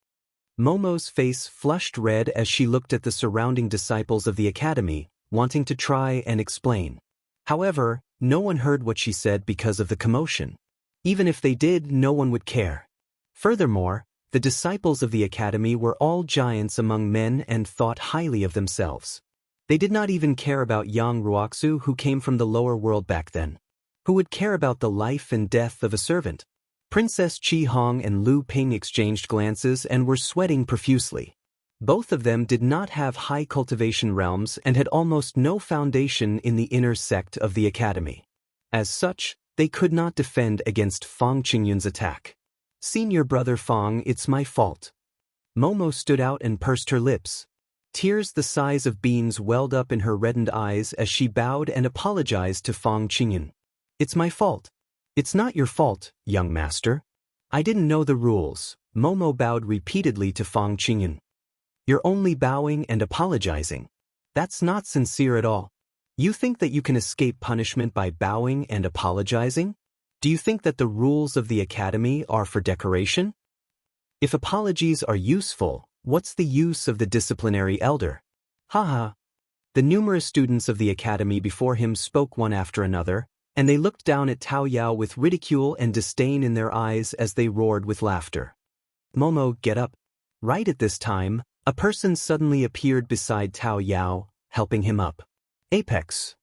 Momo's face flushed red as she looked at the surrounding disciples of the academy, wanting to try and explain. However, no one heard what she said because of the commotion. Even if they did, no one would care. Furthermore, the disciples of the academy were all giants among men and thought highly of themselves. They did not even care about Yang Ruoxu, who came from the lower world back then. Who would care about the life and death of a servant? Princess Chi Hong and Lu Ping exchanged glances and were sweating profusely. Both of them did not have high cultivation realms and had almost no foundation in the inner sect of the academy. As such, they could not defend against Fang Qingyun's attack. "Senior brother Fang, it's my fault." Momo stood out and pursed her lips. Tears the size of beans welled up in her reddened eyes as she bowed and apologized to Fang Qingyun. "It's my fault." "It's not your fault, young master. I didn't know the rules." Momo bowed repeatedly to Fang Qingyun. "You're only bowing and apologizing. That's not sincere at all. You think that you can escape punishment by bowing and apologizing? Do you think that the rules of the academy are for decoration? If apologies are useful, what's the use of the disciplinary elder?" Haha. The numerous students of the academy before him spoke one after another, and they looked down at Tao Yao with ridicule and disdain in their eyes as they roared with laughter. "Momo, get up." Right at this time, a person suddenly appeared beside Tao Yao, helping him up. Apex.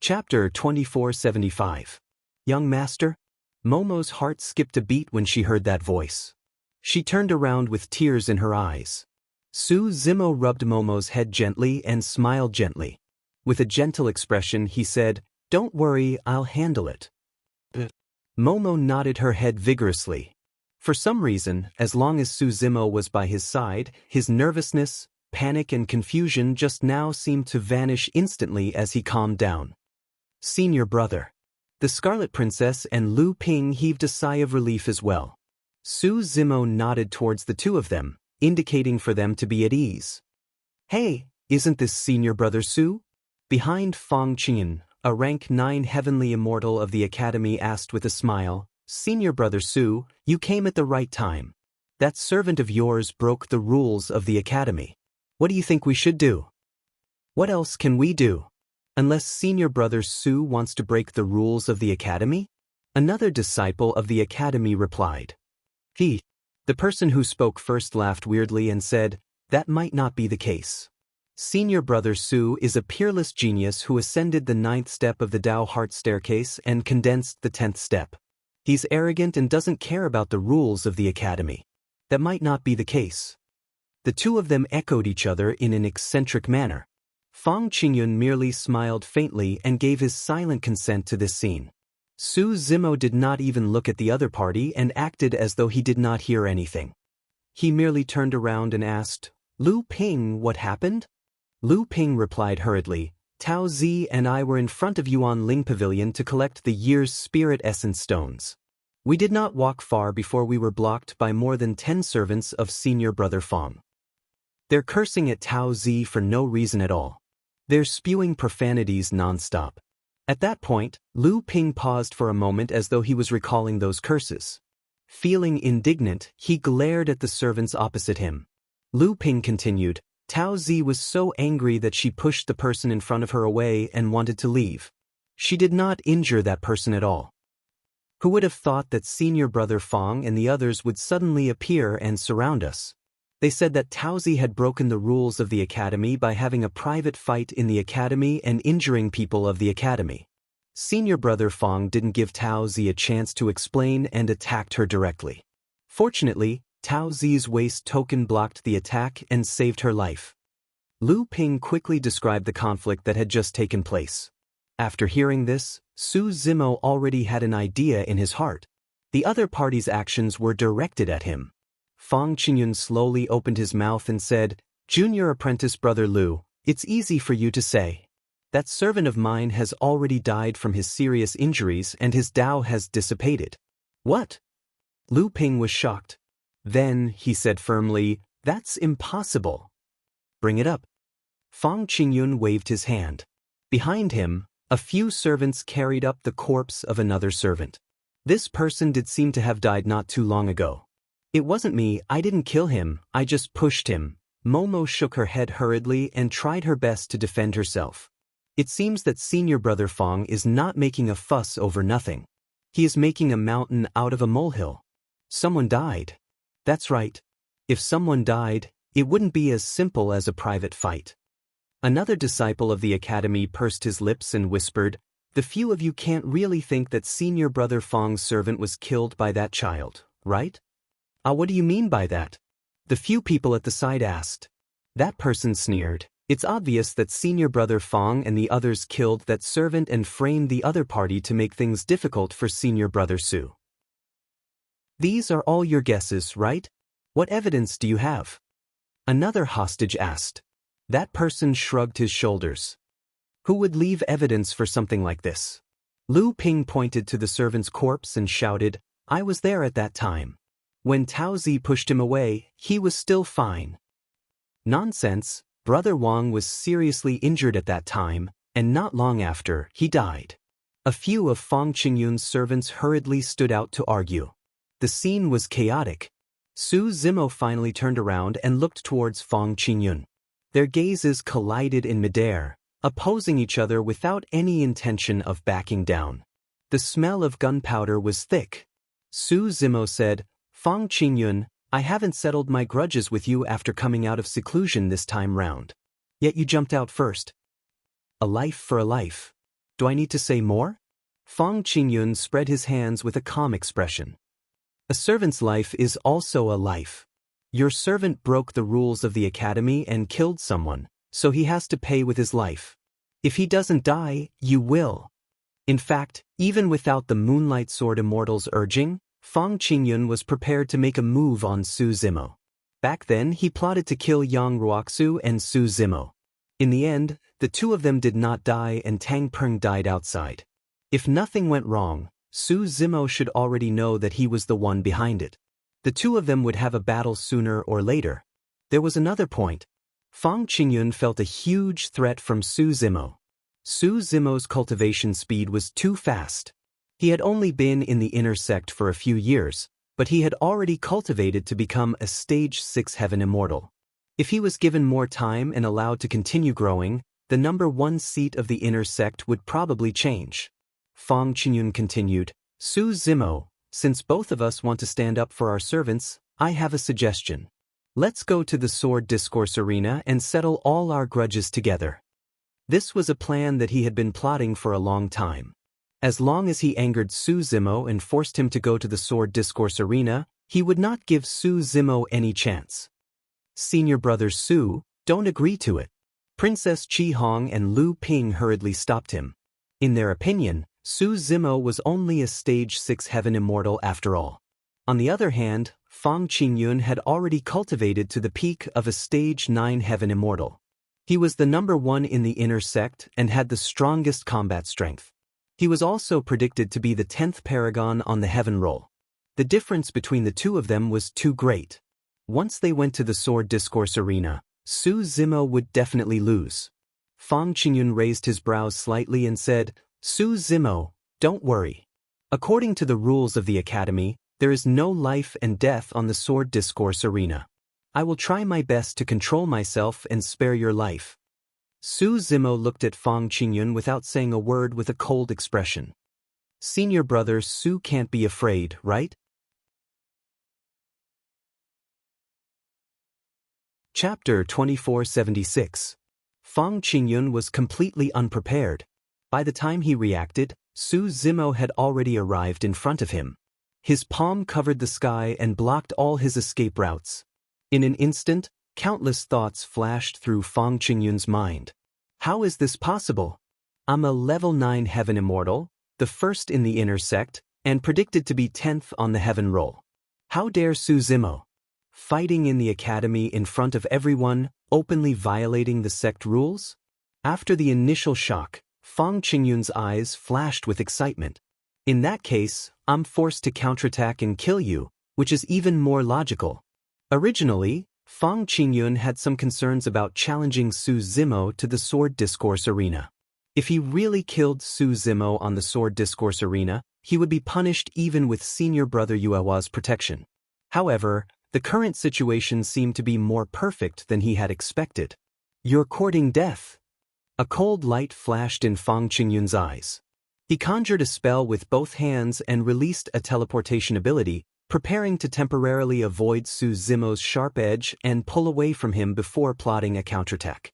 Chapter 2475. Young Master? Momo's heart skipped a beat when she heard that voice. She turned around with tears in her eyes. Su Zimo rubbed Momo's head gently and smiled gently. With a gentle expression, he said, "Don't worry, I'll handle it." Momo nodded her head vigorously. For some reason, as long as Su Zimo was by his side, his nervousness, panic and confusion just now seemed to vanish instantly as he calmed down. "Senior brother." The Scarlet Princess and Lu Ping heaved a sigh of relief as well. Su Zimo nodded towards the two of them, indicating for them to be at ease. "Hey, isn't this Senior Brother Su?" Behind Fang Qingyun, a rank 9 heavenly immortal of the academy asked with a smile, "Senior Brother Su, you came at the right time. That servant of yours broke the rules of the academy. What do you think we should do?" "What else can we do? Unless Senior Brother Su wants to break the rules of the academy?" Another disciple of the academy replied. The person who spoke first laughed weirdly and said, "That might not be the case. Senior Brother Su is a peerless genius who ascended the 9th step of the Tao Heart Staircase and condensed the 10th step. He's arrogant and doesn't care about the rules of the academy. That might not be the case." The two of them echoed each other in an eccentric manner. Fang Qingyun merely smiled faintly and gave his silent consent to this scene. Su Zimo did not even look at the other party and acted as though he did not hear anything. He merely turned around and asked, "Lu Ping, what happened?" Lu Ping replied hurriedly, "Tao Zi and I were in front of you on Ling Pavilion to collect the year's spirit essence stones. We did not walk far before we were blocked by more than 10 servants of Senior Brother Fang. They're cursing at Tao Zi for no reason at all. They're spewing profanities nonstop." At that point, Lu Ping paused for a moment as though he was recalling those curses. Feeling indignant, he glared at the servants opposite him. Lu Ping continued, "Tao Zi was so angry that she pushed the person in front of her away and wanted to leave. She did not injure that person at all. Who would have thought that Senior Brother Fang and the others would suddenly appear and surround us? They said that Tao Zi had broken the rules of the academy by having a private fight in the academy and injuring people of the academy. Senior brother Fong didn't give Tao Zi a chance to explain and attacked her directly. Fortunately, Tao Zi's waist token blocked the attack and saved her life. Lu Ping quickly described the conflict that had just taken place. After hearing this, Su Zimo already had an idea in his heart. The other party's actions were directed at him. Fong Qingyun slowly opened his mouth and said, "Junior apprentice brother Lu, it's easy for you to say. That servant of mine has already died from his serious injuries and his Dao has dissipated." "What?" Lu Ping was shocked. "Then," he said firmly, "that's impossible." "Bring it up." Fong Qingyun waved his hand. Behind him, a few servants carried up the corpse of another servant. This person did seem to have died not too long ago. "It wasn't me, I didn't kill him, I just pushed him." Momo shook her head hurriedly and tried her best to defend herself. It seems that senior brother Fong is not making a fuss over nothing. He is making a mountain out of a molehill. Someone died. That's right. If someone died, it wouldn't be as simple as a private fight. Another disciple of the academy pursed his lips and whispered, "The few of you can't really think that senior brother Fong's servant was killed by that child, right?" What do you mean by that?" the few people at the side asked. That person sneered. "It's obvious that senior brother Fong and the others killed that servant and framed the other party to make things difficult for senior brother Su." "These are all your guesses, right? What evidence do you have?" another hostage asked. That person shrugged his shoulders. "Who would leave evidence for something like this?" Lu Ping pointed to the servant's corpse and shouted, "I was there at that time. When Tao Zi pushed him away, he was still fine." "Nonsense, Brother Wang was seriously injured at that time, and not long after, he died." A few of Fong Qingyun's servants hurriedly stood out to argue. The scene was chaotic. Su Zimo finally turned around and looked towards Fong Qingyun. Their gazes collided in midair, opposing each other without any intention of backing down. The smell of gunpowder was thick. Su Zimo said, "Fong Qingyun, I haven't settled my grudges with you after coming out of seclusion this time round. Yet you jumped out first. A life for a life. Do I need to say more?" Fong Qingyun spread his hands with a calm expression. "A servant's life is also a life. Your servant broke the rules of the academy and killed someone, so he has to pay with his life. If he doesn't die, you will." In fact, even without the Moonlight Sword Immortal's urging, Fong Qingyun was prepared to make a move on Su Zimo. Back then, he plotted to kill Yang Ruoxu and Su Zimo. In the end, the two of them did not die and Tang Peng died outside. If nothing went wrong, Su Zimo should already know that he was the one behind it. The two of them would have a battle sooner or later. There was another point. Fong Qingyun felt a huge threat from Su Zimo. Su Zimo's cultivation speed was too fast. He had only been in the inner sect for a few years, but he had already cultivated to become a stage 6 heaven immortal. If he was given more time and allowed to continue growing, the number 1 seat of the inner sect would probably change. Fong Qingyun continued, "Su Zimo, since both of us want to stand up for our servants, I have a suggestion. Let's go to the Sword Discourse Arena and settle all our grudges together." This was a plan that he had been plotting for a long time. As long as he angered Su Zimo and forced him to go to the Sword Discourse Arena, he would not give Su Zimo any chance. "Senior brother Su, don't agree to it." Princess Chi Hong and Lu Ping hurriedly stopped him. In their opinion, Su Zimo was only a stage 6 heaven immortal after all. On the other hand, Fong Qingyun had already cultivated to the peak of a stage 9 heaven immortal. He was the number 1 in the inner sect and had the strongest combat strength. He was also predicted to be the 10th paragon on the heaven roll. The difference between the two of them was too great. Once they went to the Sword Discourse Arena, Su Zimo would definitely lose. Fong Qingyun raised his brows slightly and said, "Su Zimo, don't worry. According to the rules of the academy, there is no life and death on the Sword Discourse Arena. I will try my best to control myself and spare your life." Su Zimo looked at Fong Qingyun without saying a word with a cold expression. "Senior brother Su can't be afraid, right?" Chapter 2476. Fong Qingyun was completely unprepared. By the time he reacted, Su Zimo had already arrived in front of him. His palm covered the sky and blocked all his escape routes. In an instant, countless thoughts flashed through Fang Qingyun's mind. How is this possible? I'm a level 9 heaven immortal, the first in the inner sect, and predicted to be 10th on the heaven roll. How dare Su Zimo? Fighting in the academy in front of everyone, openly violating the sect rules? After the initial shock, Fang Qingyun's eyes flashed with excitement. In that case, I'm forced to counterattack and kill you, which is even more logical. Originally, Fang Qingyun had some concerns about challenging Su Zimo to the sword discourse arena. If he really killed Su Zimo on the sword discourse arena, he would be punished even with senior brother Yuehua's protection. However, the current situation seemed to be more perfect than he had expected. You're courting death. A cold light flashed in Fang Qingyun's eyes. He conjured a spell with both hands and released a teleportation ability, preparing to temporarily avoid Su Zimo's sharp edge and pull away from him before plotting a counterattack.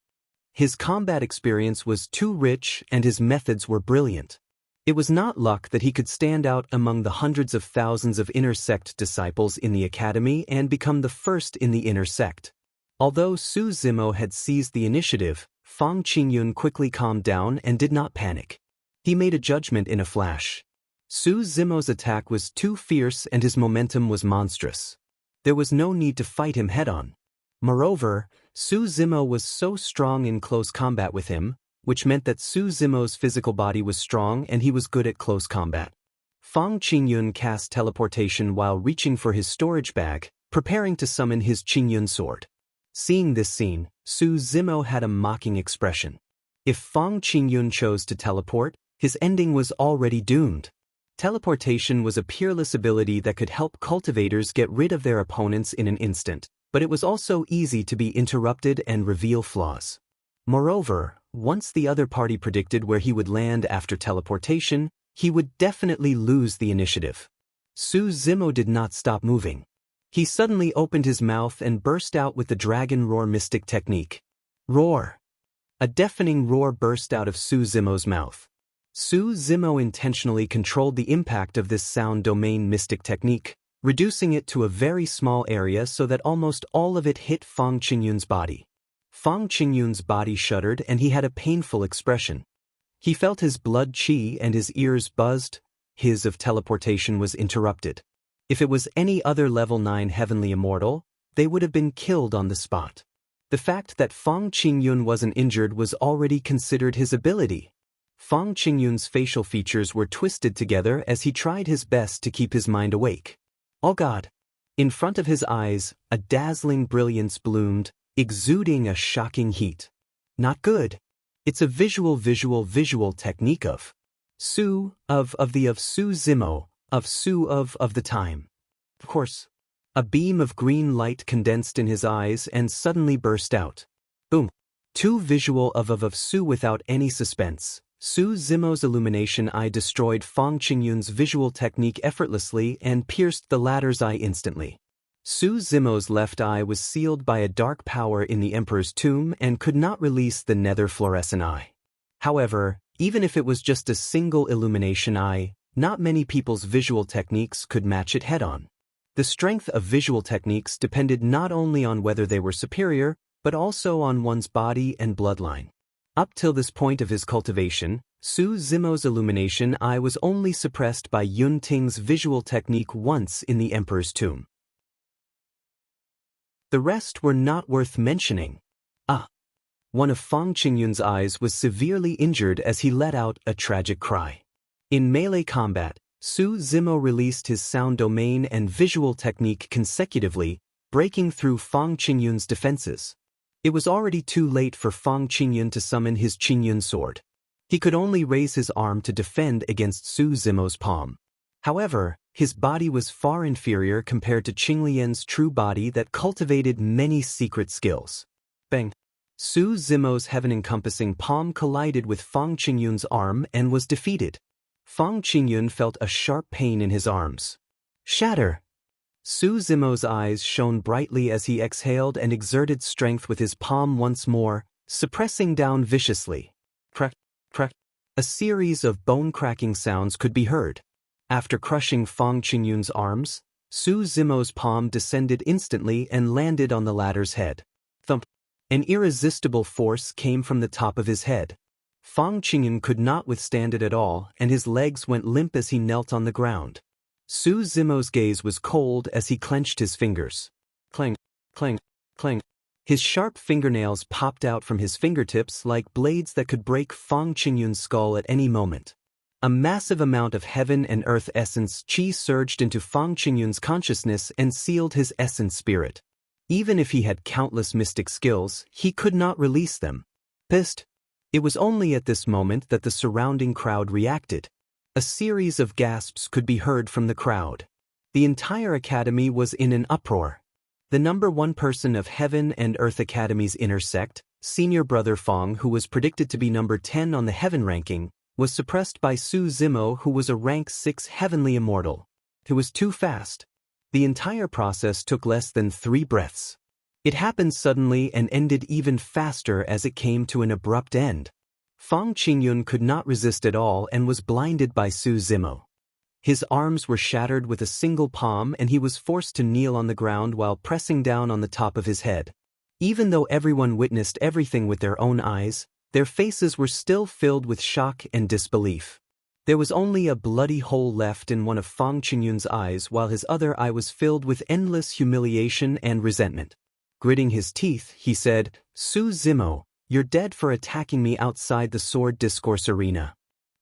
His combat experience was too rich and his methods were brilliant. It was not luck that he could stand out among the hundreds of thousands of inner sect disciples in the academy and become the first in the inner sect. Although Su Zimo had seized the initiative, Fang Qingyun quickly calmed down and did not panic. He made a judgment in a flash. Su Zimo's attack was too fierce and his momentum was monstrous. There was no need to fight him head-on. Moreover, Su Zimo was so strong in close combat with him, which meant that Su Zimo's physical body was strong and he was good at close combat. Fang Qingyun cast teleportation while reaching for his storage bag, preparing to summon his Qingyun sword. Seeing this scene, Su Zimo had a mocking expression. If Fang Qingyun chose to teleport, his ending was already doomed. Teleportation was a peerless ability that could help cultivators get rid of their opponents in an instant, but it was also easy to be interrupted and reveal flaws. Moreover, once the other party predicted where he would land after teleportation, he would definitely lose the initiative. Su Zimo did not stop moving. He suddenly opened his mouth and burst out with the Dragon Roar mystic technique. Roar! A deafening roar burst out of Su Zimo's mouth. Su Zimo intentionally controlled the impact of this sound domain mystic technique, reducing it to a very small area so that almost all of it hit Fang Qingyun's body. Fang Qingyun's body shuddered and he had a painful expression. He felt his blood chi and his ears buzzed. His of teleportation was interrupted. If it was any other level 9 heavenly immortal, they would have been killed on the spot. The fact that Fang Qingyun wasn't injured was already considered his ability. Fang Qingyun's facial features were twisted together as he tried his best to keep his mind awake. Oh God! In front of his eyes, a dazzling brilliance bloomed, exuding a shocking heat. Not good. It's a visual technique of Su of Su Zimo, of Su of the time. Of course. A beam of green light condensed in his eyes and suddenly burst out. Boom. Two visual of Su without any suspense. Su Zimo's illumination eye destroyed Fang Qingyun's visual technique effortlessly and pierced the latter's eye instantly. Su Zimo's left eye was sealed by a dark power in the Emperor's tomb and could not release the nether fluorescent eye. However, even if it was just a single illumination eye, not many people's visual techniques could match it head-on. The strength of visual techniques depended not only on whether they were superior, but also on one's body and bloodline. Up till this point of his cultivation, Su Zimo's illumination eye was only suppressed by Yun Ting's visual technique once in the Emperor's tomb. The rest were not worth mentioning. One of Fang Qingyun's eyes was severely injured as he let out a tragic cry. In melee combat, Su Zimo released his sound domain and visual technique consecutively, breaking through Fang Qingyun's defenses. It was already too late for Fang Qingyun to summon his Qingyun sword. He could only raise his arm to defend against Su Zimo's palm. However, his body was far inferior compared to Qinglian's true body that cultivated many secret skills. Bang! Su Zimo's heaven-encompassing palm collided with Fang Qingyun's arm and was defeated. Fang Qingyun felt a sharp pain in his arms. Shatter! Su Zimo's eyes shone brightly as he exhaled and exerted strength with his palm once more, suppressing down viciously. Crack, crack. A series of bone-cracking sounds could be heard. After crushing Fang Qingyun's arms, Su Zimo's palm descended instantly and landed on the latter's head. Thump! An irresistible force came from the top of his head. Fang Qingyun could not withstand it at all, and his legs went limp as he knelt on the ground. Su Zimo's gaze was cold as he clenched his fingers. Clang, clang, clang. His sharp fingernails popped out from his fingertips like blades that could break Fang Qingyun's skull at any moment. A massive amount of heaven and earth essence chi surged into Fang Qingyun's consciousness and sealed his essence spirit. Even if he had countless mystic skills, he could not release them. Pissed. It was only at this moment that the surrounding crowd reacted. A series of gasps could be heard from the crowd. The entire academy was in an uproar. The number one person of Heaven and Earth Academy's inner sect, Senior Brother Fang, who was predicted to be number 10 on the Heaven ranking, was suppressed by Su Zimo, who was a rank 6 Heavenly Immortal. It was too fast. The entire process took less than 3 breaths. It happened suddenly and ended even faster as it came to an abrupt end. Fang Qingyun could not resist at all and was blinded by Su Zimo. His arms were shattered with a single palm and he was forced to kneel on the ground while pressing down on the top of his head. Even though everyone witnessed everything with their own eyes, their faces were still filled with shock and disbelief. There was only a bloody hole left in one of Fang Qingyun's eyes while his other eye was filled with endless humiliation and resentment. Gritting his teeth, he said, "Su Zimo, you're dead for attacking me outside the sword discourse arena."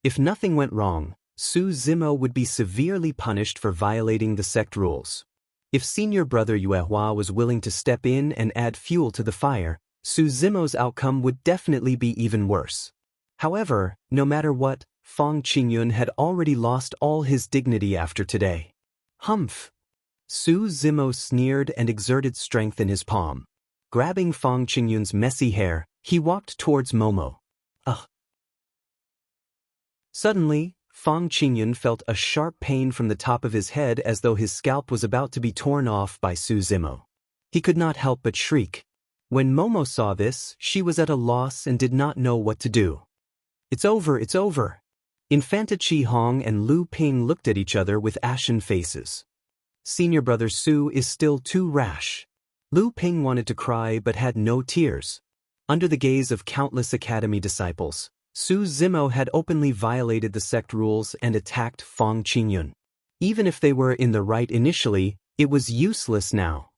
If nothing went wrong, Su Zimo would be severely punished for violating the sect rules. If Senior Brother Yuehua was willing to step in and add fuel to the fire, Su Zimo's outcome would definitely be even worse. However, no matter what, Fang Qingyun had already lost all his dignity after today. Humph! Su Zimo sneered and exerted strength in his palm. Grabbing Fang Qingyun's messy hair, he walked towards Momo. Ugh! Suddenly, Fang Qingyun felt a sharp pain from the top of his head as though his scalp was about to be torn off by Su Zimo. He could not help but shriek. When Momo saw this, she was at a loss and did not know what to do. "It's over, it's over." Infanta Chi Hong and Lu Ping looked at each other with ashen faces. Senior Brother Su is still too rash. Lu Ping wanted to cry but had no tears. Under the gaze of countless academy disciples, Su Zimo had openly violated the sect rules and attacked Fang Qingyun. Even if they were in the right initially, it was useless now.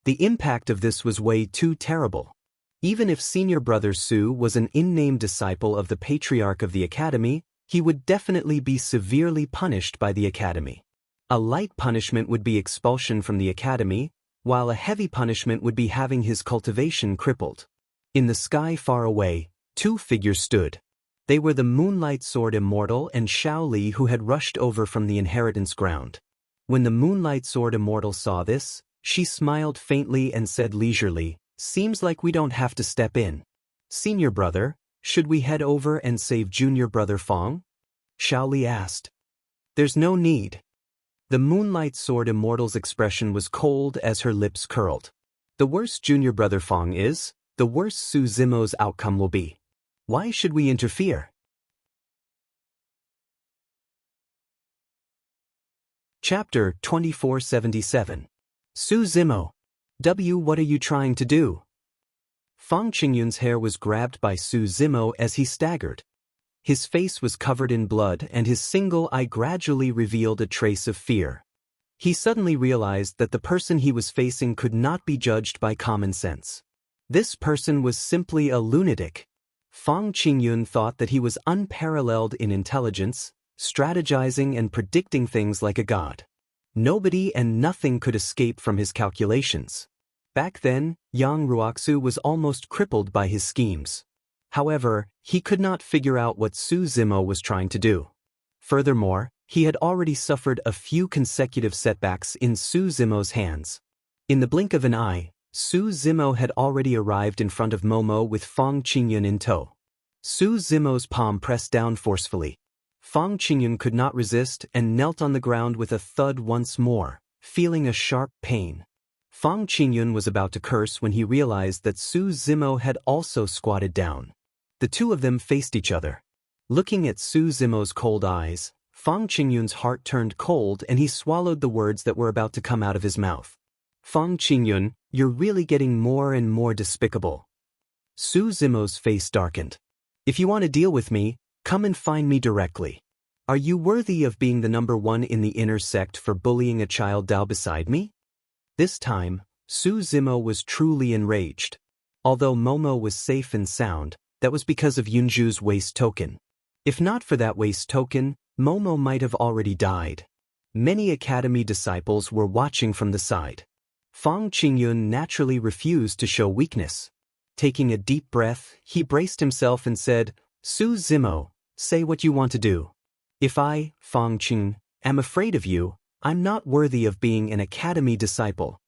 The impact of this was way too terrible. Even if Senior Brother Su was an unnamed disciple of the Patriarch of the Academy, he would definitely be severely punished by the Academy. A light punishment would be expulsion from the Academy, while a heavy punishment would be having his cultivation crippled. In the sky far away, 2 figures stood. They were the Moonlight Sword Immortal and Xiao Li, who had rushed over from the inheritance ground. When the Moonlight Sword Immortal saw this, she smiled faintly and said leisurely, "Seems like we don't have to step in. Senior Brother, should we head over and save Junior Brother Fang?" Xiao Li asked. "There's no need." The Moonlight Sword Immortal's expression was cold as her lips curled. "The worse Junior Brother Fang is, the worse Su Zimo's outcome will be. Why should we interfere?" Chapter 2477. Su Zimo. What are you trying to do? Fang Qingyun's hair was grabbed by Su Zimo as he staggered. His face was covered in blood and his single eye gradually revealed a trace of fear. He suddenly realized that the person he was facing could not be judged by common sense. This person was simply a lunatic. Fang Qingyun thought that he was unparalleled in intelligence, strategizing and predicting things like a god. Nobody and nothing could escape from his calculations. Back then, Yang Ruoxu was almost crippled by his schemes. However, he could not figure out what Su Zimo was trying to do. Furthermore, he had already suffered a few consecutive setbacks in Su Zimo's hands. In the blink of an eye, Su Zimo had already arrived in front of Momo with Fang Qingyun in tow. Su Zimo's palm pressed down forcefully. Fang Qingyun could not resist and knelt on the ground with a thud once more, feeling a sharp pain. Fang Qingyun was about to curse when he realized that Su Zimo had also squatted down. The two of them faced each other. Looking at Su Zimo's cold eyes, Fang Qingyun's heart turned cold and he swallowed the words that were about to come out of his mouth. Fang Qingyun, you're really getting more and more despicable. Su Zimo's face darkened. If you want to deal with me, come and find me directly. Are you worthy of being the number one in the inner sect for bullying a child Dao beside me? This time, Su Zimo was truly enraged. Although Momo was safe and sound, that was because of Yunju's waste token. If not for that waste token, Momo might have already died. Many academy disciples were watching from the side. Fang Qingyun naturally refused to show weakness. Taking a deep breath, he braced himself and said, Su Zimo, say what you want to do. If I, Fang Qing, am afraid of you, I'm not worthy of being an academy disciple.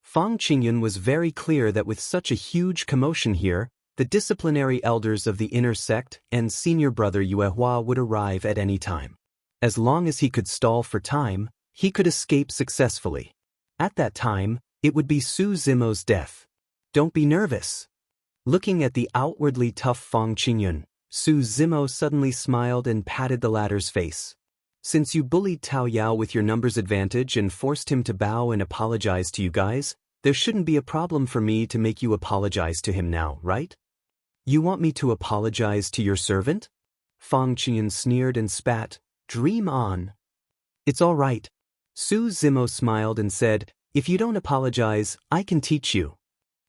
Fang Qingyun was very clear that with such a huge commotion here, the disciplinary elders of the inner sect and senior brother Yuehua would arrive at any time. As long as he could stall for time, he could escape successfully. At that time, it would be Su Zimo's death. Don't be nervous. Looking at the outwardly tough Fang Qingyun, Su Zimo suddenly smiled and patted the latter's face. Since you bullied Tao Yao with your numbers advantage and forced him to bow and apologize to you guys, there shouldn't be a problem for me to make you apologize to him now, right? You want me to apologize to your servant? Fang Qingyun sneered and spat. Dream on. It's all right. Su Zimo smiled and said, if you don't apologize, I can teach you.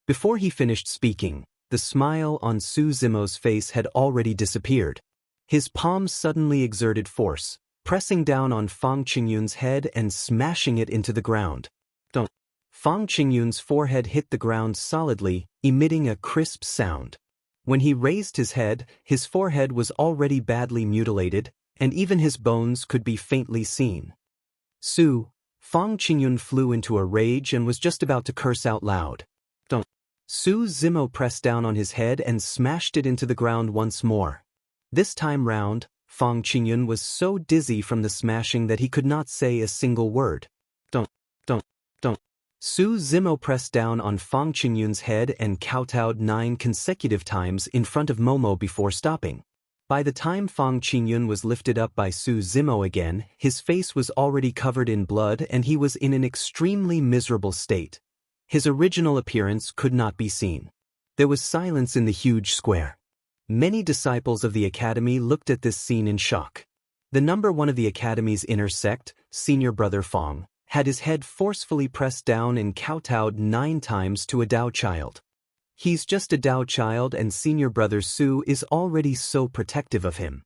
Before he finished speaking, the smile on Su Zimo's face had already disappeared. His palms suddenly exerted force, pressing down on Fang Qingyun's head and smashing it into the ground. Don't. Fang Qingyun's forehead hit the ground solidly, emitting a crisp sound. When he raised his head, his forehead was already badly mutilated, and even his bones could be faintly seen. Fang Qingyun flew into a rage and was just about to curse out loud. Don't. Su Zimo pressed down on his head and smashed it into the ground once more. This time round, Fang Qingyun was so dizzy from the smashing that he could not say a single word. Don't. Su Zimo pressed down on Fang Qingyun's head and kowtowed 9 consecutive times in front of Momo before stopping. By the time Fang Qingyun was lifted up by Su Zimo again, his face was already covered in blood and he was in an extremely miserable state. His original appearance could not be seen. There was silence in the huge square. Many disciples of the academy looked at this scene in shock. The number one of the academy's inner sect, senior brother Fang, had his head forcefully pressed down and kowtowed 9 times to a Dao child. He's just a Dao child and senior brother Su is already so protective of him.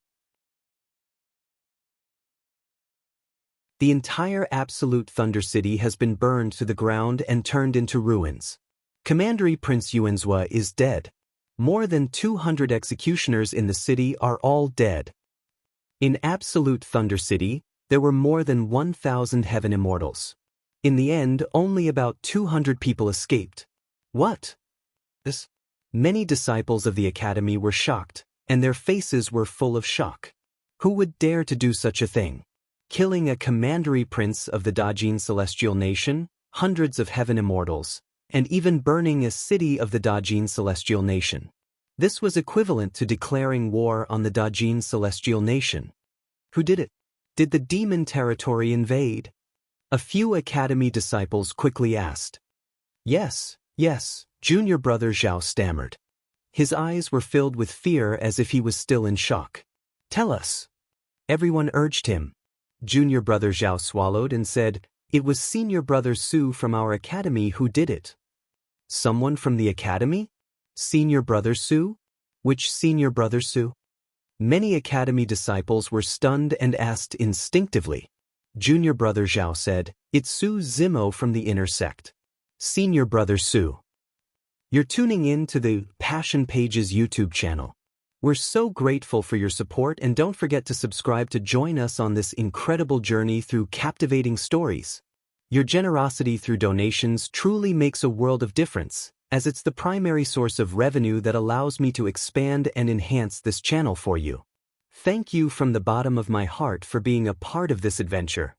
The entire Absolute Thunder City has been burned to the ground and turned into ruins. Commandery Prince Yuanzhua is dead. More than 200 executioners in the city are all dead. In Absolute Thunder City, there were more than 1,000 heaven immortals. In the end, only about 200 people escaped. What? This? Many disciples of the academy were shocked, and their faces were full of shock. Who would dare to do such a thing? Killing a commandery prince of the Dajin Celestial Nation, hundreds of heaven immortals, and even burning a city of the Dajin Celestial Nation. This was equivalent to declaring war on the Dajin Celestial Nation. Who did it? Did the demon territory invade? A few academy disciples quickly asked. Yes, Junior brother Zhao stammered. His eyes were filled with fear as if he was still in shock. Tell us. Everyone urged him. Junior brother Zhao swallowed and said, it was senior brother Su from our academy who did it. Someone from the academy? Senior brother Su? Which senior brother Su? Many academy disciples were stunned and asked instinctively. Junior brother Zhao said, it's Su Zimo from the inner sect. Senior brother Su. You're tuning in to the Passion Pages YouTube channel. We're so grateful for your support and don't forget to subscribe to join us on this incredible journey through captivating stories. Your generosity through donations truly makes a world of difference, as it's the primary source of revenue that allows me to expand and enhance this channel for you. Thank you from the bottom of my heart for being a part of this adventure.